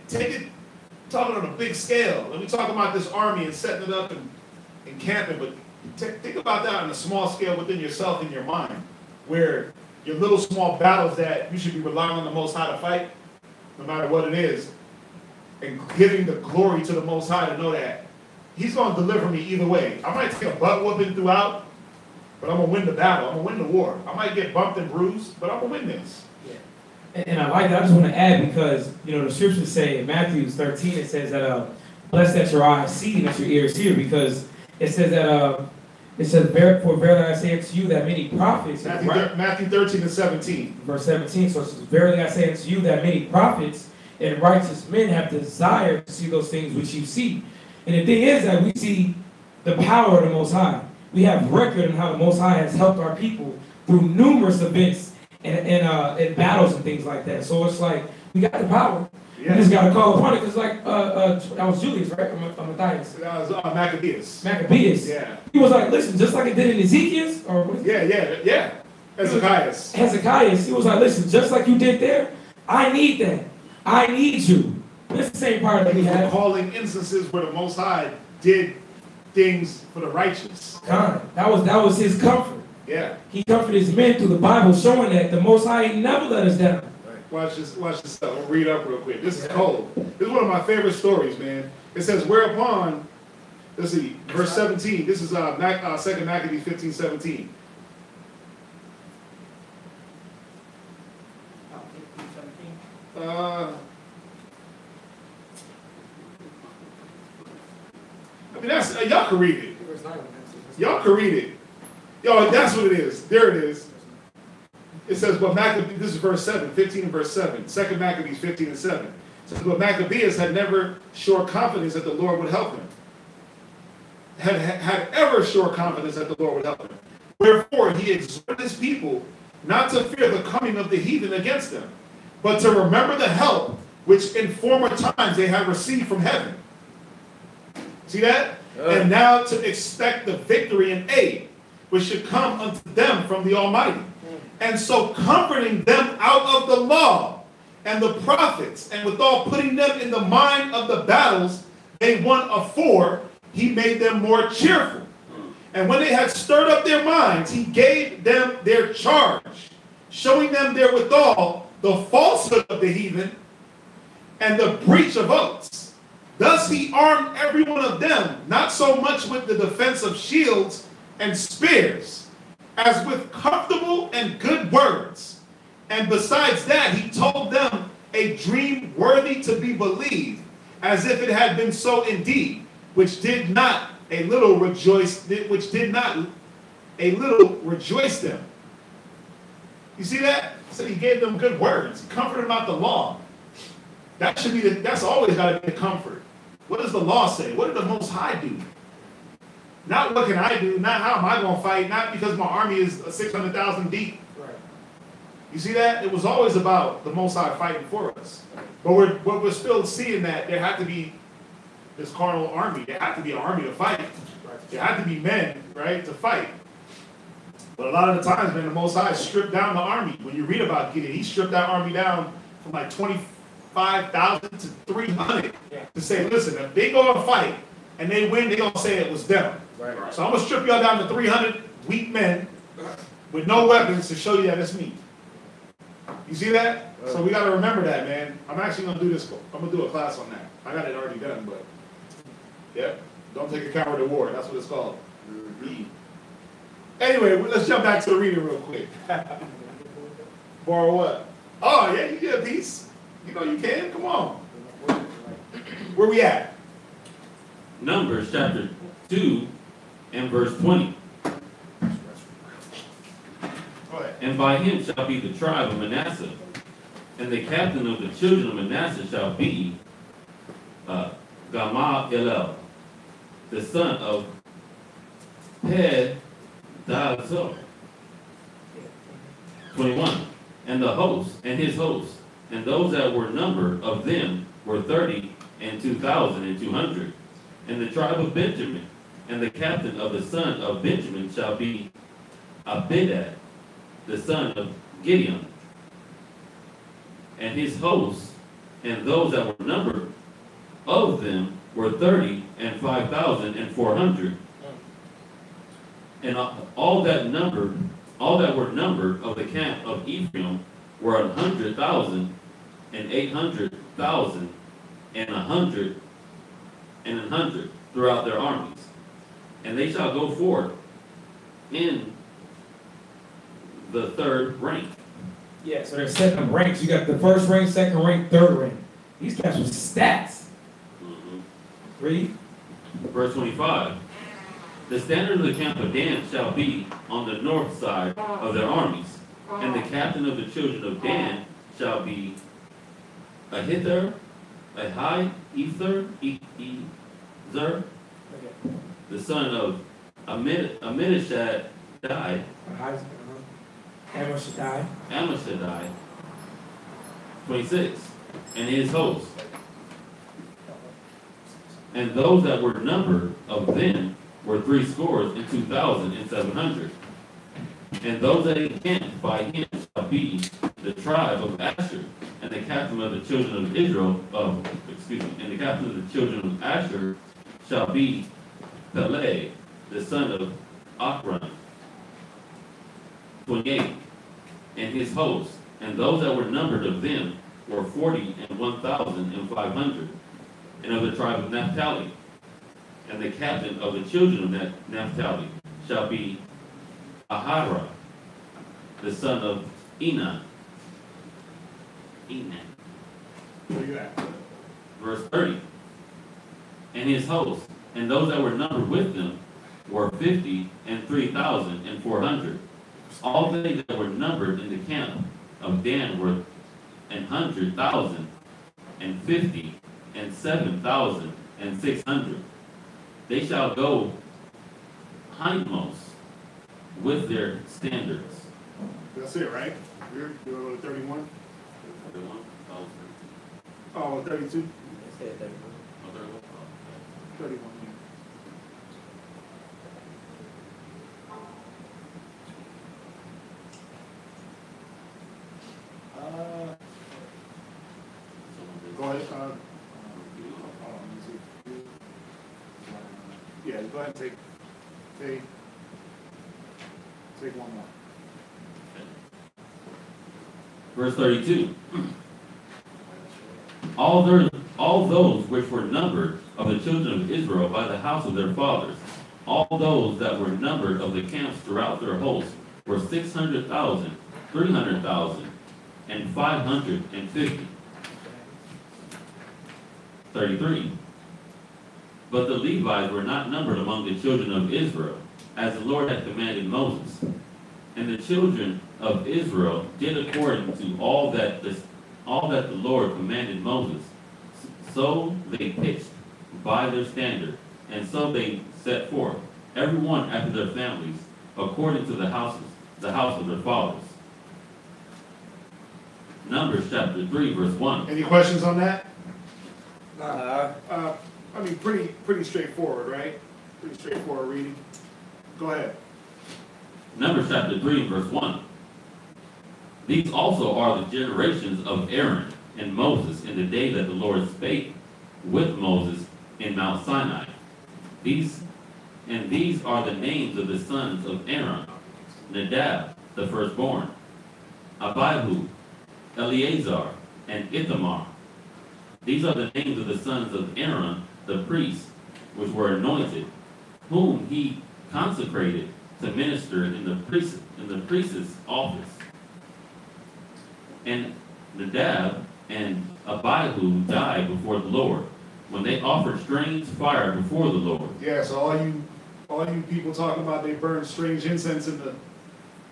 take it, talking on a big scale. Let me talk about this army and setting it up and camping, but think about that on a small scale within yourself and your mind, where your little small battles that you should be relying on the Most High to fight, no matter what it is, and giving the glory to the Most High to know that he's going to deliver me either way. I might take a butt whooping throughout, but I'm going to win the battle. I'm going to win the war. I might get bumped and bruised, but I'm going to win this. And I like that. I just want to add because, the scriptures say in Matthew 13, it says that, blessed that your eyes see and that your ears hear, because it says that, for verily I say unto you that many prophets. Matthew 13 and 17. Verse 17, so it says, verily I say unto you that many prophets and righteous men have desired to see those things which you see. And the thing is that we see the power of the Most High. We have record on how the Most High has helped our people through numerous events and battles and things like that. So it's like, we got the power. You just got to call upon it, because like, that was Julius, right? Or Matthias. That was Maccabeus. Maccabeus. Yeah. He was like, listen, just like it did in Ezekiel, or what is it? Yeah. Hezekiah. He was like, listen, just like you did there, I need that. I need you. That's the same part that we had. Recalling instances where the Most High did things for the righteous. God, that was his comfort. Yeah. He comforted his men through the Bible, showing that the Most High never let us down. Watch this stuff. I'll read up real quick. This is cold. This is one of my favorite stories, man. It says, whereupon, let's see, verse 17. This is 2 Maccabees 15:17. I mean, that's, y'all can read it. Y'all can read it. Yo, that's what it is. There it is. It says, but Maccabees, this is verse 7, 15 and verse 7. 2 Maccabees 15 and 7. It says, but Maccabeus had never sure confidence that the Lord would help him. Had ever sure confidence that the Lord would help him. Wherefore he exhorted his people not to fear the coming of the heathen against them, but to remember the help which in former times they had received from heaven. See that? And now to expect the victory and aid which should come unto them from the Almighty. And so comforting them out of the law and the prophets, and withal putting them in the mind of the battles they won afore, he made them more cheerful. And when they had stirred up their minds, he gave them their charge, showing them therewithal the falsehood of the heathen and the breach of oaths. Thus he armed every one of them, not so much with the defense of shields and spears, as with comfortable and good words. And besides that, he told them a dream worthy to be believed, as if it had been so indeed, which did not a little rejoice them. You see that? So he gave them good words, comforted them out the law. That should be that's always got to be the comfort. What does the law say? What did the Most High do? Not what can I do, not how am I going to fight, not because my army is 600,000 deep. Right. You see that? It was always about the Most High fighting for us. But we're still seeing that there had to be this carnal army. There had to be an army to fight. Right. There had to be men, right, to fight. But a lot of the times, man, the Most High stripped down the army. When you read about Gideon, he stripped that army down from like 25,000 to 300 to say, listen, if they go and fight and they win, they're going to say it was them. Right. So I'm going to strip y'all down to 300 weak men with no weapons to show you that it's me. You see that? So we got to remember that, man. I'm actually going to do this. I'm going to do a class on that. I got it already done, but yeah, don't take a coward to war. That's what it's called. Anyway, let's jump back to the reading real quick. Borrow what? Oh, yeah, you get a piece. You know you can. Come on. Where we at? Numbers chapter 2 and verse 20. And by him shall be the tribe of Manasseh, and the captain of the children of Manasseh shall be Gamaliel, the son of Pedazur. 21. And the host, and his hosts, and those that were numbered of them were 32,200. And the tribe of Benjamin, and the captain of the son of Benjamin shall be Abidad, the son of Gideon, and his hosts, and those that were numbered of them were 35,400. And all that were numbered of the camp of Ephraim were 100,000, and 800,000, and 100 throughout their armies. And they shall go forth in the third rank. Yeah, so there's second ranks. You got the first rank, second rank, third rank. These guys were stats. Read. Verse 25. The standard of the camp of Dan shall be on the north side of their armies, and the captain of the children of Dan shall be Ahither, Ezer, the son of Ammishaddai, Ammishaddai. 26. and his host. And those that were numbered of them were 62,700. And those that encamped by him shall be the tribe of Asher, and the captain of the children of Israel, and the captain of the children of Asher shall be Peleg, the son of Akron. 28. And his host, and those that were numbered of them were 41,500. And of the tribe of Naphtali, and the captain of the children of Naphtali shall be Ahara, the son of Enan. Where you at? Verse 30. And his host, and those that were numbered with them were 53,400. All they that were numbered in the camp of Dan were 100,050 and 7,600. They shall go hindmost with their standards. That's it, right? You're going to 31? 31? Oh, 32? They said 31. 31. Go ahead. Hold on, let me see. Yeah, go ahead and take one more. Verse 32. All those which were numbered of the children of Israel by the house of their fathers, all those that were numbered of the camps throughout their hosts, were 600,000, 300,000, and 550. 33. But the Levites were not numbered among the children of Israel, as the Lord had commanded Moses. And the children of Israel did according to all that the Lord commanded Moses. So they pitched by their standard, and so they set forth, every one after their families, according to the house of their fathers. Numbers chapter 3, verse 1. Any questions on that? Nah. I mean, pretty straightforward, right? Pretty straightforward reading. Go ahead. Numbers chapter 3, verse 1. These also are the generations of Aaron and Moses in the day that the Lord spake with Moses in Mount Sinai. These are the names of the sons of Aaron: Nadab, the firstborn, Abihu, Eleazar, and Ithamar. These are the names of the sons of Aaron, the priests, which were anointed, whom he consecrated to minister in the priest's office. And Nadab and Abihu died before the Lord, when they offered strange fire before the Lord. Yeah, so all you people talking about they burned strange incense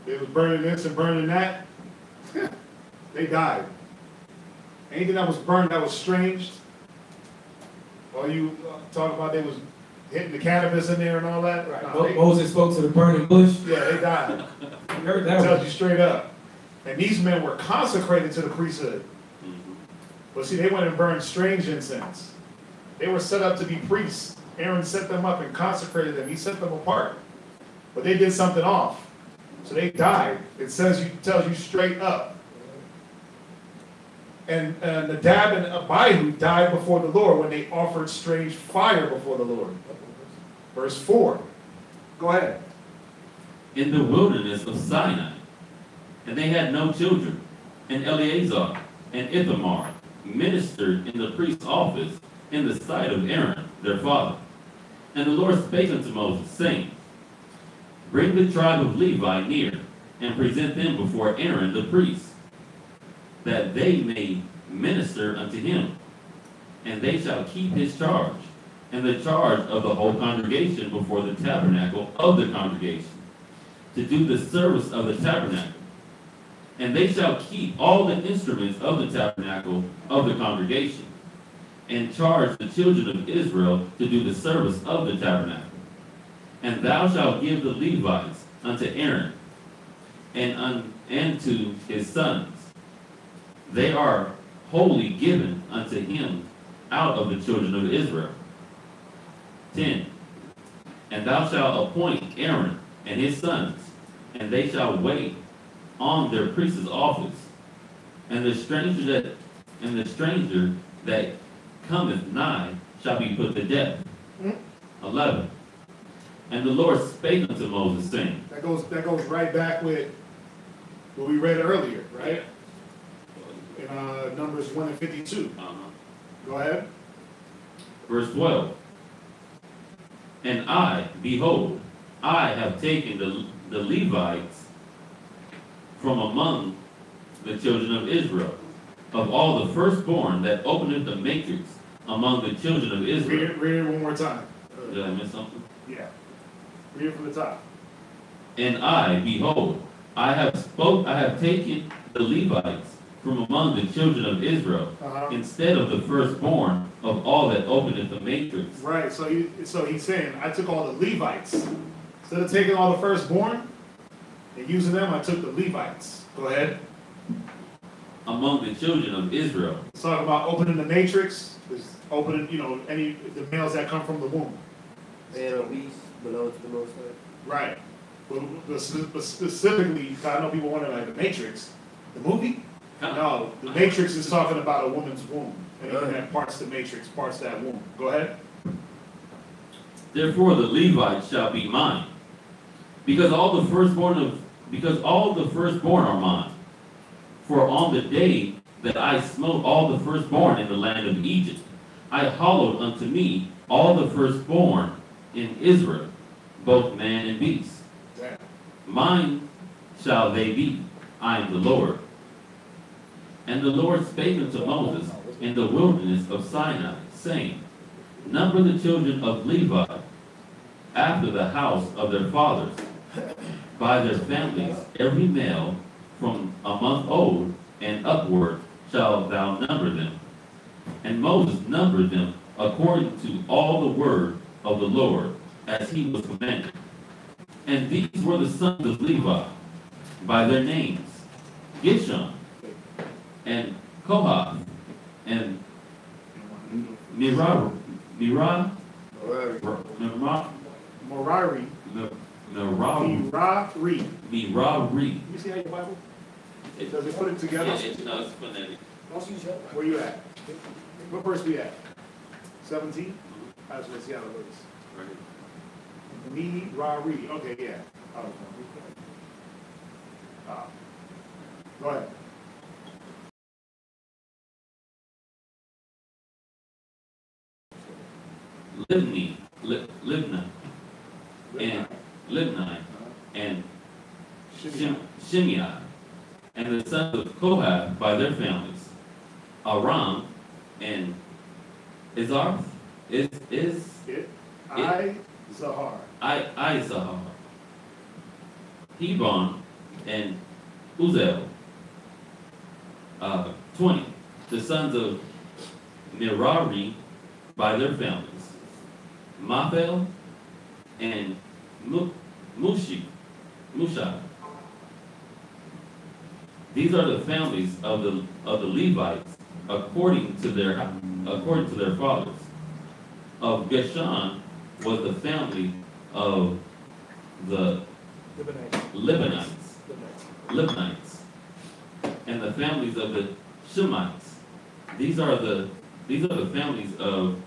they was burning this and burning that, they died. Anything that was burned that was strange, all you talking about they was hitting the cannabis in there and all that. Right. Nah, Moses spoke to the burning bush. yeah, they died. You heard that Tells one. you straight up. And these men were consecrated to the priesthood. But see, they went and burned strange incense. They were set up to be priests. Aaron set them up and consecrated them. He set them apart. But they did something off. So they died. It tells you straight up. And Nadab and Abihu died before the Lord when they offered strange fire before the Lord. Verse 4. Go ahead. In the wilderness of Sinai. And they had no children. And Eleazar and Ithamar ministered in the priest's office in the sight of Aaron, their father. And the Lord spake unto Moses, saying, Bring the tribe of Levi near, and present them before Aaron the priest, that they may minister unto him. And they shall keep his charge, and the charge of the whole congregation before the tabernacle of the congregation, to do the service of the tabernacle. And they shall keep all the instruments of the tabernacle of the congregation, and charge the children of Israel to do the service of the tabernacle. And thou shalt give the Levites unto Aaron, and to his sons. They are wholly given unto him out of the children of Israel. 10. And thou shalt appoint Aaron and his sons, and they shall wait on their priest's office, and the stranger that cometh nigh shall be put to death. 11. And the Lord spake unto Moses, saying, That goes right back with what we read earlier, right? In Numbers 1 and 52. Go ahead. Verse 12. And I, behold, I have taken the Levites from among the children of Israel, of all the firstborn that openeth the matrix among the children of Israel. Read it one more time. Did I miss something? Yeah. Read it from the top. And I, behold, I have taken the Levites from among the children of Israel, instead of the firstborn of all that openeth the matrix. Right, so he's saying, I took all the Levites. Instead of taking all the firstborn and using them, I took the Levites. Go ahead. Among the children of Israel. It's talking about opening the matrix, is opening, the males that come from the womb. Man or beast belong to the Most High. Right. But specifically, I know people wonder, like, the Matrix, the movie? No, the Matrix is talking about a woman's womb. And even that parts the Matrix, parts that womb. Go ahead. Therefore the Levites shall be mine, because all the firstborn are mine. For on the day that I smote all the firstborn in the land of Egypt, I hallowed unto me all the firstborn in Israel, both man and beast. Mine shall they be, I am the Lord. And the Lord spake unto Moses in the wilderness of Sinai, saying, Number the children of Levi after the house of their fathers, by their families, every male from a month old and upward shalt thou number them. And Moses numbered them according to all the word of the Lord, as he was commanded. And these were the sons of Levi, by their names, Gishon, and Kohath, and Merari. Merari. You see how your Bible? Does it put it together? Yeah, it's phonetic. Where you at? What verse we at? 17? I just want to see how it looks. Merari. Okay, yeah. Go ahead. Libni, and Shimei, and the sons of Kohath by their families, Aram, and Izhar, Izhar, Hebron, and Uzel, 20, the sons of Merari by their families, Maphel, and Mushai. These are the families of the Levites according to their fathers. Of Geshon was the family of the Libanites, and the families of the Shemites. These are the families of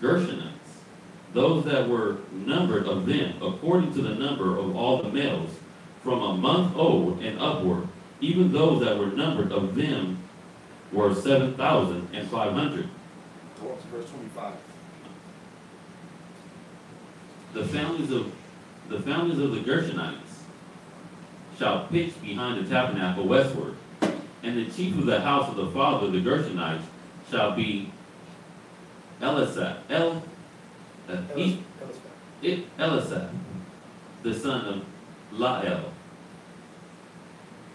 Gershonites. Those that were numbered of them, according to the number of all the males, from a month old and upward, even those that were numbered of them were 7,500. Go up to verse 25. The families of the Gershonites shall pitch behind the tabernacle westward, and the chief of the house of the father of the Gershonites shall be Elisab, the son of Lael.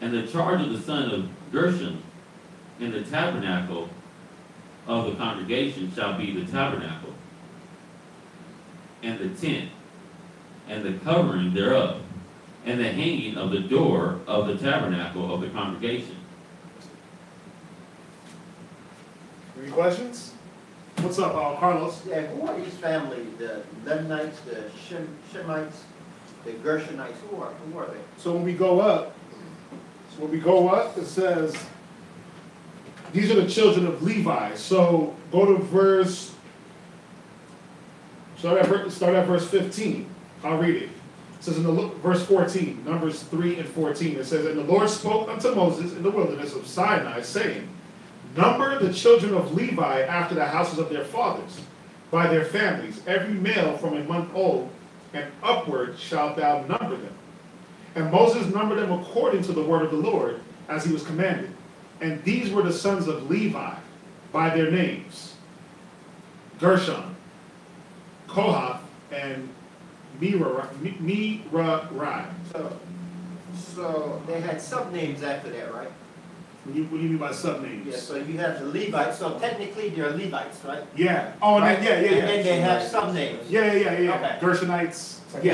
And the charge of the son of Gershon in the tabernacle of the congregation shall be the tabernacle, and the tent, and the covering thereof, and the hanging of the door of the tabernacle of the congregation. Any questions? What's up, Carlos? Yeah, who are these families? The Levinites, the Shemites, the Gershonites? Who are they? So when we go up, it says, these are the children of Levi. So go to start at verse 15. I'll read it. It says in verse 14, Numbers 3 and 14, it says, and the Lord spoke unto Moses in the wilderness of Sinai, saying, number the children of Levi after the houses of their fathers, by their families, every male from a month old and upward shalt thou number them. And Moses numbered them according to the word of the Lord, as he was commanded. And these were the sons of Levi, by their names, Gershon, Kohath, and Merari. So they had sub-names after that, right? What do you mean by sub-names? Yeah, so you have the Levites, so technically they're Levites, right? Yeah. Oh, and right? then, yeah. And then they have sub-names. Yeah. Okay. Gershonites. It's like the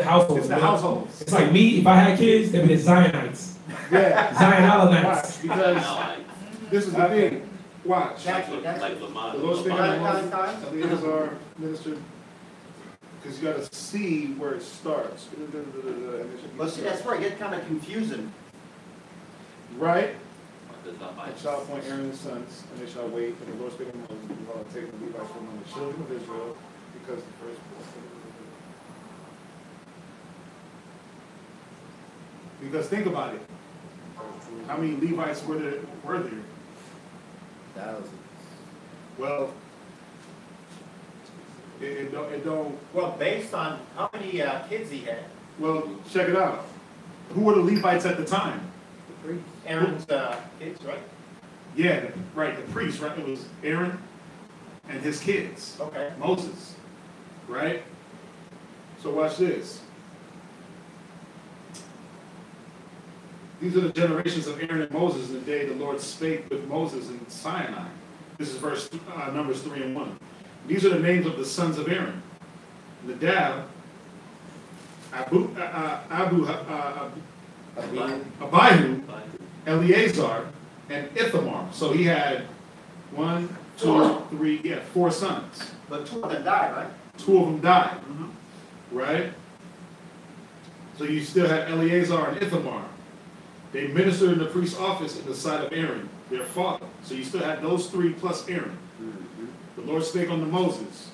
household. It's the households. It's like me, if I had kids, they'd be the Zionites. Yeah. Zionalites. Watch, because this is the thing. Watch. Gotcha. Like Lamont. The Lord speaking Time. to Moses, our minister, because you got to see where it starts. But see, that's where it gets kind of confusing. Right? Does not And mind. shall appoint Aaron and his sons, and they shall wait, and the Lord spake unto Moses, behold, I take the Levites from among the children of Israel, because the first. Because think about it. How many Levites were there? Thousands. Well, it don't. Well, based on how many kids he had, Well, check it out. Who were the Levites at the time? Aaron's kids, right? Yeah, right. The priests, right? It was Aaron and his kids. Okay. Moses, right? So watch this. These are the generations of Aaron and Moses in the day the Lord spake with Moses in Sinai. This is Numbers 3 and 1. These are the names of the sons of Aaron: Nadab, Abihu, Eleazar, and Ithamar. So he had 1, 2, 3, 4 sons. But 2 of them died, right? 2 of them died, right? So you still had Eleazar and Ithamar. They ministered in the priest's office in the sight of Aaron, their father. So you still had those 3 plus Aaron. The Lord spake unto Moses,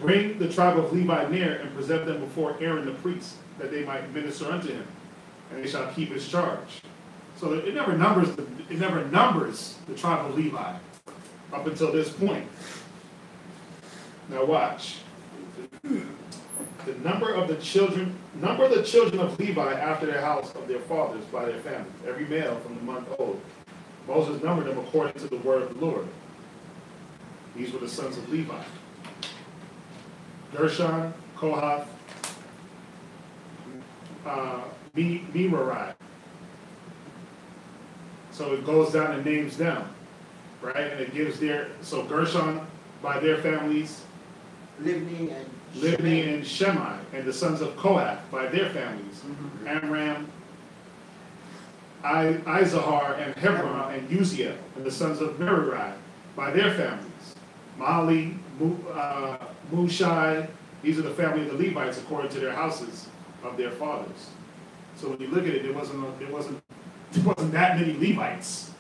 bring the tribe of Levi near and present them before Aaron the priest, that they might minister unto him, and they shall keep his charge. So it never numbers the tribe of Levi up until this point. Now watch. The number of the children of Levi after their house of their fathers by their families, every male from the month old. Moses numbered them according to the word of the Lord. These were the sons of Levi: Gershon, Kohath, Merari. So it goes down and names them, right? And it gives so Gershon by their families, Libni and Shemai, and the sons of Kohath by their families, Amram, Izahar, and Hebron, and Uziel, and the sons of Merari by their families, Mali, Mushai. These are the family of the Levites according to their houses of their fathers. So when you look at it, there wasn't that many Levites.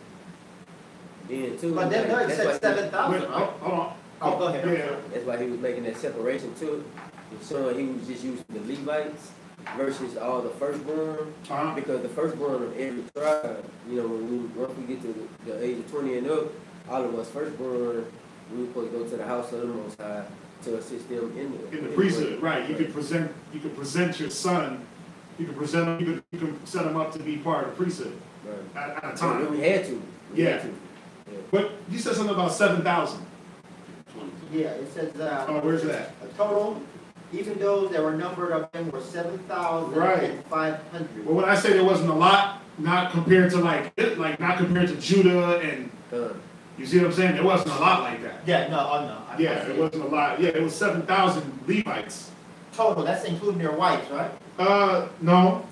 Yeah, too. But then it said 7,000, right? Hold on. Oh, go ahead. Yeah. That's why he was making that separation too. So he was just using the Levites versus all the firstborn, because the firstborn of every tribe, once we get to the age of 20 and up, all of us firstborn, we were supposed to go to the house of the Most High to assist them in the priesthood, right? You could present your son. You can set him up to be part of the priesthood at a time. So we had to. Yeah. But you said something about 7,000. Yeah, it says, where's that? a total, even those that were numbered of them were 7,500. Well, when I say there wasn't a lot, not compared to not compared to Judah and, you see what I'm saying? There wasn't a lot like that. Yeah, no. Yeah, it wasn't a lot. Yeah, it was 7,000 Levites. Total, that's including their wives, right? No,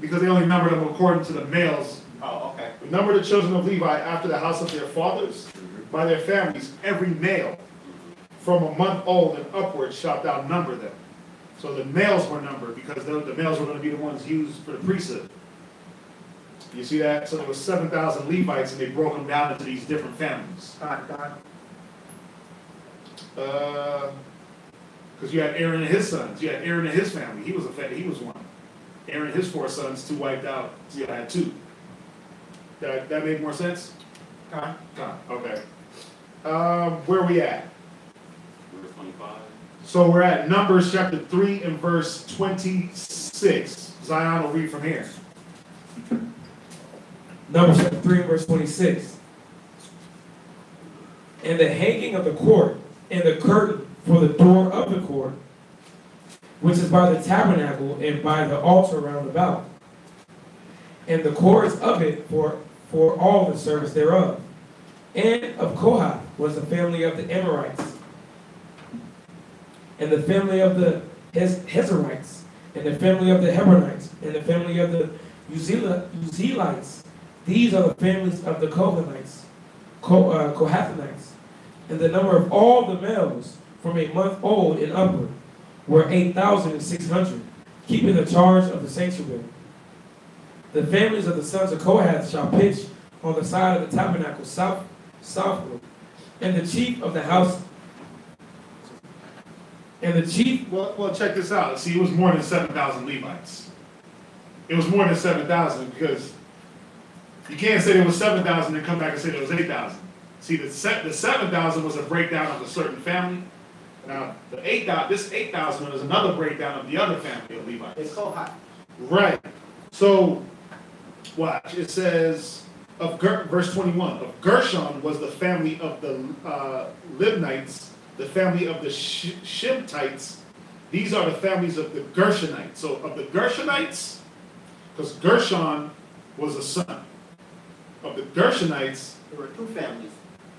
because they only numbered them according to the males. Oh, okay. The number of the children of Levi after the house of their fathers, by their families, every male from a month old and upward shalt thou number them. So the males were numbered because the males were going to be the ones used for the priesthood. You see that? So there was 7,000 Levites, and they broke them down into these different families. Because you had Aaron and his sons. You had Aaron and his family. He was one. Aaron and his 4 sons, 2 wiped out. So you had 2. That make more sense? Okay. Where are we at? Verse 25. So we're at Numbers chapter 3 and verse 26. Zion will read from here. Numbers chapter 3 and verse 26. And the hanging of the court and the curtain for the door of the court, which is by the tabernacle and by the altar round about, and the cords of it for all the service thereof. And of Kohath was the family of the Amorites, and the family of the Hezerites, and the family of the Hebronites, and the family of the Uzzielites. These are the families of the Kohathites, and the number of all the males from a month old and upward were 8,600, keeping the charge of the sanctuary. The families of the sons of Kohath shall pitch on the side of the tabernacle southward, and the chief of the house, and the chief. Well, check this out. See, it was more than 7,000 Levites. It was more than 7,000 because you can't say there was 7,000 and come back and say there was 8,000. See, the 7,000 was a breakdown of a certain family. Now, this 8,000 is another breakdown of the other family of Levites. It's Kohath. Right. So, watch. It says, verse 21, of Gershon was the family of the Libnites, the family of the Shimtites. These are the families of the Gershonites. So, of the Gershonites, because Gershon was a son. Of the Gershonites, There were 2 families.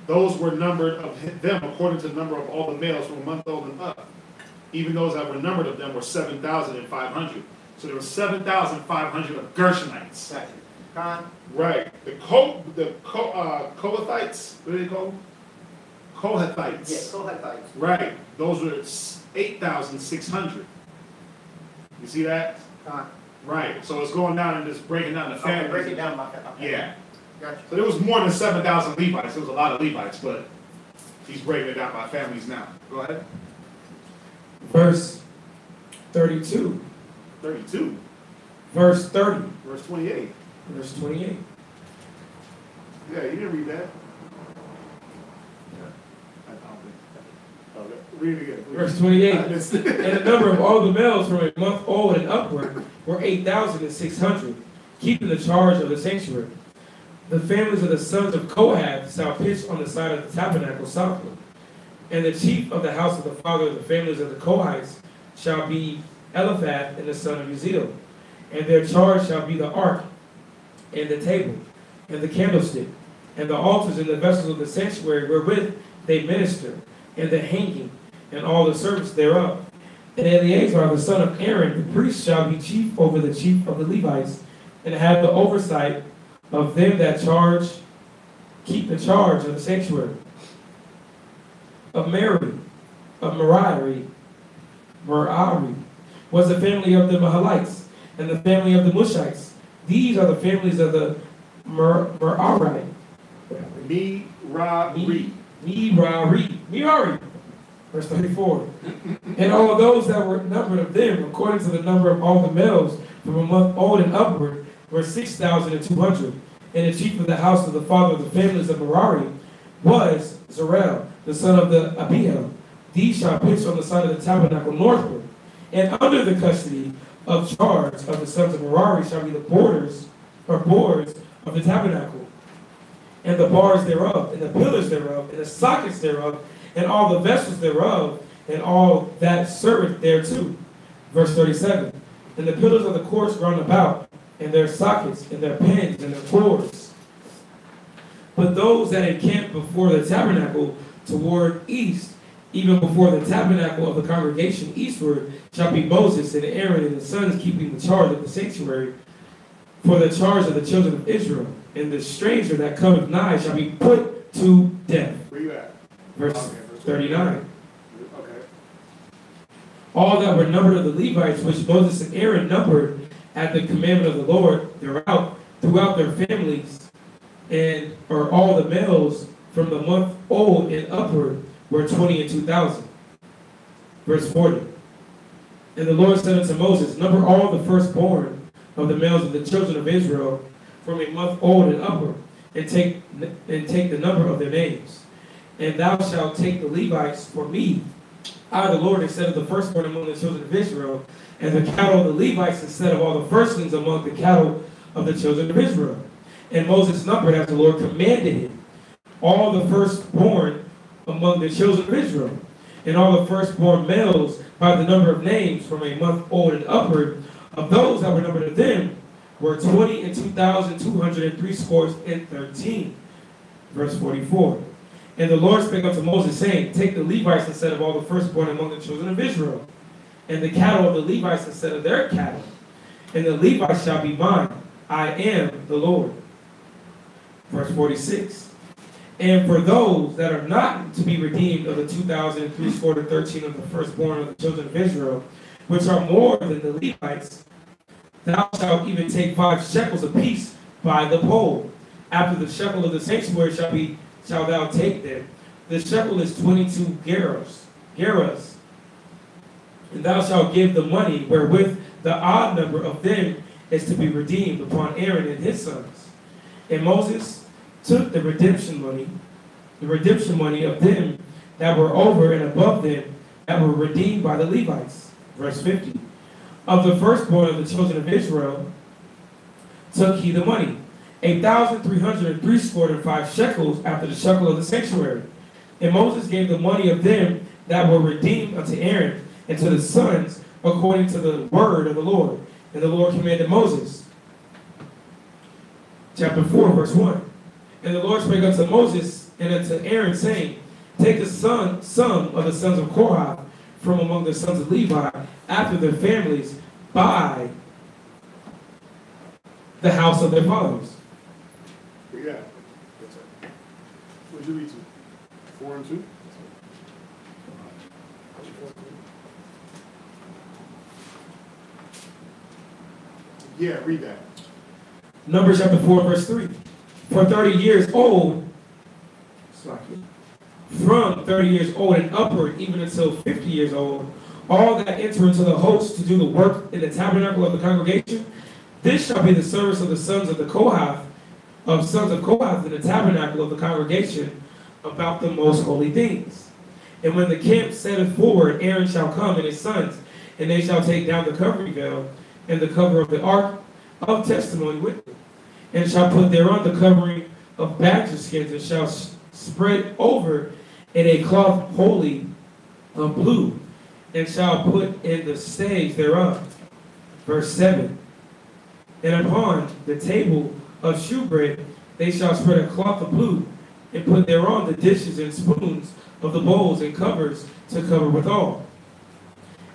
those were numbered of them according to the number of all the males from a month old and up. Even those that were numbered of them were 7,500. So there were 7,500 of Gershonites. Gotcha. Right. The Kohathites, what do they call them? Kohathites. Yeah, Kohathites. Right. Those were 8,600. You see that? Right. So it's going down and just breaking down the families. Okay, break it down by family. Okay. Yeah. Gotcha. So there was more than 7,000 Levites. There was a lot of Levites, but he's breaking it down by families now. Go ahead. Verse 32. 32. Verse 30. Verse 28. Verse 28. Yeah, you didn't read that. Okay. Read it again. Verse 28. And the number of all the males from a month old and upward were 8,600, keeping the charge of the sanctuary. The families of the sons of Kohath shall pitch on the side of the tabernacle southward. And the chief of the house of the father of the families of the Kohites shall be Eliphaz and the son of Uzziel. And their charge shall be the ark, and the table, and the candlestick, and the altars and the vessels of the sanctuary wherewith they minister, and the hanging, and all the service thereof. And Eleazar the son of Aaron, the priest, shall be chief over the chief of the Levites, and have the oversight of them that keep the charge of the sanctuary. Of Merari was the family of the Mahalites, and the family of the Mushites. These are the families of the Merari. Merari. Verse 34. And all of those that were numbered of them, according to the number of all the males from a month old and upward, were 6,200. And the chief of the house of the father of the families of Merari was Zerel, the son of the Abiel. These shall pitch on the side of the tabernacle northward. And under the custody of charge of the sons of Merari shall be the boards of the tabernacle, and the bars thereof, and the pillars thereof, and the sockets thereof, and all the vessels thereof, and all that serveth thereto. Verse 37. And the pillars of the courts round about, and their sockets, and their pins, and their cords. But those that encamp before the tabernacle toward east, even before the tabernacle of the congregation eastward, shall be Moses and Aaron and the sons keeping the charge of the sanctuary, for the charge of the children of Israel, and the stranger that cometh nigh shall be put to death. Where you at? Verse 39. Okay. All that were numbered of the Levites, which Moses and Aaron numbered at the commandment of the Lord throughout their families, and or all the males from the month old and upward, were 22,000. Verse 40. And the Lord said unto Moses, number all the firstborn of the males of the children of Israel from a month old and upward, and take the number of their names. And thou shalt take the Levites for me, I the Lord, instead of the firstborn among the children of Israel, and the cattle of the Levites instead of all the firstlings among the cattle of the children of Israel. And Moses numbered, as the Lord commanded him, all the firstborn among the children of Israel, and all the firstborn males by the number of names from a month old and upward, of those that were numbered of them, were 22,203 scores and 13. Verse 44. And the Lord spake unto Moses, saying, take the Levites instead of all the firstborn among the children of Israel, and the cattle of the Levites instead of their cattle, and the Levites shall be mine. I am the Lord. Verse 46. And for those that are not to be redeemed of the 2,003 score and 13 of the firstborn of the children of Israel, which are more than the Levites, thou shalt even take 5 shekels apiece by the pole. After the shekel of the sanctuary shall thou take them. The shekel is 22 gerahs. And thou shalt give the money wherewith the odd number of them is to be redeemed upon Aaron and his sons. And Moses took the redemption money of them that were over and above them that were redeemed by the Levites. Verse 50. Of the firstborn of the children of Israel took he the money, 1,303 score and 5 shekels after the shekel of the sanctuary. And Moses gave the money of them that were redeemed unto Aaron and to the sons according to the word of the Lord. And the Lord commanded Moses. Chapter 4, verse 1. And the Lord spake unto Moses and unto Aaron, saying, take the sum of the sons of Korah from among the sons of Levi after their families by the house of their fathers. Yeah. What'd you read to? 4 and 2? Yeah, read that. Numbers chapter 4, verse 3. For 30 years old, from 30 years old and upward, even until 50 years old, all that enter into the host to do the work in the tabernacle of the congregation, this shall be the service of the sons of Kohath in the tabernacle of the congregation about the most holy things. And when the camp setteth forward, Aaron shall come and his sons, and they shall take down the covering veil and the cover of the ark of testimony with them, and shall put thereon the covering of badger skins, and shall spread over in a cloth wholly of blue, and shall put in the staves thereof. Verse 7. And upon the table of shewbread they shall spread a cloth of blue, and put thereon the dishes and spoons of the bowls and covers to cover withal.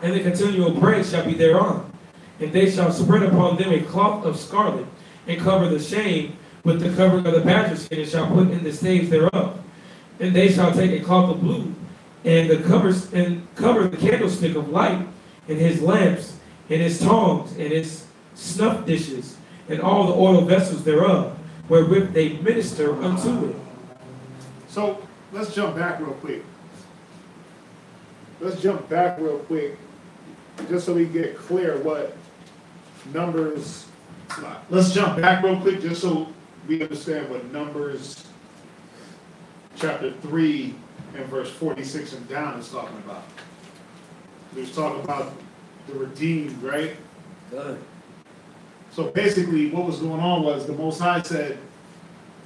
And the continual bread shall be thereon. And they shall spread upon them a cloth of scarlet, and cover the shame with the covering of the badger skin, and shall put in the staves thereof. And they shall take a cloth of blue, and cover the candlestick of light, and his lamps, and his tongs, and his snuff dishes, and all the oil vessels thereof, wherewith they minister unto it. So let's jump back real quick. Just so we get clear what Numbers. Let's jump back real quick just so we understand what Numbers chapter 3 and verse 46 and down is talking about. We was talking about the redeemed, right? Good. So basically what was going on was the Most High said,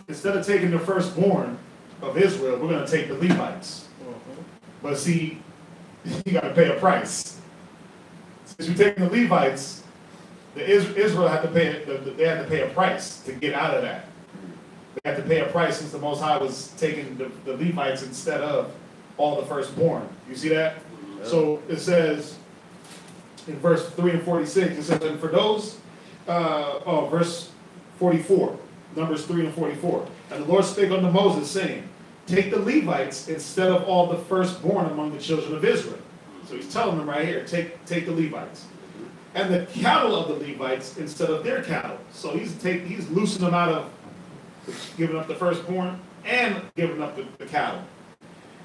instead of taking the firstborn of Israel, we're going to take the Levites. But see, you got to pay a price. Since you're taking the Levites, Israel had to pay. They had to pay a price to get out of that. They had to pay a price since the Most High was taking the Levites instead of all the firstborn. You see that? So it says in verse 3 and 46, it says, and for those verse 44, Numbers 3 and 44. And the Lord spake unto Moses, saying, take the Levites instead of all the firstborn among the children of Israel. So he's telling them right here, take the Levites. And the cattle of the Levites instead of their cattle. So he's loosening them out of giving up the firstborn and giving up the cattle.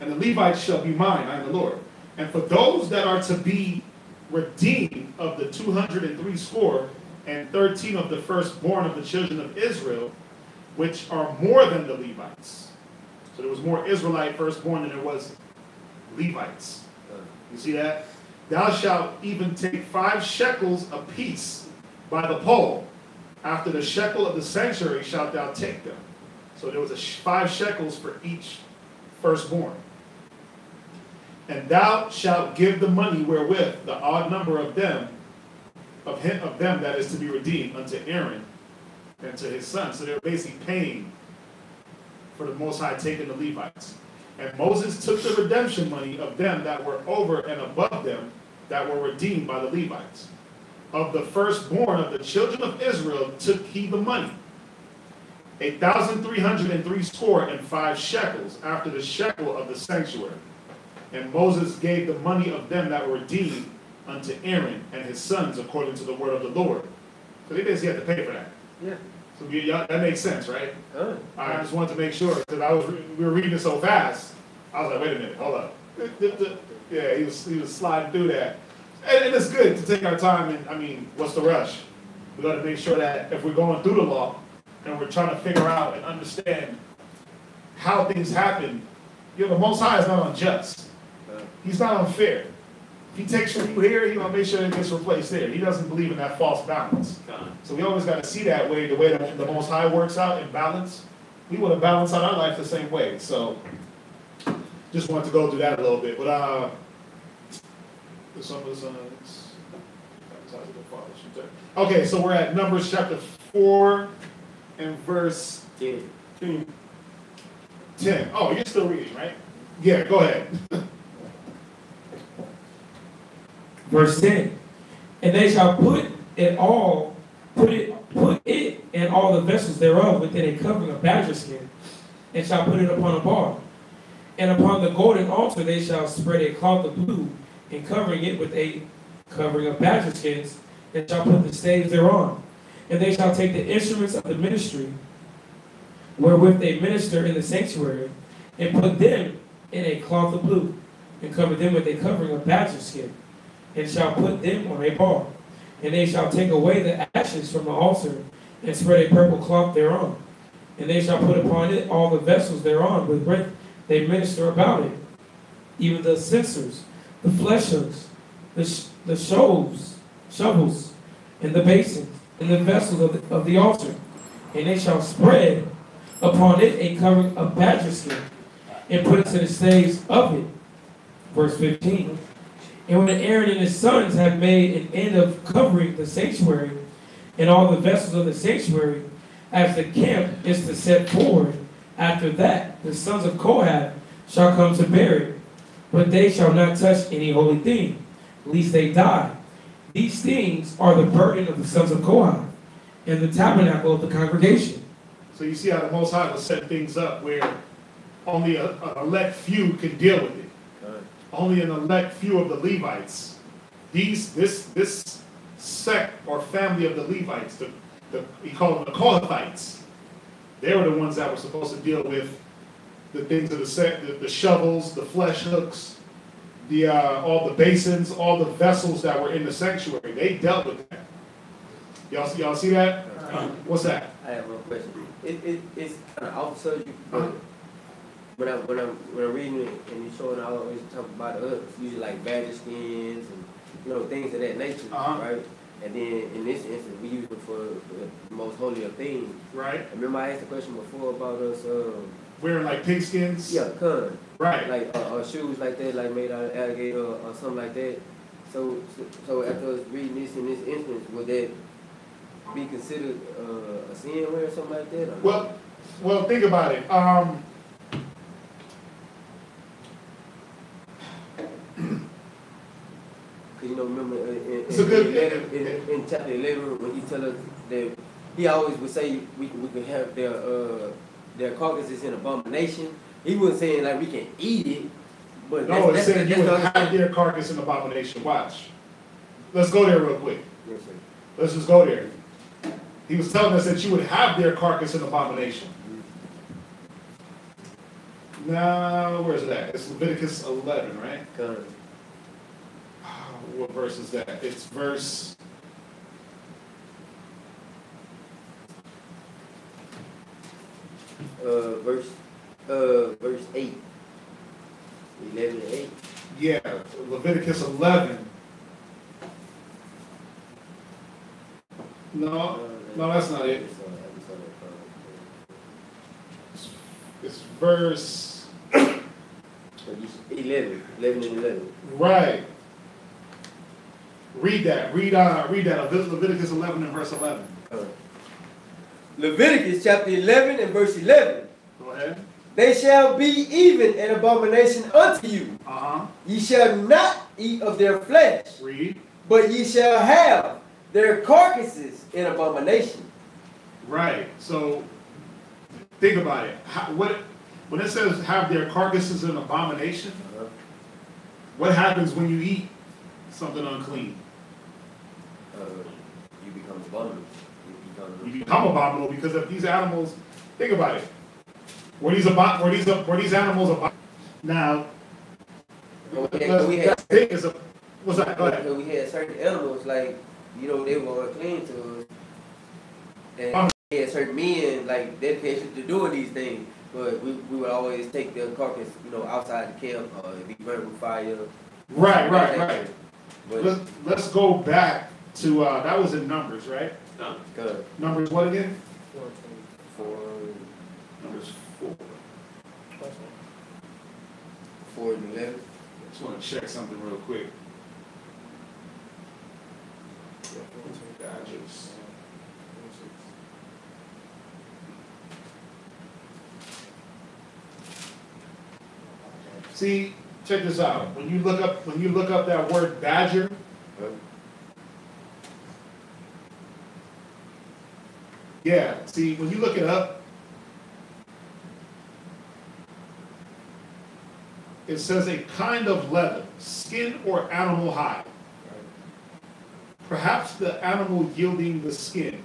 And the Levites shall be mine, I am the Lord. And for those that are to be redeemed of the 203 score and 13 of the firstborn of the children of Israel, which are more than the Levites. So there was more Israelite firstborn than there was Levites. You see that? Thou shalt even take 5 shekels apiece by the pole. After the shekel of the sanctuary shalt thou take them. So there was 5 shekels for each firstborn. And thou shalt give the money wherewith the odd number of them, of them that is to be redeemed, unto Aaron and to his sons. So they're basically paying for the Most High taking the Levites. And Moses took the redemption money of them that were over and above them that were redeemed by the Levites. Of the firstborn of the children of Israel took he the money, 1,303 score and 5 shekels, after the shekel of the sanctuary. And Moses gave the money of them that were redeemed unto Aaron and his sons according to the word of the Lord. So they basically had to pay for that. Yeah. So that makes sense, right? I just wanted to make sure, because we were reading it so fast. I was like, wait a minute, hold up. Yeah, he was sliding through that. And it's good to take our time, and I mean, what's the rush? We got to make sure that if we're going through the law and we're trying to figure out and understand how things happen, the Most High is not unjust. He's not unfair. If he takes from you here, he's going to make sure it gets replaced there. He doesn't believe in that false balance. So we always got to see that way, the way that the Most High works out in balance. We want to balance out our life the same way. So just wanted to go through that a little bit. But some of the sons. Okay, so we're at Numbers chapter 4 and verse 10. Oh, you're still reading, right? Yeah, go ahead. Verse 10. And they shall put it and all the vessels thereof within a covering of badger skin, and shall put it upon a bar. And upon the golden altar they shall spread a cloth of blue, and covering it with a covering of badger skins, and shall put the staves thereon. And they shall take the instruments of the ministry, wherewith they minister in the sanctuary, and put them in a cloth of blue, and cover them with a covering of badger skin, and shall put them on a bar. And they shall take away the ashes from the altar, and spread a purple cloth thereon. And they shall put upon it all the vessels thereon wherewith they minister about it, even the censers, the flesh hooks, the shovels, and the basins, and the vessels of the altar. And they shall spread upon it a covering of badger skin, and put it to the staves of it. Verse 15. And when Aaron and his sons have made an end of covering the sanctuary and all the vessels of the sanctuary, as the camp is to set forward, after that the sons of Kohath shall come to bear it. But they shall not touch any holy thing, lest they die. These things are the burden of the sons of Kohath, and the tabernacle of the congregation. So you see how the Most High will set things up where only an elect few can deal with it. Only an elect few of the Levites. This sect or family of the Levites, he called them the Kohathites. They were the ones that were supposed to deal with the things of the shovels, the flesh hooks, all the basins, all the vessels that were in the sanctuary. They dealt with that. Y'all see that? What's that? I have one question. It's kind of off subject, but when I'm reading it and you're showing, I always talk about usually like badger skins and things of that nature, right? And then in this instance, we use it for the most holy of things. Right. I remember I asked a question before about us wearing like pig skins. Yeah, con. Right. Like shoes like that, like made out of alligator or something like that. So after us reading this in this instance, would that be considered a sin or something like that? Well, think about it. Remember It's a good. In chapter 11, when he tell us that he always would say we could have their carcasses in abomination. He wasn't saying like we can eat it, but No, it said you would the have their carcass in abomination. Watch. Let's go there real quick. Yes, sir. Let's just go there. He was telling us that you would have their carcass in abomination. Now, where's it at? It's Leviticus 11, right? Carnal. What verse is that? It's verse. Verse 8. 11 and 8. Yeah, Leviticus 11. No, that's not it. It's verse 11 and 11. right. Read that. Read that. Leviticus 11 and verse 11. Leviticus chapter 11 and verse 11. Go ahead. They shall be even an abomination unto you. Ye shall not eat of their flesh. Read. But ye shall have their carcasses in abomination. Right. So think about it. When it says have their carcasses in abomination, what happens when you eat something unclean? You become abominable. You become abominable because if these animals, think about it. Were these animals abominable? Now, what's that? Go ahead. We had certain animals like, they were unclean to us. And we had certain men like dedication to doing these things. But we would always take the carcass, outside the camp, if we burn with fire. Right. But let's go back to that was in Numbers, right? No. Good. Numbers what again? 4. Numbers 4. 4 and 11. Just want to check something real quick. Badgers. See, check this out. When you look up that word badger, yeah. See, when you look it up, it says a kind of leather, skin or animal hide. Perhaps the animal yielding the skin.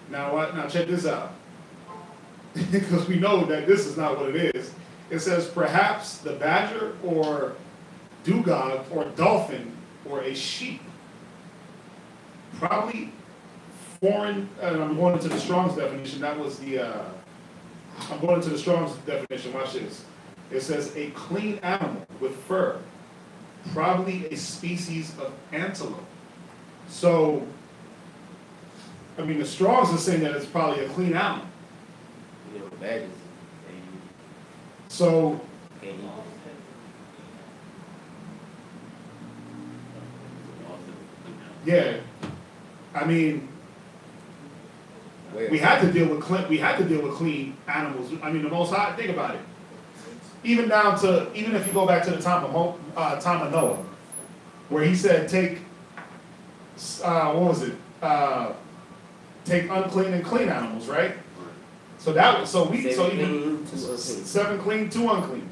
Now check this out. Because we know that this is not what it is. It says perhaps the badger or dugong or dolphin or a sheep. Probably foreign, and I'm going into the Strong's definition. That was I'm going into the Strong's definition. Watch this. It says a clean animal with fur. Probably a species of antelope. So, I mean, the Strong's is saying that it's probably a clean animal. Badgers. So, yeah, I mean, we had to deal with clean animals. I mean, the Most High. Think about it. Even if you go back to the time of Noah, where he said, take take unclean and clean animals, right? So even 7 clean, 2 unclean.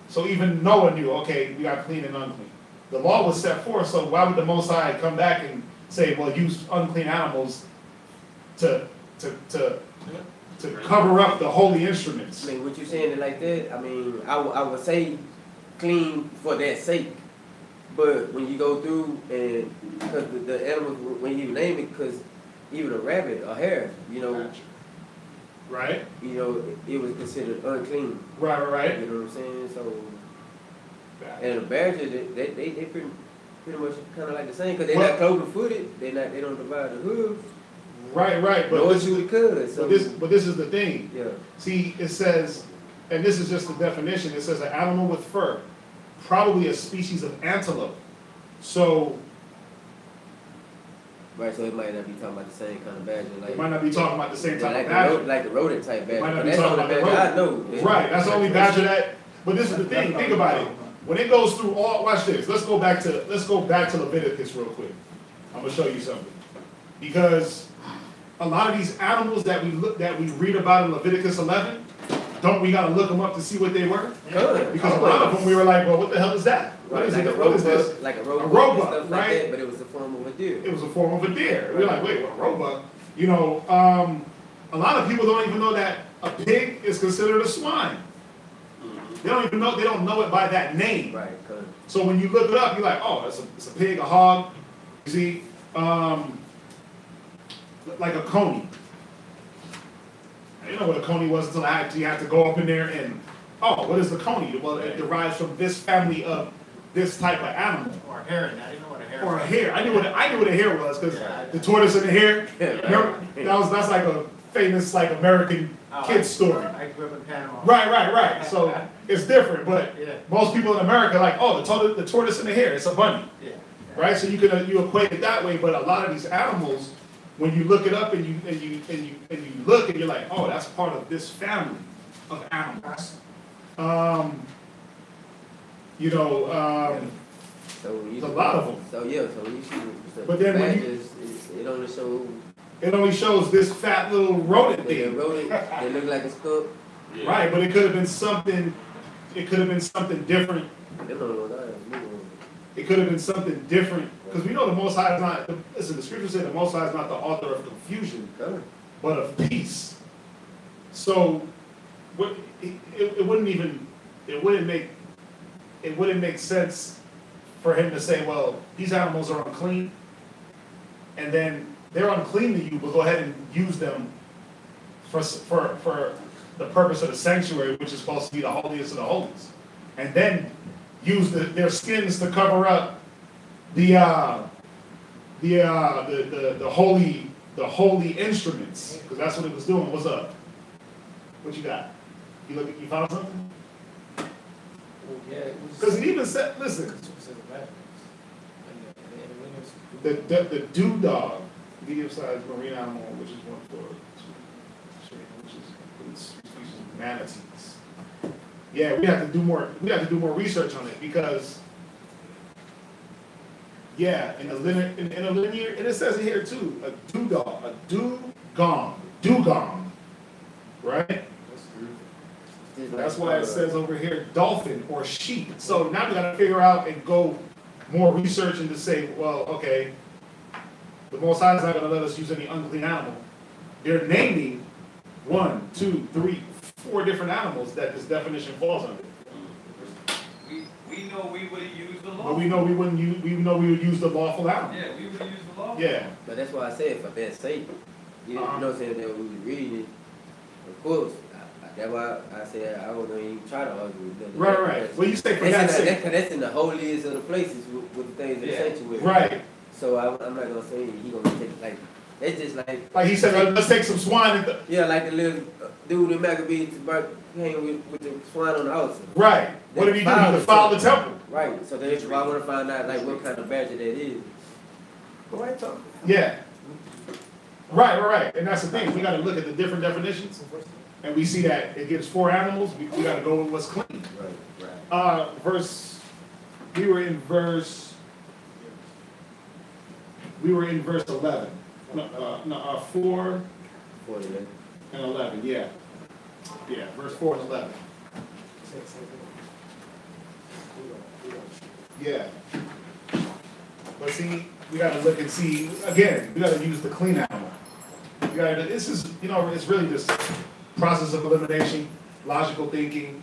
So even Noah knew, okay, we got clean and unclean. The law was set forth, so why would the Most High come back and say, well, use unclean animals to cover up the holy instruments? I mean, what you saying it like that? I mean, I would say clean for that sake. But when you go through and because the animals, when you name it, because even a rabbit, a hare, right? It was considered unclean. Right. You know what I'm saying? So, and a badger, they pretty much kind of like the same because they're not cloven-footed. They don't divide the hooves. Right. But this is the thing. Yeah. See, it says, and this is just the definition. It says an animal with fur, probably a species of antelope. So. Right, so it might not be talking about the same kind of badger. It might not be talking about the same type of badger. Like the rodent type badger. It might not be talking about the rodent. I know. Right, that's the only badger that. But this is the thing. Think about it. when it goes through all, watch this. Let's go back to Leviticus real quick. I'm gonna show you something. Because a lot of these animals that we read about in Leviticus 11, don't we gotta look them up to see what they were? Because a lot of them we were like, well, what the hell is that? What is it? What is this? Like a roebuck, stuff like right? that, but it was a form of a deer. It was a form of a deer. We're like, wait, what, roebuck? You know, a lot of people don't even know that a pig is considered a swine. They don't know it by that name. Right. So when you look it up, you're like, oh, it's a pig, a hog. You see, like a coney. I didn't know what a coney was until I actually had to go up in there and, oh, what is the coney? Well, it derives from this family of this type of animal. Or a hare. I didn't know what a hare Or was. a hare. I knew what a hare was because the tortoise and the hare. Remember, that's like a famous like American kids story. I grew up in Panama. Right. So it's different, but Yeah. most people in America are like, oh, the tortoise and the hare. It's a bunny. Yeah. Right? So you equate it that way, but a lot of these animals, when you look it up and you look and you're like, oh, that's part of this family of animals. So there's a lot of them. So yeah, so when you see the But then when badgers, it only shows. It only shows this fat little rodent They thing. they look like a skunk. Yeah. Right, but it could have been something. It could have been something different. They don't know that. It could have been something different because we know the Most High is not. Listen, the Scripture said the Most High is not the author of confusion, but of peace. So, it wouldn't make sense for him to say, well, these animals are unclean, and then they're unclean to you, but go ahead and use them for the purpose of the sanctuary, which is supposed to be the holiest of the holies, and then use their skins to cover up the holy instruments, because that's what it was doing. What's up? What you got? You found something? Because it even said, listen, the dewdog, medium-sized marine animal, which is one for which is species of manatees. Yeah, we have to do more research on it because, yeah, in a linear, and it says it here too, a dugong, right? That's why it says over here dolphin or sheep. So now we got to figure out and go more research and to say, well, okay, the Most High is not going to let us use any unclean animal. They're naming 1, 2, 3, 4 different animals that this definition falls under. We know we would use the law. But we know we wouldn't use. We know we would use the lawful animal. Yeah, we would use the law. Yeah. But that's why I said for that sake, you know what I'm saying, that we was reading it, of course. That's why I said I wasn't even try to argue with them. Right. Well, you say for that sake. That's in the holiest of the places with the things in the sanctuary. Right. So I'm not gonna say he gonna take like it's just like he said. Let's take some swine. Yeah, like the little dude in Maccabees came with the swine on the altar. Right. What did he do? He defiled the temple. Right. So that's why I want to find out like what kind of badger that is. Right. Yeah. Right. And that's the thing. We got to look at the different definitions. And we see that it gives 4 animals. We got to go with what's clean. Right. We were in verse 11. 4 and 11. Yeah. Verse 4 and 11. Yeah. But see, we got to look and see again. We got to use the clean animal. This is it's really just process of elimination, logical thinking.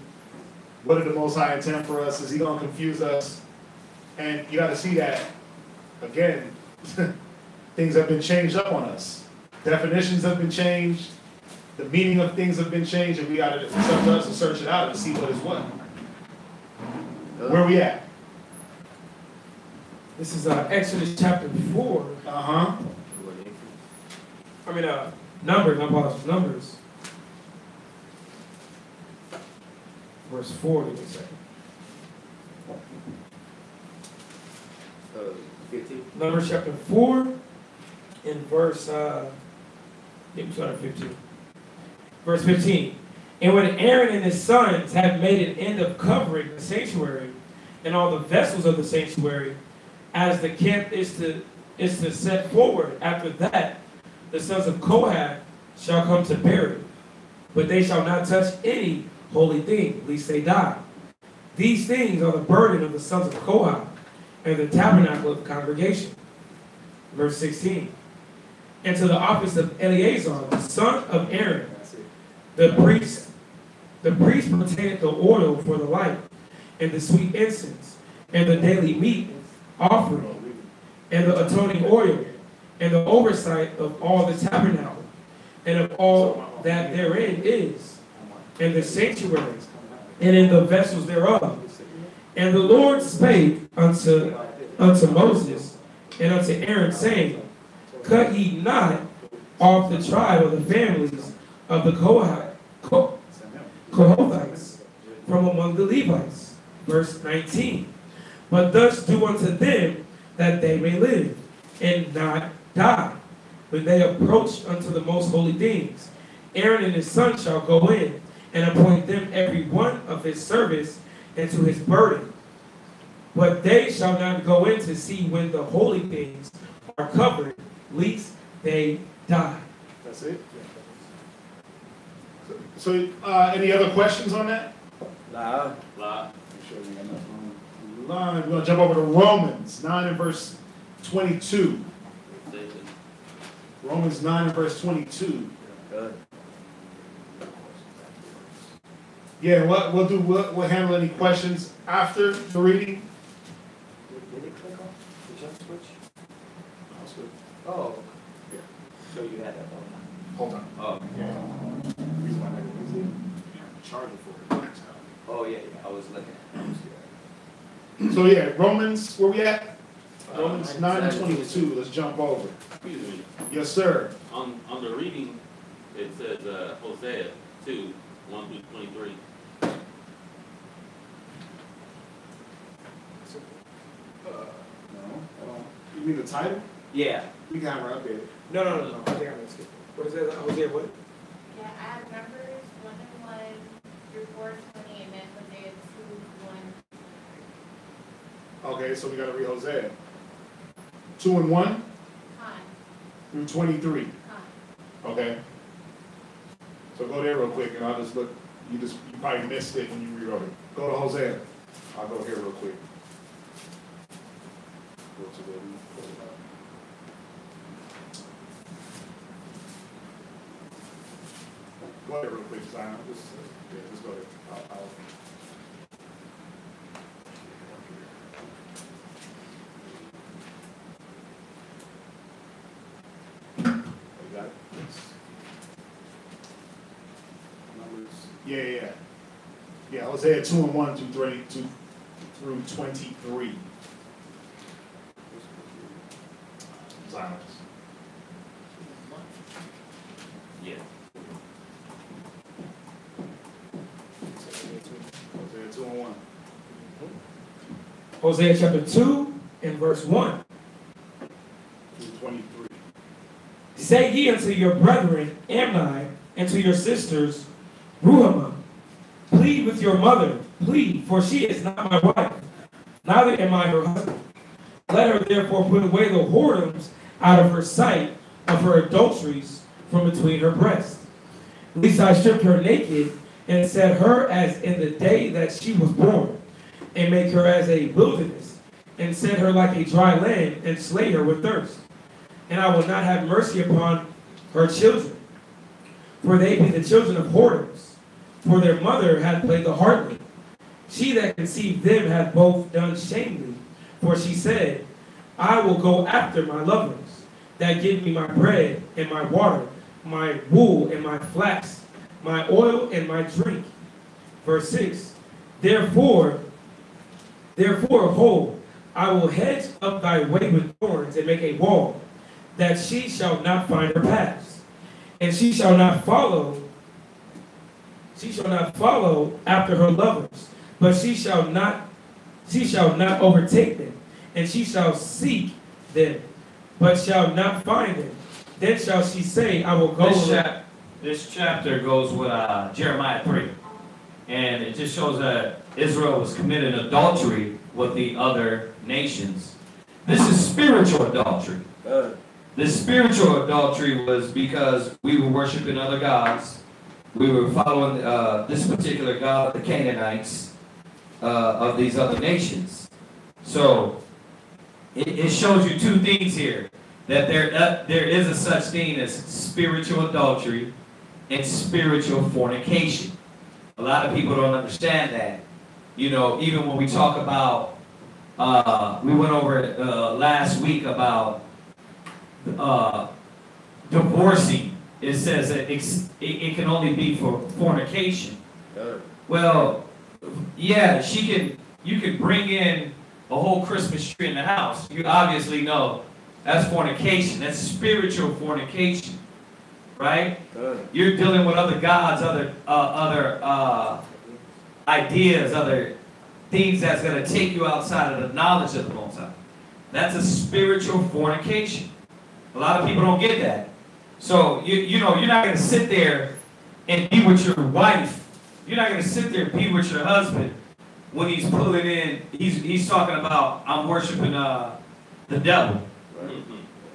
What did the Most High intend for us? Is he going to confuse us? And you got to see that, again, things have been changed up on us. Definitions have been changed. The meaning of things have been changed, and we got to, it's up to us to search it out and see what is what. Where we at? This is Exodus chapter 4. Numbers, I apologize, Numbers. Verse 4, did you say? 15. Numbers chapter 4 in verse, start at 15. Verse 15. And when Aaron and his sons had made an end of covering the sanctuary, and all the vessels of the sanctuary, as the camp is to set forward. After that, the sons of Kohath shall come to bury, but they shall not touch any holy thing, lest they die. These things are the burden of the sons of Kohath and the tabernacle of the congregation. Verse 16. And to the office of Eleazar, the son of Aaron, the priest pertaineth the oil for the light, and the sweet incense, and the daily meat offering, and the atoning oil, and the oversight of all the tabernacle, and of all that therein is, and the sanctuary, and in the vessels thereof. And the Lord spake unto Moses and unto Aaron, saying, Cut ye not off the tribe of the families of the Kohathites from among the Levites. Verse 19. But thus do unto them that they may live, and not die. When they approach unto the most holy things, Aaron and his son shall go in, and appoint them every one of his service and to his burden. But they shall not go in to see when the holy things are covered, lest they die. That's it? So, any other questions on that? Nah. We're going to jump over to Romans 9 and verse 22. Romans 9 and verse 22. Yeah, we'll handle any questions after the reading. Did it click off? The jump switch? Oh. Yeah. So you had that on. Hold on. Oh. Yeah. The reason why I didn't use it, charger for it. Oh, yeah. I was looking at it. So yeah, Romans, where we at? Romans 9 and 22. Let's jump over. Excuse me. Yes, sir. On the reading, it says Hosea 2, 1 through 23. No. You mean the title? Yeah. We got it right up there. No. I think I'm going to skip it. What is that? Hosea what? Yeah, I have Numbers 1 and 1 through 4:20, and then Hosea 2, 1. Okay, so we got to read Hosea. 2 and 1 Con. through 23. Con. Okay. So go there real quick, and I'll just look. You probably missed it when you rewrote it. Go to Hosea. I'll go here real quick. Go to the. Pull it up. Go ahead real quick, Zion. Just go ahead. I'll You got it? Numbers. Yeah, Hosea 2 and 1 through 23. Zion. Yeah. Hosea 2 and 1. Hosea chapter 2 and verse 1. Through 23. Say ye unto your brethren, Amni, and to your sisters, Ruhamah, plead with your mother, plead, for she is not my wife, neither am I her husband. Let her therefore put away the whoredoms out of her sight of her adulteries from between her breasts. Lest I stripped her naked, and set her as in the day that she was born, and make her as a wilderness, and set her like a dry land, and slay her with thirst. And I will not have mercy upon her children, for they be the children of whoredoms, for their mother hath played the harlot. She that conceived them hath both done shamefully, for she said, I will go after my lovers, that give me my bread and my water, my wool and my flax, my oil and my drink. Verse 6, Therefore, hold, I will hedge up thy way with thorns and make a wall, that she shall not find her paths, and she shall not follow after her lovers, but she shall not overtake them, and she shall seek them, but shall not find them. Then shall she say, I will go. This chapter goes with Jeremiah 3. And it just shows that Israel was committing adultery with the other nations. This is spiritual adultery. This spiritual adultery was because we were worshiping other gods. We were following this particular god of the Canaanites, of these other nations. So it shows you two things here. That there is a such thing as spiritual adultery and spiritual fornication. A lot of people don't understand that. You know, even when we talk about, we went over last week about divorcing. It says that it can only be for fornication. Well, yeah, you can bring in a whole Christmas tree in the house. You obviously know that's fornication. That's spiritual fornication, right? You're dealing with other gods, other ideas, other things that's going to take you outside of the knowledge of the Most High. That's a spiritual fornication. A lot of people don't get that. So you know, you're not going to sit there and be with your wife. You're not going to sit there and be with your husband when he's pulling in. He's talking about, I'm worshiping the devil.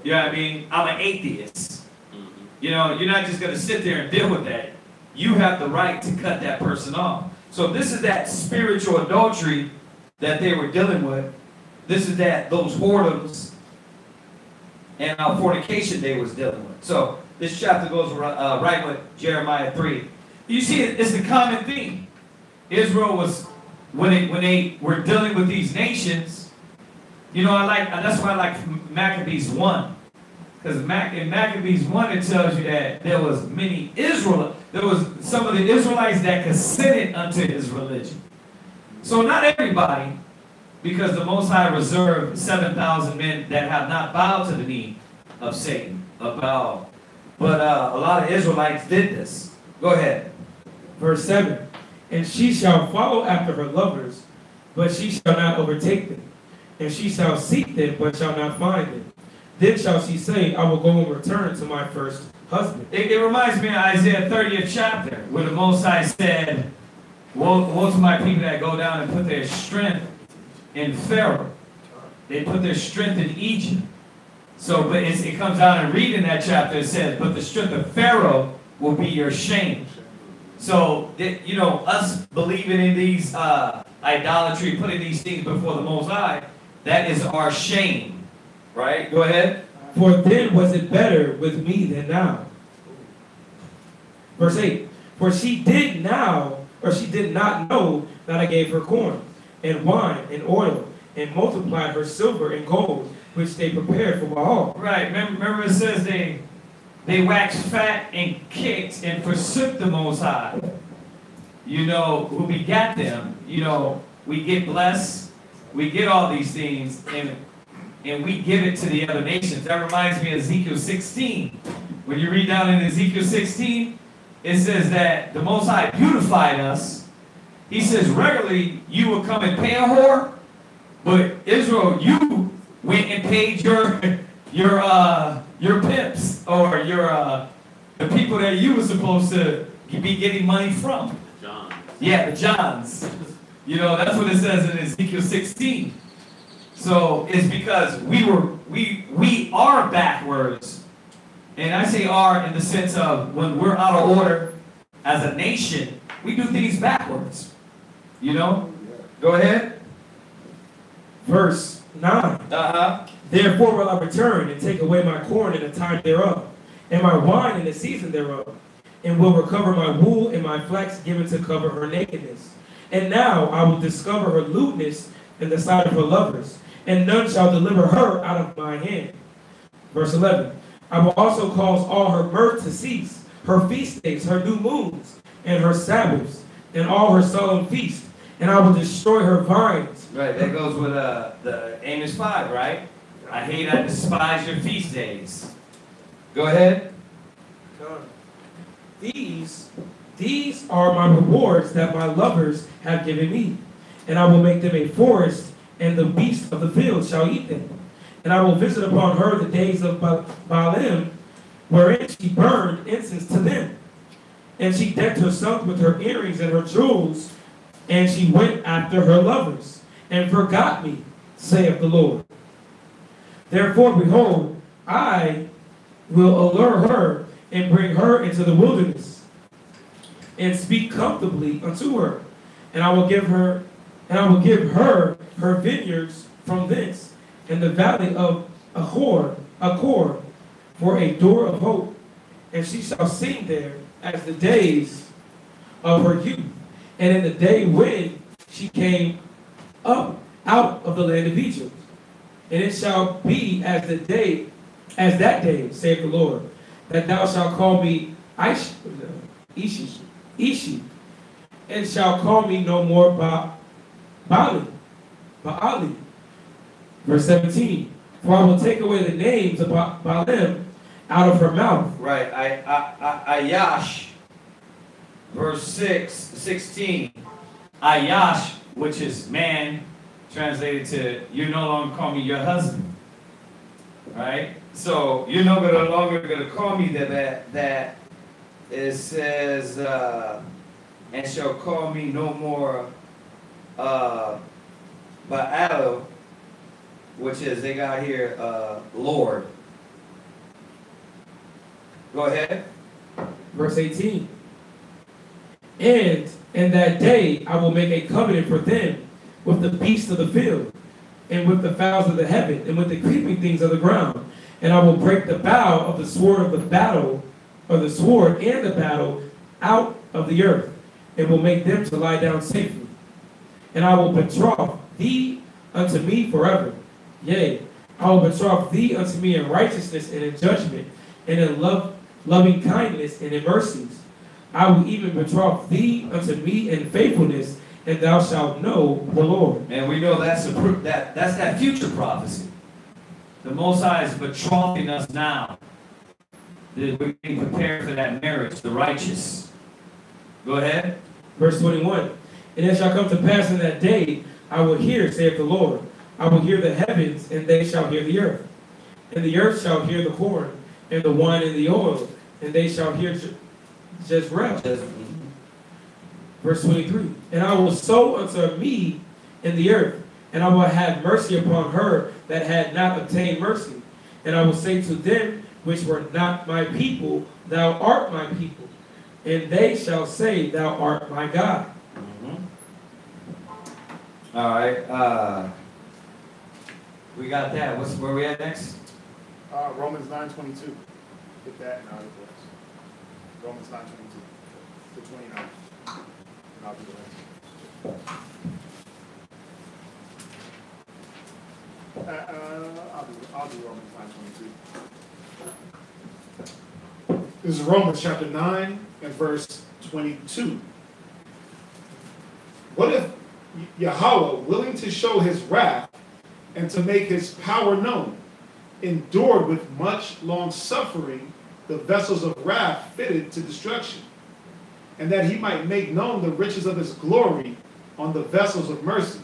You know what I mean? I'm an atheist. You know, you're not just going to sit there and deal with that. You have the right to cut that person off. So this is that spiritual adultery that they were dealing with. This is those whoredoms and fornication they was dealing with. So this chapter goes right with Jeremiah 3. You see, it's the common theme. Israel was, when they were dealing with these nations, you know, that's why I like Maccabees 1. Because in Maccabees 1, it tells you that there was many there was some of the Israelites that consented unto his religion. So not everybody, because the Most High reserved 7,000 men that have not bowed to the knee of Satan, of Baal. But a lot of Israelites did this. Go ahead. Verse 7. And she shall follow after her lovers, but she shall not overtake them. And she shall seek them, but shall not find them. Then shall she say, I will go and return to my first husband. It reminds me of Isaiah 30th chapter, where the Most High said, woe to my people that go down and put their strength in Pharaoh. They put their strength in Egypt. So, but it comes out and reading that chapter, it says, but the strength of Pharaoh will be your shame. So, you know, us believing in these idolatry, putting these things before the Most High, that is our shame. Right? Go ahead. For then was it better with me than now. Verse 8. For she did not know that I gave her corn, and wine, and oil, and multiplied her silver and gold, which they prepared for Baal. Right. Remember it says they waxed fat and kicked and forsook the Most High. You know, who begat them. You know, we get blessed. We get all these things, and we give it to the other nations. That reminds me of Ezekiel 16. When you read down in Ezekiel 16, it says that the Most High beautified us. He says regularly you will come and pay a whore, but Israel, you went and paid your pimps or the people that you were supposed to be getting money from. John. Yeah, the Johns. You know, that's what it says in Ezekiel 16. So it's because we are backwards. And I say are in the sense of when we're out of order as a nation, we do things backwards. You know? Go ahead. Verse 9. Therefore will I return and take away my corn in the time thereof, and my wine in the season thereof, and will recover my wool and my flax given to cover her nakedness. And now I will discover her lewdness in the sight of her lovers, and none shall deliver her out of my hand. Verse 11. I will also cause all her mirth to cease, her feast days, her new moons, and her Sabbaths, and all her solemn feasts, and I will destroy her vines. Right, that goes with the Amos 5, right? I despise your feast days. Go ahead. These are my rewards that my lovers have given me, and I will make them a forest, and the beasts of the field shall eat them. And I will visit upon her the days of Baalim, wherein she burned incense to them. And she decked herself with her earrings and her jewels, and she went after her lovers. and forgot me, saith the Lord. Therefore, behold, I will allure her and bring her into the wilderness, and speak comfortably unto her, and I will give her her vineyards from thence, and the valley of Achor, for a door of hope, and she shall sing there as the days of her youth, and in the day when she came up out of the land of Egypt. And it shall be as that day, saith the Lord, that thou shalt call me Ishi, and shall call me no more Baali. Verse 17. For I will take away the names of Baalim out of her mouth. Right. Ayash. Verse 16. Ayash, which is man, translated to you no longer call me your husband. Right? So you're no longer going to call me that. It says, and shall call me no more Baal, which is, they got here, Lord. Go ahead. Verse 18. And in that day I will make a covenant for them with the beasts of the field, and with the fowls of the heaven, and with the creeping things of the ground. And I will break the bow of the sword of the battle, or the sword and the battle, out of the earth, and will make them to lie down safely. And I will betroth thee unto me forever. Yea, I will betroth thee unto me in righteousness and in judgment, and in loving kindness and in mercies. I will even betroth thee unto me in faithfulness, and thou shalt know the Lord. And we know that's that's that future prophecy. The Most High is betrothing us now. We're being prepared for that marriage, the righteous. Go ahead. Verse 21. And it shall come to pass in that day, I will hear, saith the Lord. I will hear the heavens, and they shall hear the earth. And the earth shall hear the corn, and the wine, and the oil, and they shall hear Jezreel. Verse 23. And I will sow unto me in the earth, and I will have mercy upon her that had not obtained mercy. And I will say to them which were not my people, thou art my people. And they shall say, thou art my God. All right. We got that. Where we at next? Romans 9:22. Get that and I'll do the rest. Romans 9:22 to 29. And I'll do the rest. I'll do Romans 9:22. This is Romans chapter 9 and verse 22. What if Yahweh, willing to show his wrath and to make his power known, endured with much long suffering the vessels of wrath fitted to destruction, and that he might make known the riches of his glory on the vessels of mercy,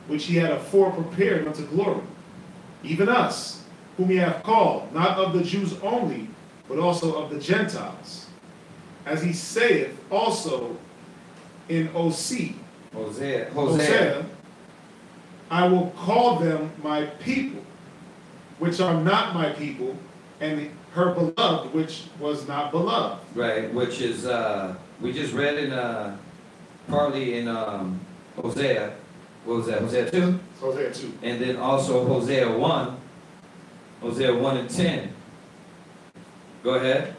which he had afore prepared unto glory, even us, whom he hath called, not of the Jews only, but also of the Gentiles. As he saith also in Hosea, I will call them my people, which are not my people, and her beloved, which was not beloved. Right, which is, we just read in, partly in Hosea. What was that, Hosea 2? Hosea 2. And then also Hosea 1. Hosea 1 and 10. Go ahead.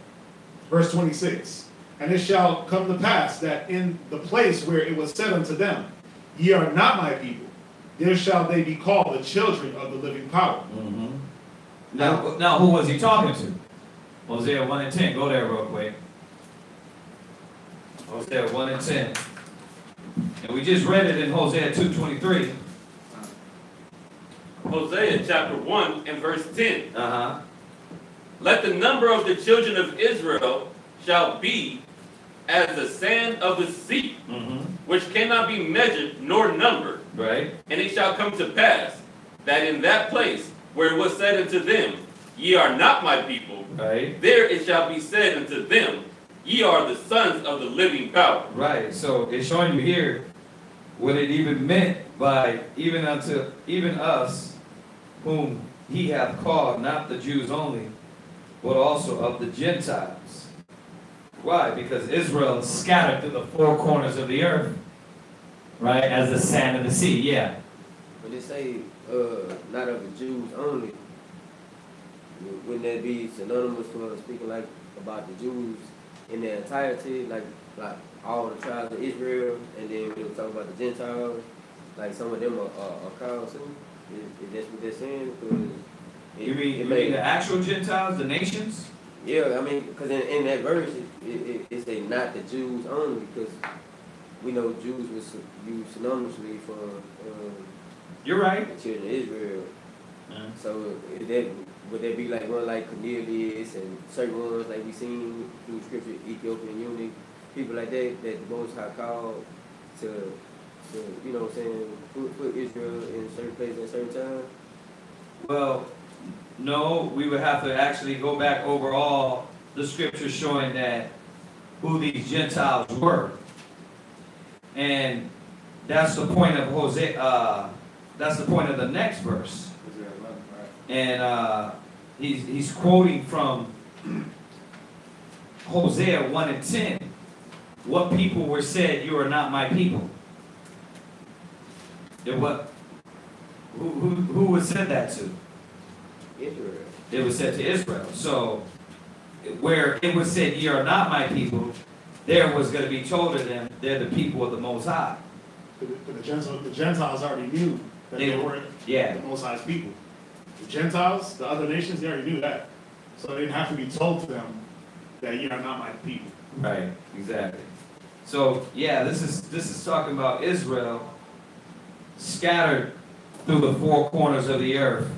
Verse 26. And it shall come to pass that in the place where it was said unto them, ye are not my people, there shall they be called the children of the living power. Mm-hmm. Now, who was he talking to? Hosea 1 and 10. Go there real quick. Hosea 1 and 10. And we just read it in Hosea 2:23. Hosea chapter 1 and verse 10. Let the number of the children of Israel shall be as the sand of the sea, which cannot be measured nor numbered. Right. And it shall come to pass that in that place where it was said unto them, ye are not my people, right, there it shall be said unto them, ye are the sons of the living power. Right. So it's showing you here what it even meant by even us, whom he hath called, not the Jews only, but also of the Gentiles. Why? Because Israel is scattered through the four corners of the earth, right, as the sand of the sea. Yeah. When they say not of the Jews only, wouldn't that be synonymous for speaking like about the Jews in their entirety, like all the tribes of Israel, and then we were talking about the Gentiles, like some of them are called too? Is that what they're saying? You mean the actual Gentiles, the nations? Yeah, I mean, because in that verse, it say not the Jews only, because we know Jews was used synonymously for you're right. the children of Israel. So would that be like one like Cornelius and certain ones like we seen through scripture, Ethiopian eunuch, people like that the Most High called to you know what I'm saying, put Israel in certain places at certain time? Well, no, we would have to actually go back over all the scriptures showing that who these Gentiles were. And that's the point of Hosea, that's the point of the next verse. And he's quoting from Hosea 1:10. What people were said, you are not my people. Who was said that to? Israel. It was said to Israel. So where it was said, ye are not my people, there was going to be told to them, they're the people of the Most High. But the Gentiles already knew that they weren't the Most High's people. The Gentiles, the other nations, they already knew that. So they didn't have to be told to them that you are not my people. Right, exactly. So yeah, this is talking about Israel scattered through the four corners of the earth,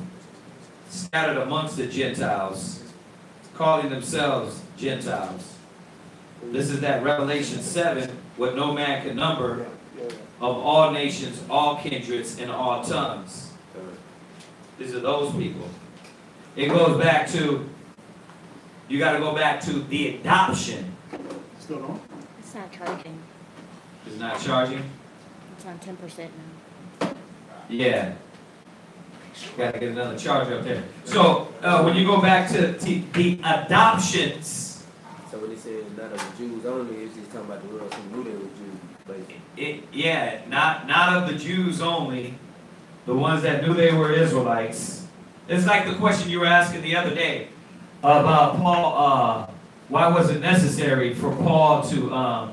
scattered amongst the Gentiles, calling themselves Gentiles. This is that Revelation 7, what no man can number, of all nations, all kindreds, and all tongues. These are those people. It goes back to, you got to go back to the adoption. Still on? It's not charging. It's not charging? It's on 10% now. Yeah. Got to get another charger up there. So when you go back to the adoptions. So when they say not of the Jews only, it's just talking about the ones who knew they were Jews. Yeah, not of the Jews only, the ones that knew they were Israelites. It's like the question you were asking the other day about Paul. Why was it necessary for Paul to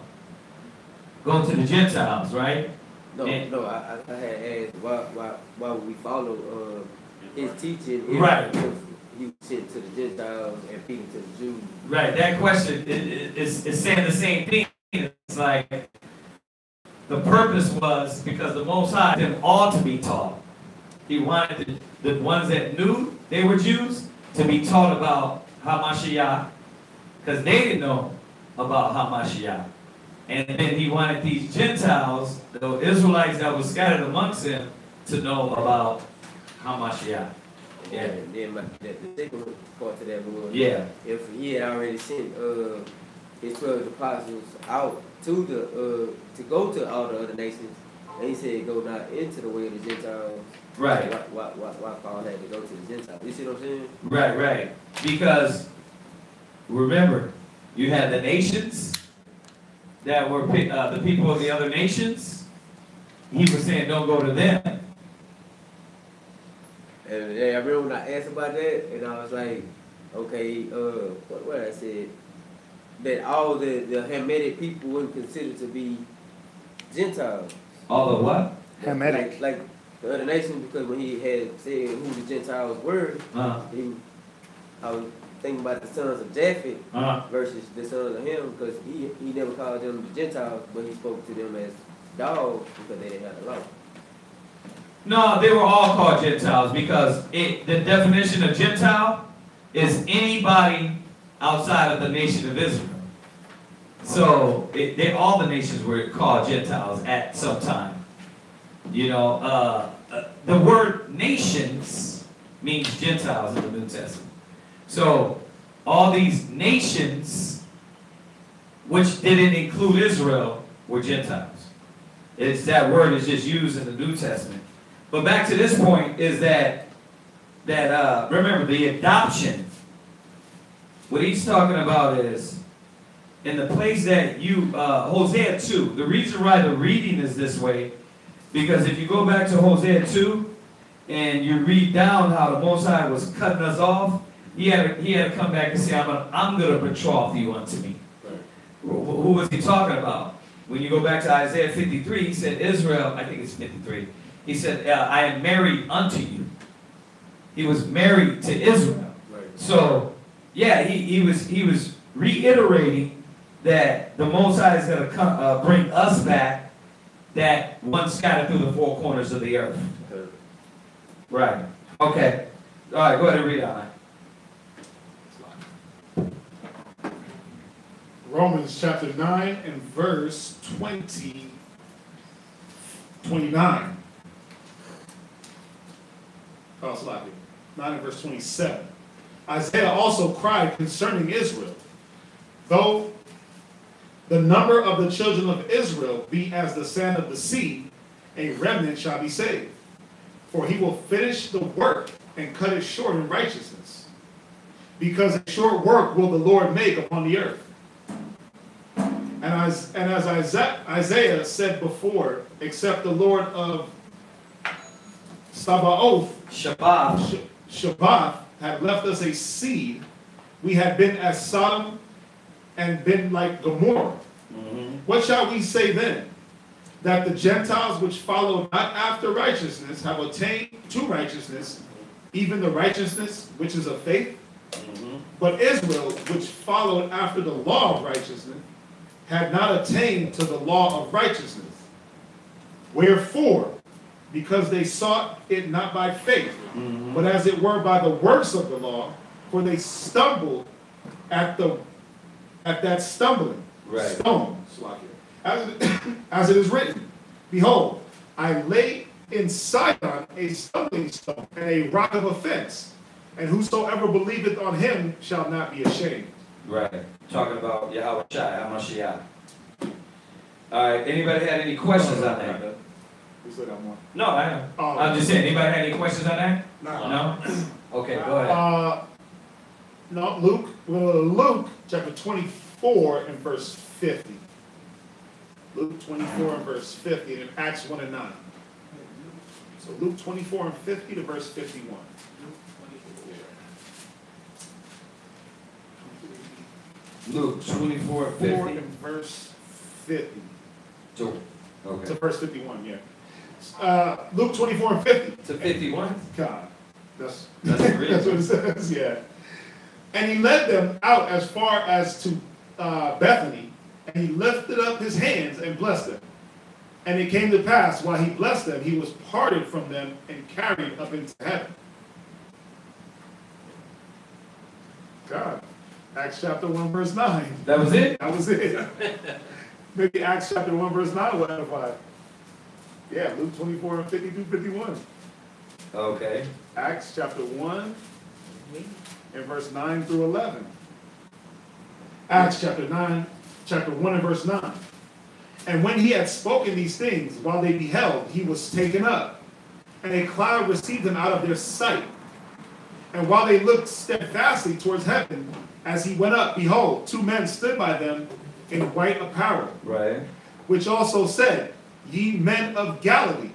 go to the Gentiles, right? No, I had asked why would we follow his teaching right. if he was sent to the Gentiles and speaking to the Jews? Right, that question is saying the same thing. It's like the purpose was because the Most High them all to be taught. He wanted the ones that knew they were Jews to be taught about Hamashiach, because they didn't know about Hamashiach. And then he wanted these Gentiles, the Israelites that were scattered amongst them, to know about Hamashiach. Yeah. And then the second part to that was, if he had already sent his 12 apostles out to go to all the other nations, and he said, go not into the way of the Gentiles. Right. Why Paul had to go to the Gentiles? You see what I'm saying? Right. Because, remember, you had the nations that were the people of the other nations. He was saying, don't go to them. And I remember when I asked about that, and I was like, okay, what I said, that all the Hamitic people weren't considered to be Gentiles. All the what? Hamitic. Like the other nations, because when he had said who the Gentiles were, I was thinking about the sons of Japheth versus the sons of Ham, because he never called them the Gentiles, but he spoke to them as dogs because they didn't have the law. No, they were all called Gentiles because the definition of Gentile is anybody outside of the nation of Israel. So all the nations were called Gentiles at some time. You know, the word nations means Gentiles in the New Testament. So all these nations, which didn't include Israel, were Gentiles. It's that word is just used in the New Testament. But back to this point is that remember the adoption. What he's talking about is in the place that you Hosea 2. The reason why the reading is this way, because if you go back to Hosea 2 and you read down how the Most High was cutting us off, he had to come back and say, I'm going to betroth you unto me. Right. Who was he talking about? When you go back to Isaiah 53, he said, Israel, I think it's 53. He said, I am married unto you. He was married to Israel. Right. So, yeah, he was reiterating that the Most High is going to bring us back, that one scattered through the four corners of the earth. Right. Okay. All right, go ahead and read out. Romans chapter 9 and verse 29. Oh, sloppy. 9 and verse 27. Isaiah also cried concerning Israel, though the number of the children of Israel be as the sand of the sea, a remnant shall be saved. For he will finish the work and cut it short in righteousness. Because a short work will the Lord make upon the earth. And as Isaiah said before, except the Lord of Sabaoth, Shabbath, had left us a seed, we had been as Sodom and been like Gomorrah. Mm-hmm. What shall we say then? That the Gentiles which follow not after righteousness have attained to righteousness, even the righteousness which is of faith? Mm-hmm. But Israel, which followed after the law of righteousness, had not attained to the law of righteousness. Wherefore, because they sought it not by faith, mm-hmm. but as it were by the works of the law, for they stumbled at that stumbling stone. As it is written, behold, I lay in Sidon a stumbling stone and a rock of offense, and whosoever believeth on him shall not be ashamed. Right. Talking about yahawashi, Hamashiach. All right. Anybody had any questions on that? You said that one. No, I am. I'm just saying. Anybody had any questions on that? No. Okay, go ahead. No, Luke chapter 24 and verse 50. Luke 24 and verse 50, and Acts 1 and 9. So Luke 24 and 50 to verse 51. Luke 24 and 50. And verse 50. Okay. To verse 51, yeah. Luke 24 and 50. To 51? God. That's what it says, yeah. And he led them out as far as to Bethany, and he lifted up his hands and blessed them. And it came to pass, while he blessed them, he was parted from them and carried up into heaven. God. Acts chapter 1, verse 9. That was it? That was it. Maybe Acts chapter 1, verse 9 will edify. Yeah, Luke 24 and 50 through 51. Okay. Acts chapter 1 and verse 9 through 11. Acts chapter 1 and verse 9. And when he had spoken these things, while they beheld, he was taken up, and a cloud received him out of their sight. And while they looked steadfastly towards heaven, as he went up, behold, two men stood by them in white apparel. Right. Which also said, Ye men of Galilee,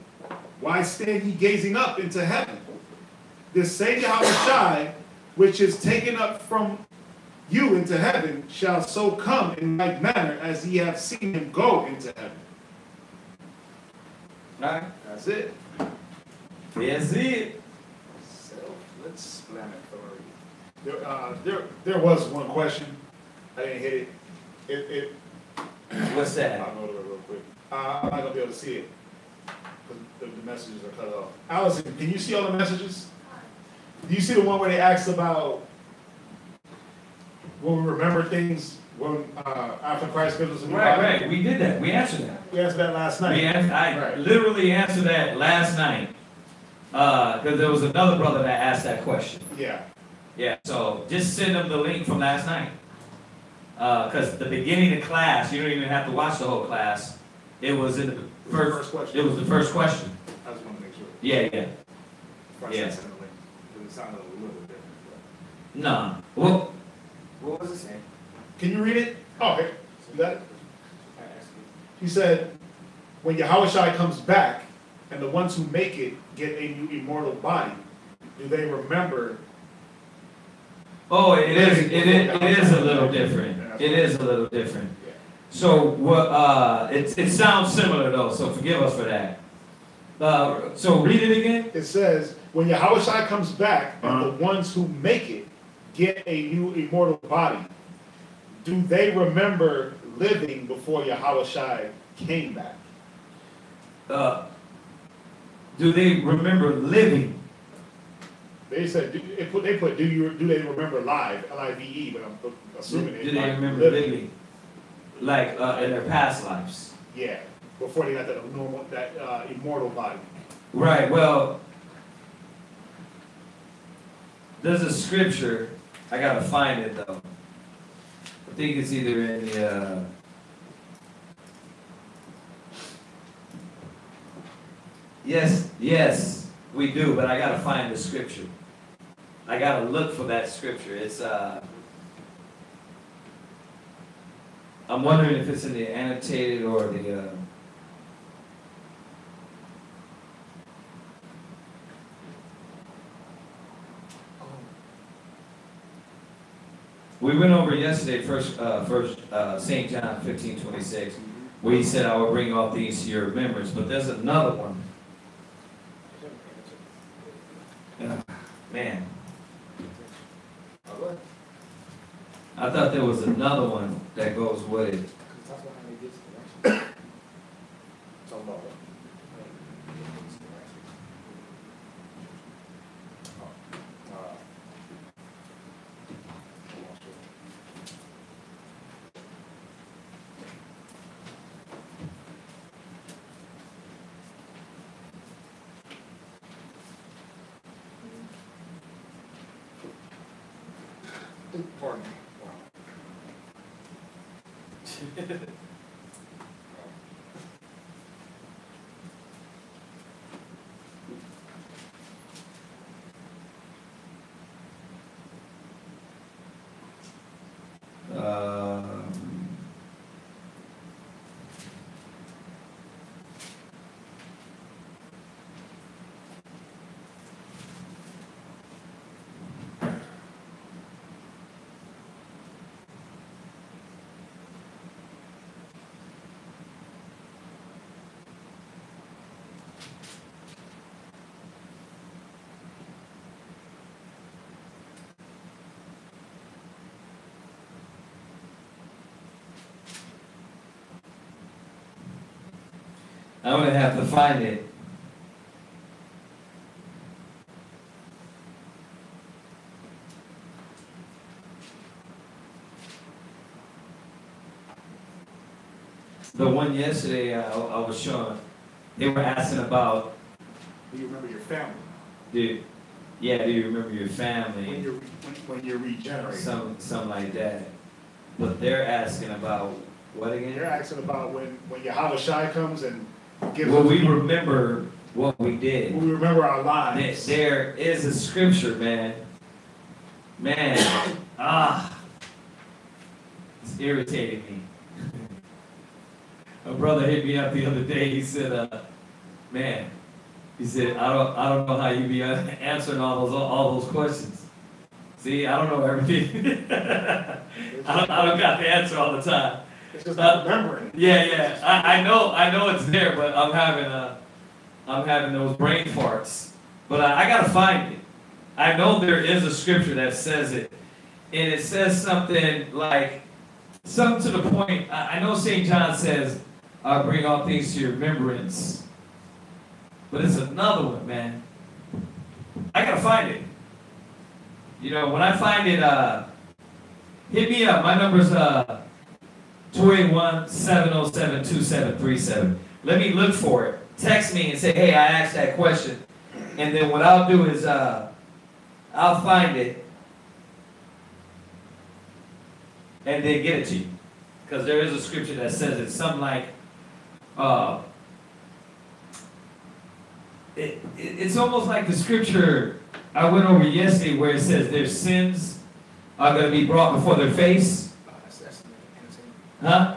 why stand ye gazing up into heaven? This same yahawashi, which is taken up from you into heaven, shall so come in like manner as ye have seen him go into heaven. All right. That's it. That's it. Self-explanatory. There was one question. I didn't hit it. What's that? I'll go to it real quick. I'm not going to be able to see it. The messages are cut off. Allison, can you see all the messages? Do you see the one where they asked about when we remember things when after Christ gives us a new body? Right. We did that. We answered that. We answered that last night. I literally answered that last night. Because there was another brother that asked that question. Yeah. Yeah, so just send them the link from last night. Because the beginning of class, you don't even have to watch the whole class. It was in First question. It was the first question. I just want to make sure. Yeah. Before I Yeah. said something, because it sounded a little different. Nah. Well, What was it saying? Can you read it? Oh, okay. You got it? He said, when Yahawashi comes back, and the ones who make it get a new immortal body, do they remember? oh, it is a little different. It is a little different. So what? It sounds similar though. So forgive us for that. So read it again. It says, when Yahawashi comes back, and the ones who make it get a new immortal body, do they remember living before Yahawashi came back? Do they remember living? They said, do they remember live, L-I-V-E, but I'm assuming Do they remember living? Like in their past lives? Yeah, before they got that immortal body. Right, well, there's a scripture, I gotta find it though. I think it's either in the, yes, we do, but I gotta find the scripture. I gotta look for that scripture. It's, I'm wondering if it's in the annotated or the, we went over yesterday, first St. John 15:26, where he said, I will bring all things to your remembrance, but there's another one. Man. I thought there was another one that goes with it. Pardon me. I'm gonna have to find it. The one yesterday I was showing, they were asking about. Do you remember your family? Do you remember your family? When you're regenerated. Something like that. But they're asking about what again? They're asking about when Yahawashi comes and gives Well, us. we remember what we did. We remember our lives. There is a scripture, man. It's irritating me. A brother hit me up the other day. He said, he said, I don't know how you be answering all those questions. See, I don't know everything. I don't got the answer all the time. It's just not remembering. Yeah. I know it's there, but I'm having those brain farts. But I gotta find it. I know there is a scripture that says it, and it says something to the point. I know St. John says, "I'll bring all things to your remembrance," but it's another one, man. I gotta find it. You know, when I find it, hit me up. My number's 281-707-2737. Let me look for it. Text me and say, hey, I asked that question. And then what I'll do is I'll find it and then get it to you. Because there is a scripture that says it's something like, it's almost like the scripture I went over yesterday where it says their sins are going to be brought before their face. Huh?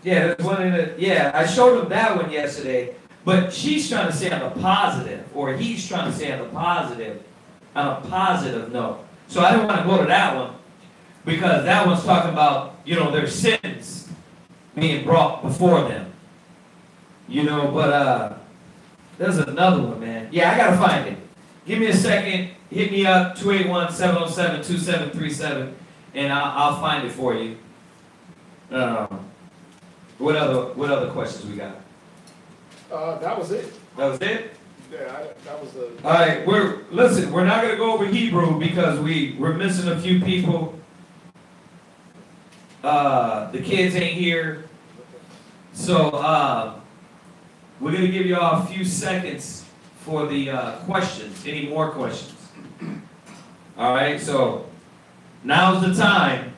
Yeah, there's one in the, yeah, I showed him that one yesterday, but she's trying to say on the positive, or he's trying to say on a positive note. So I didn't want to go to that one because that one's talking about, you know, their sins being brought before them. You know, but there's another one, man. Yeah, I gotta find it. Give me a second. Hit me up, 281-707-2737, and I'll find it for you. What other questions we got? That was it. That was it? Yeah, that was the. All right, we're not gonna go over Hebrew because we're missing a few people. The kids ain't here, so we're gonna give you all a few seconds for the questions. Any more questions? All right, so now's the time.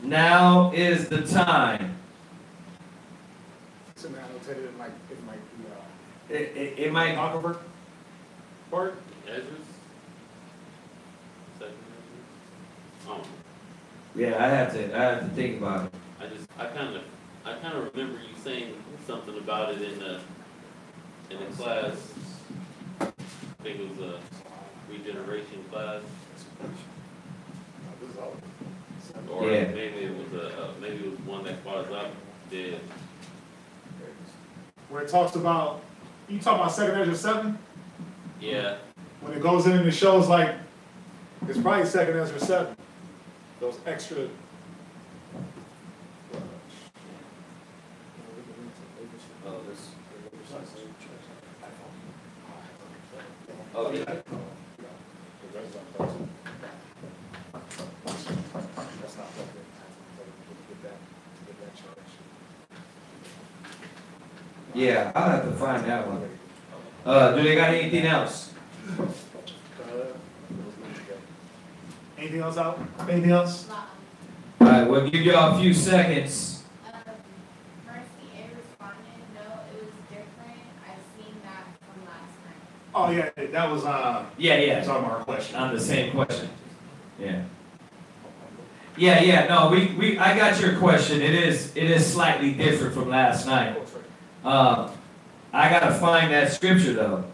Now is the time. So now I'll tell you, it might be It might. October part. Ezra's? Second Ezra? Oh. Yeah, I have to think about it. I kind of remember you saying something about it in the class. I think it was a regeneration class. Or Yeah. maybe it was one that brought us up. Did. Where it talks about, you talking about 2nd Ezra 7? Yeah. When it goes in and it shows like, it's probably 2nd Ezra 7. Those extra. Oh, yeah. Yeah, I'll have to find that one. Do they got anything else? Anything else out? Anything else? All right, we'll give you all a few seconds. Mercy and responded, no, it was different. I've seen that from last night. Oh yeah, that was Yeah. talking about our question. On the same question. Yeah. No, I got your question. It is slightly different from last night. I gotta find that scripture though.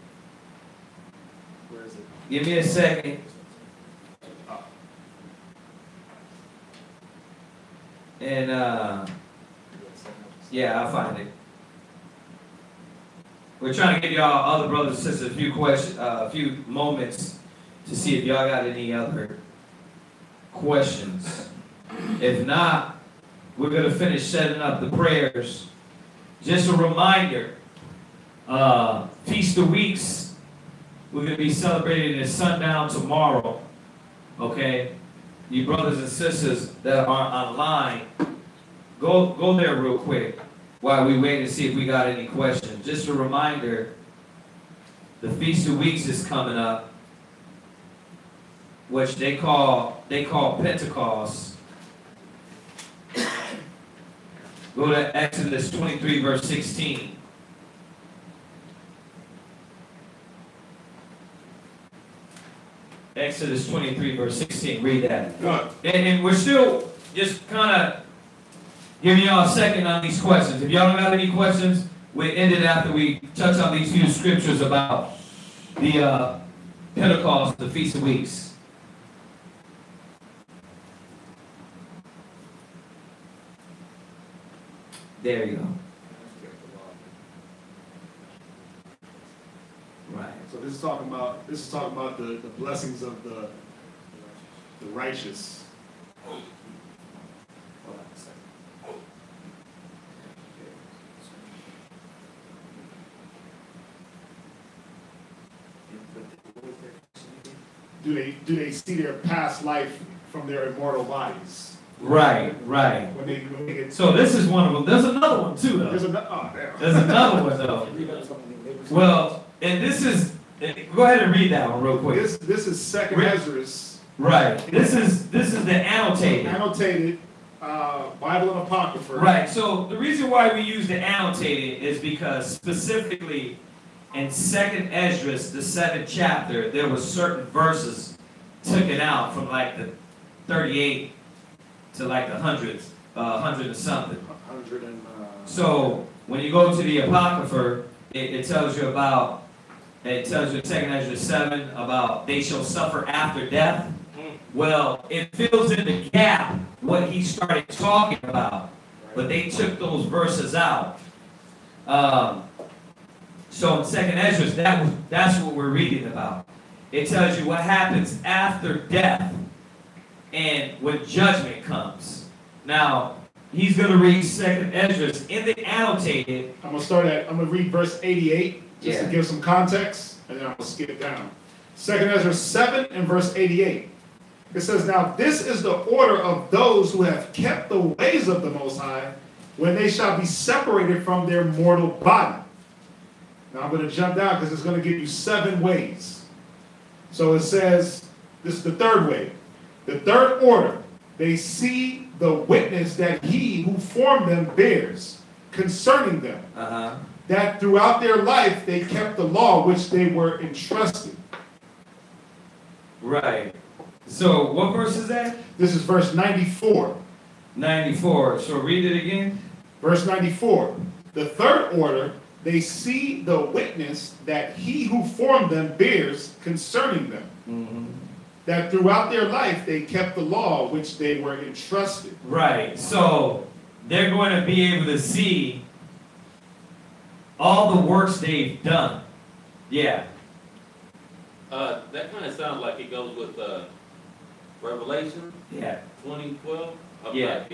Where is it? Give me a second. And yeah, I'll find it. We're trying to give y'all, other brothers and sisters, a few questions, a few moments to see if y'all got any other questions. If not, we're gonna finish setting up the prayers. Just a reminder, Feast of Weeks, we're going to be celebrating at sundown tomorrow, okay? You brothers and sisters that are online, go there real quick while we wait to see if we got any questions. Just a reminder, the Feast of Weeks is coming up, which they call Pentecost. Go to Exodus 23, verse 16. Exodus 23, verse 16. Read that. And we're still just kind of giving y'all a second on these questions. If y'all don't have any questions, we end it after we touch on these few scriptures about the Pentecost, the Feast of Weeks. There you go. Right. So this is talking about the blessings of the righteous. Hold on a second. Do they see their past life from their immortal bodies? Right. When they get, So this is one of them. There's another one too, though. There's another one though. Well, and this is. Go ahead and read that one real quick. This is 2nd Ezra's. Right. This is the annotated. Annotated Bible and Apocrypha. Right, so the reason why we use the annotated is because specifically in 2nd Esdras, the 7th chapter, there were certain verses taken out from like the 38 to like the hundreds, 100 and something. 100 and. So when you go to the Apocrypha, it tells you about, it tells you in 2nd Esdras 7 about they shall suffer after death. Well, it fills in the gap what he started talking about, but they took those verses out. So in 2nd Esdras, that's what we're reading about. It tells you what happens after death and when judgment comes. Now, he's going to read 2nd Esdras in the annotated. I'm going to read verse 88 just to give some context, and then I'm going to skip down. 2nd Esdras 7 and verse 88. It says, now this is the order of those who have kept the ways of the Most High when they shall be separated from their mortal body. Now I'm going to jump down because it's going to give you 7 ways. So it says, this is the 3rd way. The 3rd order, they see the witness that he who formed them bears concerning them, that throughout their life they kept the law which they were entrusted. Right. So what verse is that? This is verse 94. 94. So read it again. Verse 94. The 3rd order, they see the witness that he who formed them bears concerning them. That throughout their life they kept the law which they were entrusted. Right. So they're going to be able to see all the works they've done. Yeah. That kind of sounds like it goes with Revelation. Yeah. 2012. Yeah.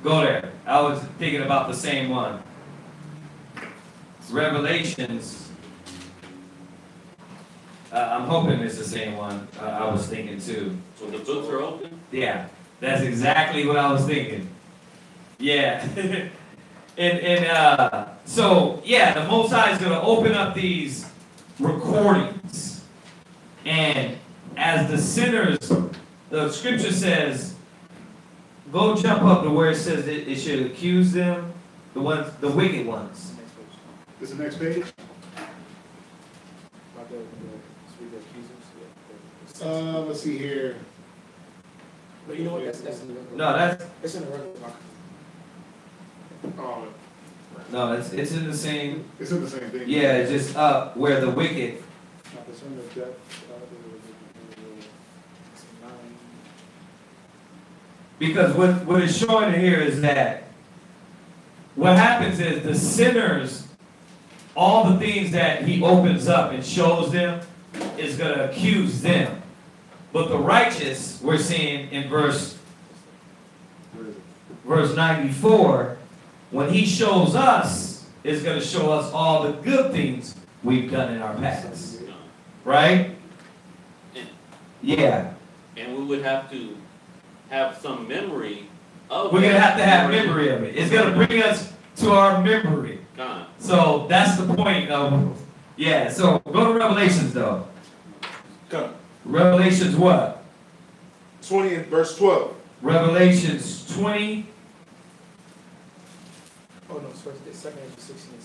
Go there. I was thinking about the same one. Revelations. I'm hoping it's the same one. I was thinking too. So the books are open? Yeah. That's exactly what I was thinking. Yeah. So yeah, the Most High is going to open up these recordings, and as the sinners, the scripture says, go jump up to where it says it should accuse them, the wicked ones. This is the next page? Let's see here. But you know what? That's in the regular. No, that's it's in the regular box. Oh, no, it's in the same. it's in the same thing. Yeah, it's just up where the wicked. Because what it's showing here is that what happens is the sinners, all the things that he opens up and shows them is going to accuse them. But the righteous, we're seeing in verse 94, when he shows us, is going to show us all the good things we've done in our past. Right? Yeah. And we would have to have some memory of We're going to have memory of it. It's going to bring us to our memory. So that's the point of, yeah. So go to Revelations though. Revelations what? 20 and verse 12. Revelations 20. Oh no, sorry, it's 2nd Esdras 16 and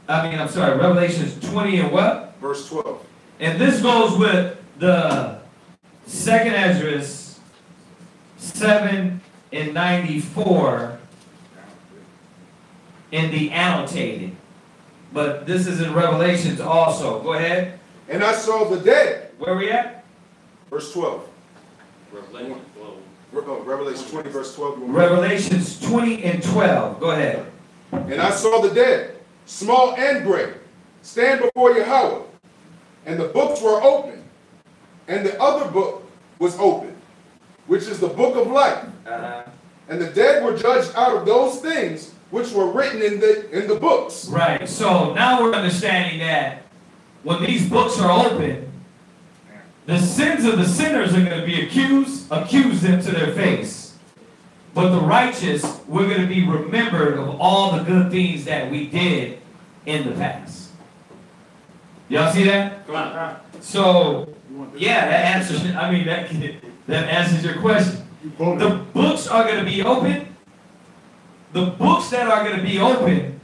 65. Revelations 20 and what? Verse 12. And this goes with the 2nd Esdras 7 and 94 in the annotated. But this is in Revelations also. Go ahead. And I saw the dead. Where we at? Verse 12. Revelation 12. Revelation 20, verse 12. Revelations 20 and 12. Go ahead. And I saw the dead, small and great, stand before Yahweh. And the books were open. And the other book was open, which is the book of life. And the dead were judged out of those things which were written in the books. Right. So now we're understanding that when these books are open, the sins of the sinners are going to be accuse them to their face. But the righteous, we're going to be remembered of all the good things that we did in the past. Y'all see that? Come on. So, yeah, that answers, That answers your question. The books are going to be open. The books that are going to be open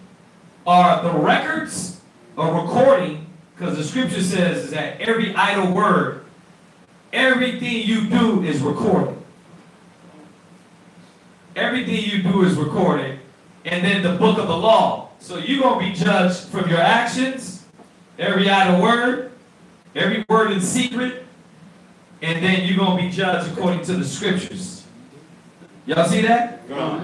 are the records or recording, because the scripture says is that every idle word, everything you do is recorded. Everything you do is recorded. And then the book of the law. So you're going to be judged from your actions, every idle word, every word in secret, and then you're going to be judged according to the scriptures. Y'all see that? Go.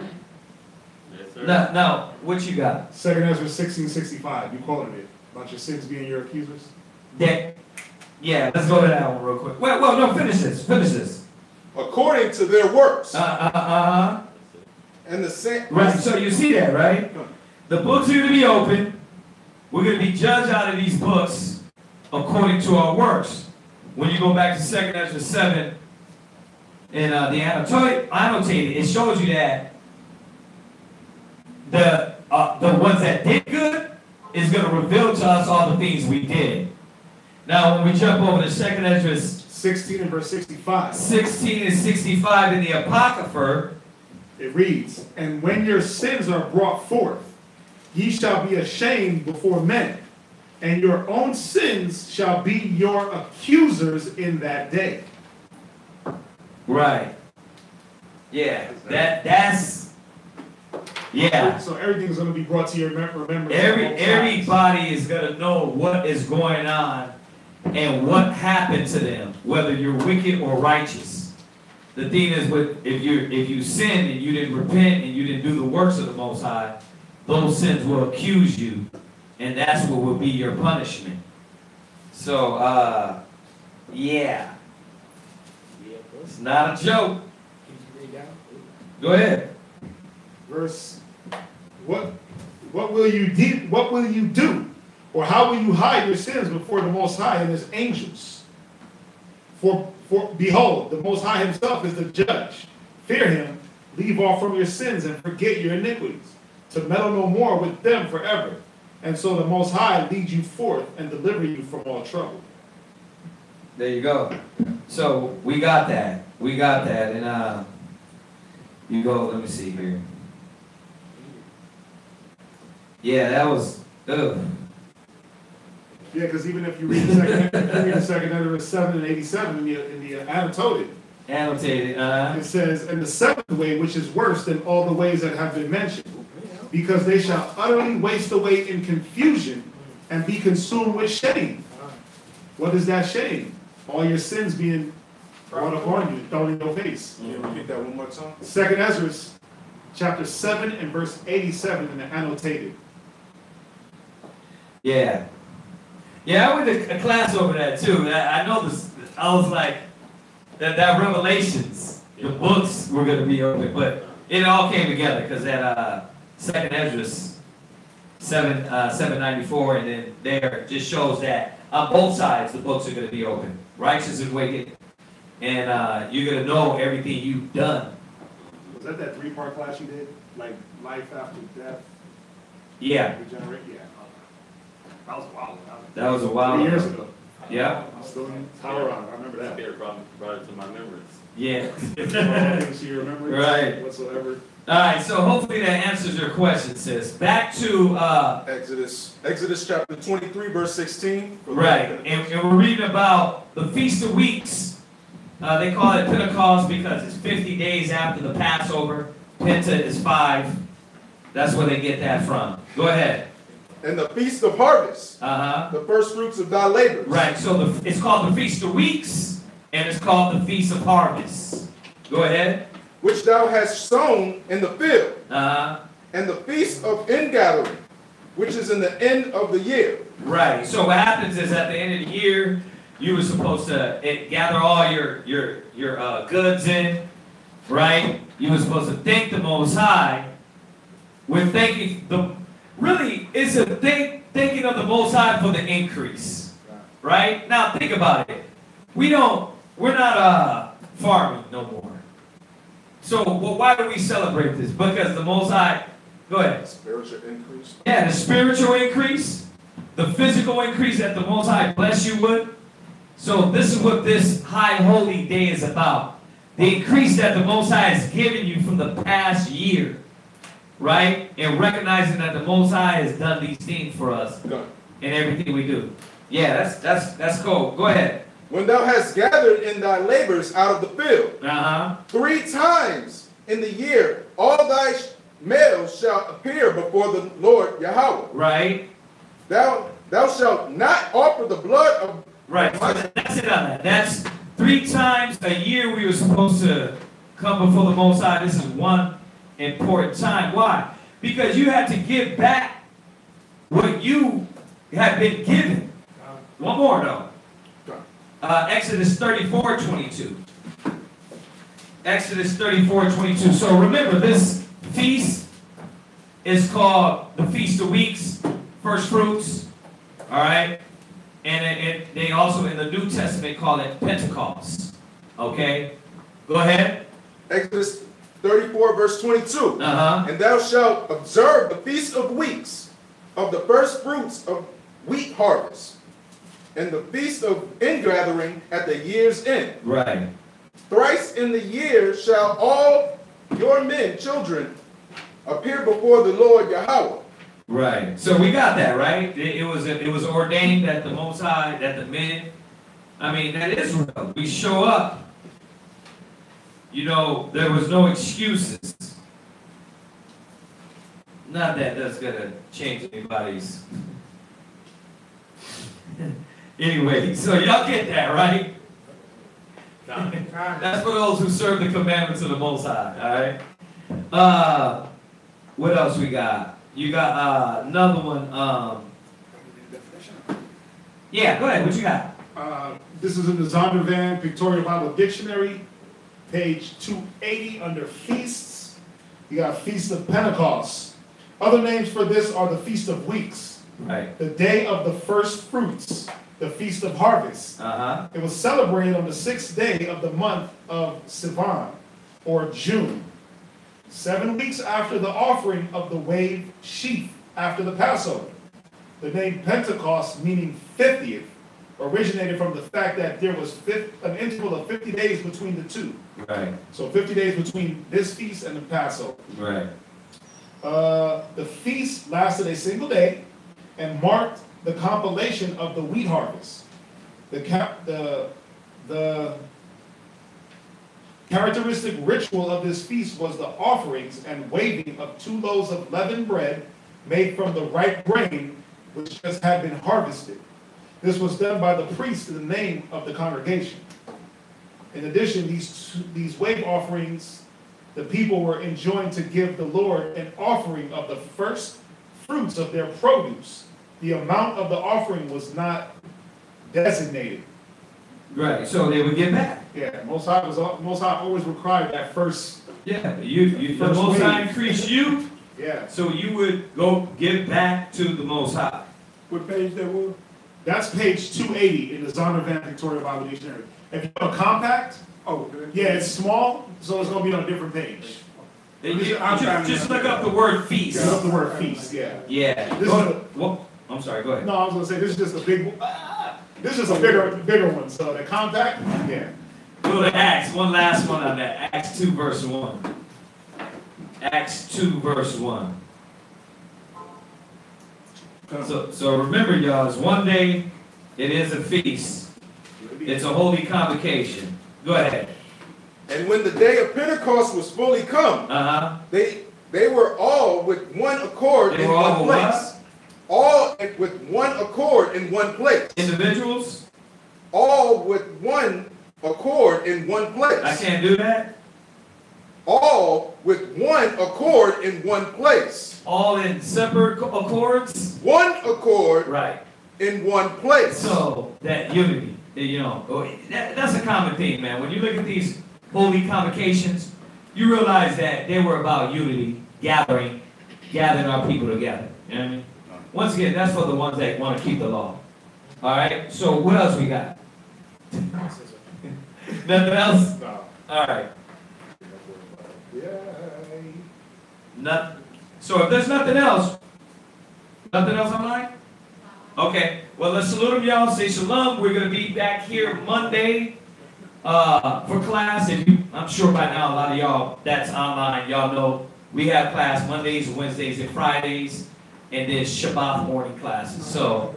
Yes, sir. Now, what you got? 2 Ezra 16:65. You quoted it about your sins being your accusers. Yeah, let's go to that one real quick. Well, no, finish this. Finish this. According to their works. And the same. Right, so you see that, right? The books are going to be open. We're going to be judged out of these books according to our works. When you go back to 2 Ezra 7 and the annotated, it shows you that the ones that did good is going to reveal to us all the things we did. Now, when we jump over to 2 Ezra 16 and verse 65. 16 and 65 in the Apocrypha, it reads, "And when your sins are brought forth, ye shall be ashamed before men, and your own sins shall be your accusers in that day." Right. Yeah. That's. Yeah. So everything's going to be brought to your remembrance. Everybody is going to know what is going on and what happened to them, whether you're wicked or righteous. The thing is, if you sin and you didn't repent and you didn't do the works of the Most High, those sins will accuse you, and that's what will be your punishment. So, yeah. It's not a joke. Go ahead. Verse, what will you do? Or how will you hide your sins before the Most High and his angels? For behold, the Most High himself is the judge. Fear him, leave off from your sins, and forget your iniquities, to meddle no more with them forever. And so the Most High lead you forth and deliver you from all trouble. There you go. So we got that. We got that. And you go, let me see here. Yeah, that was, ugh. Yeah, because even if you read the second Ezra 7 and 87 in the annotated, it says, "And the seventh way, which is worse than all the ways that have been mentioned, because they shall utterly waste away in confusion and be consumed with shame." What is that shame? All your sins being brought upon you, thrown in your face. Can you repeat that one more time? 2 Ezra chapter 7 and verse 87 in the annotated. Yeah. Yeah, I went to a class over that too. I know this. I was like, that Revelations, the books were going to be open, but it all came together because that 2 Ezra 794, and then there just shows that on both sides the books are going to be open, righteous and wicked, and you're going to know everything you've done. Was that 3-part class you did? Like life after death? Yeah. Regenerate? Yeah. That was a while ago. That was a while 3 ago. years ago. Yeah. I'm still in Tower. I remember that. Spirit brought it to my remembrance. Yeah. Things you remember right. whatsoever. All right, so hopefully that answers your question, sis. Back to Exodus chapter 23, verse 16. Right, and we're reading about the Feast of Weeks. They call it Pentecost because it's 50 days after the Passover. Penta is 5. That's where they get that from. Go ahead. And the Feast of Harvest. The first fruits of thy labors. Right, so it's called the Feast of Weeks, and it's called the Feast of Harvest. Go ahead. Which thou hast sown in the field. And the Feast of Ingathering, which is in the end of the year. Right, so what happens is at the end of the year, you were supposed to gather all your goods in, right? You were supposed to thank the Most High. We're thanking it's a thanking of the Most High for the increase, right? Now think about it. We're not farming no more. So why do we celebrate this? Because the Most High, go ahead. Spiritual increase. Yeah, the spiritual increase, the physical increase that the Most High bless you with. So this is what this high holy day is about. The increase that the Most High has given you from the past year, right? And recognizing that the Most High has done these things for us in everything we do. Yeah, that's cool. Go ahead. When thou hast gathered in thy labors out of the field, 3 times in the year, all thy males shall appear before the Lord Yahweh. Right. Thou shalt not offer the blood of... Right. So that's it on that. That's 3 times a year we were supposed to come before the Most High. This is one important time. Why? Because you have to give back what you have been given. One more though. Exodus 34:22. Exodus 34:22. So remember, this feast is called the Feast of Weeks, first fruits. All right? And they also in the New Testament call it Pentecost. Okay? Go ahead. Exodus 34 verse 22. And thou shalt observe the Feast of Weeks of the first fruits of wheat harvest, and the Feast of Ingathering at the year's end. Right. Thrice in the year shall all your men, children, appear before the Lord Yahweh. Right. So we got that, right? It was ordained that the Most High, that the men, I mean, that Israel, we show up. You know, there was no excuses. Not that that's going to change anybody's. Anyway, so y'all get that, right? That's for those who serve the commandments of the Most High, all right? What else we got? You got another one. Yeah, go ahead. What you got? This is in the Zondervan Pictorial Bible Dictionary, page 280 under Feasts. You got Feast of Pentecost. Other names for this are the Feast of Weeks, right? The Day of the First Fruits, the Feast of Harvest. It was celebrated on the 6th day of the month of Sivan, or June, 7 weeks after the offering of the wave sheaf after the Passover. The name Pentecost, meaning 50th, originated from the fact that there was an interval of 50 days between the two. Right. So 50 days between this feast and the Passover. Right. The feast lasted a single day and marked the compilation of the wheat harvest. The characteristic ritual of this feast was the offerings and waving of 2 loaves of leavened bread made from the ripe grain which just had been harvested. This was done by the priest in the name of the congregation. In addition, these wave offerings, the people were enjoined to give the Lord an offering of the first fruits of their produce. The amount of the offering was not designated. Right, so they would give back. Yeah, Most High always required that first. Yeah, the Most High increased you. Yeah. So you would go give back to the Most High. What page that was? That's page 280 in the Zondervan Pictorial Bible Dictionary. If you have a compact, yeah, it's small, so it's going to be on a different page. Just look up the word feast. Look up the word feast, yeah. Yeah. I'm sorry, go ahead. No, I was going to say, this is just a big, this is a bigger one. So the compact, yeah. Go to Acts, one last one on that. Acts 2 verse 1. Acts 2 verse 1. So remember, y'all, it's one day, it is a feast. It's a holy convocation. Go ahead. And when the day of Pentecost was fully come, they were all with one accord in one place. All with one accord in one place. Individuals? All with one accord in one place. I can't do that. All with one accord in one place. All in separate accords? One accord right. in one place. So, that unity, you know, that's a common thing, man. When you look at these holy convocations, you realize that they were about unity, gathering our people together. You know what I mean? Once again, that's for the ones that want to keep the law. All right? So, what else we got? Nothing else? No. All right. So if there's nothing else online? Okay. Well, let's salute them, y'all. Say shalom. We're going to be back here Monday for class. If you I'm sure by now a lot of y'all that's online, y'all know we have class Mondays, Wednesdays, and Fridays, and then Shabbat morning classes. So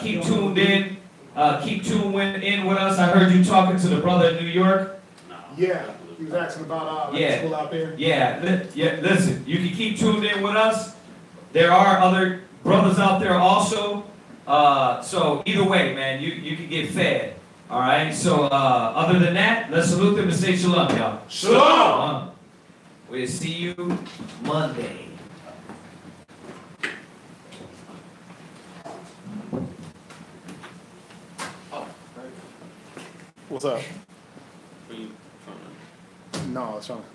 keep tuned in. Keep tuned in with us. I heard you talking to the brother in New York. Yeah, he was asking about Yeah. school out there. Yeah, listen, you can keep tuned in with us. There are other brothers out there also. So either way, man, you can get fed. All right. So other than that, let's salute them and say shalom, y'all. Shalom. We'll see you Monday. What's up? Were you trying to- No, I was trying to.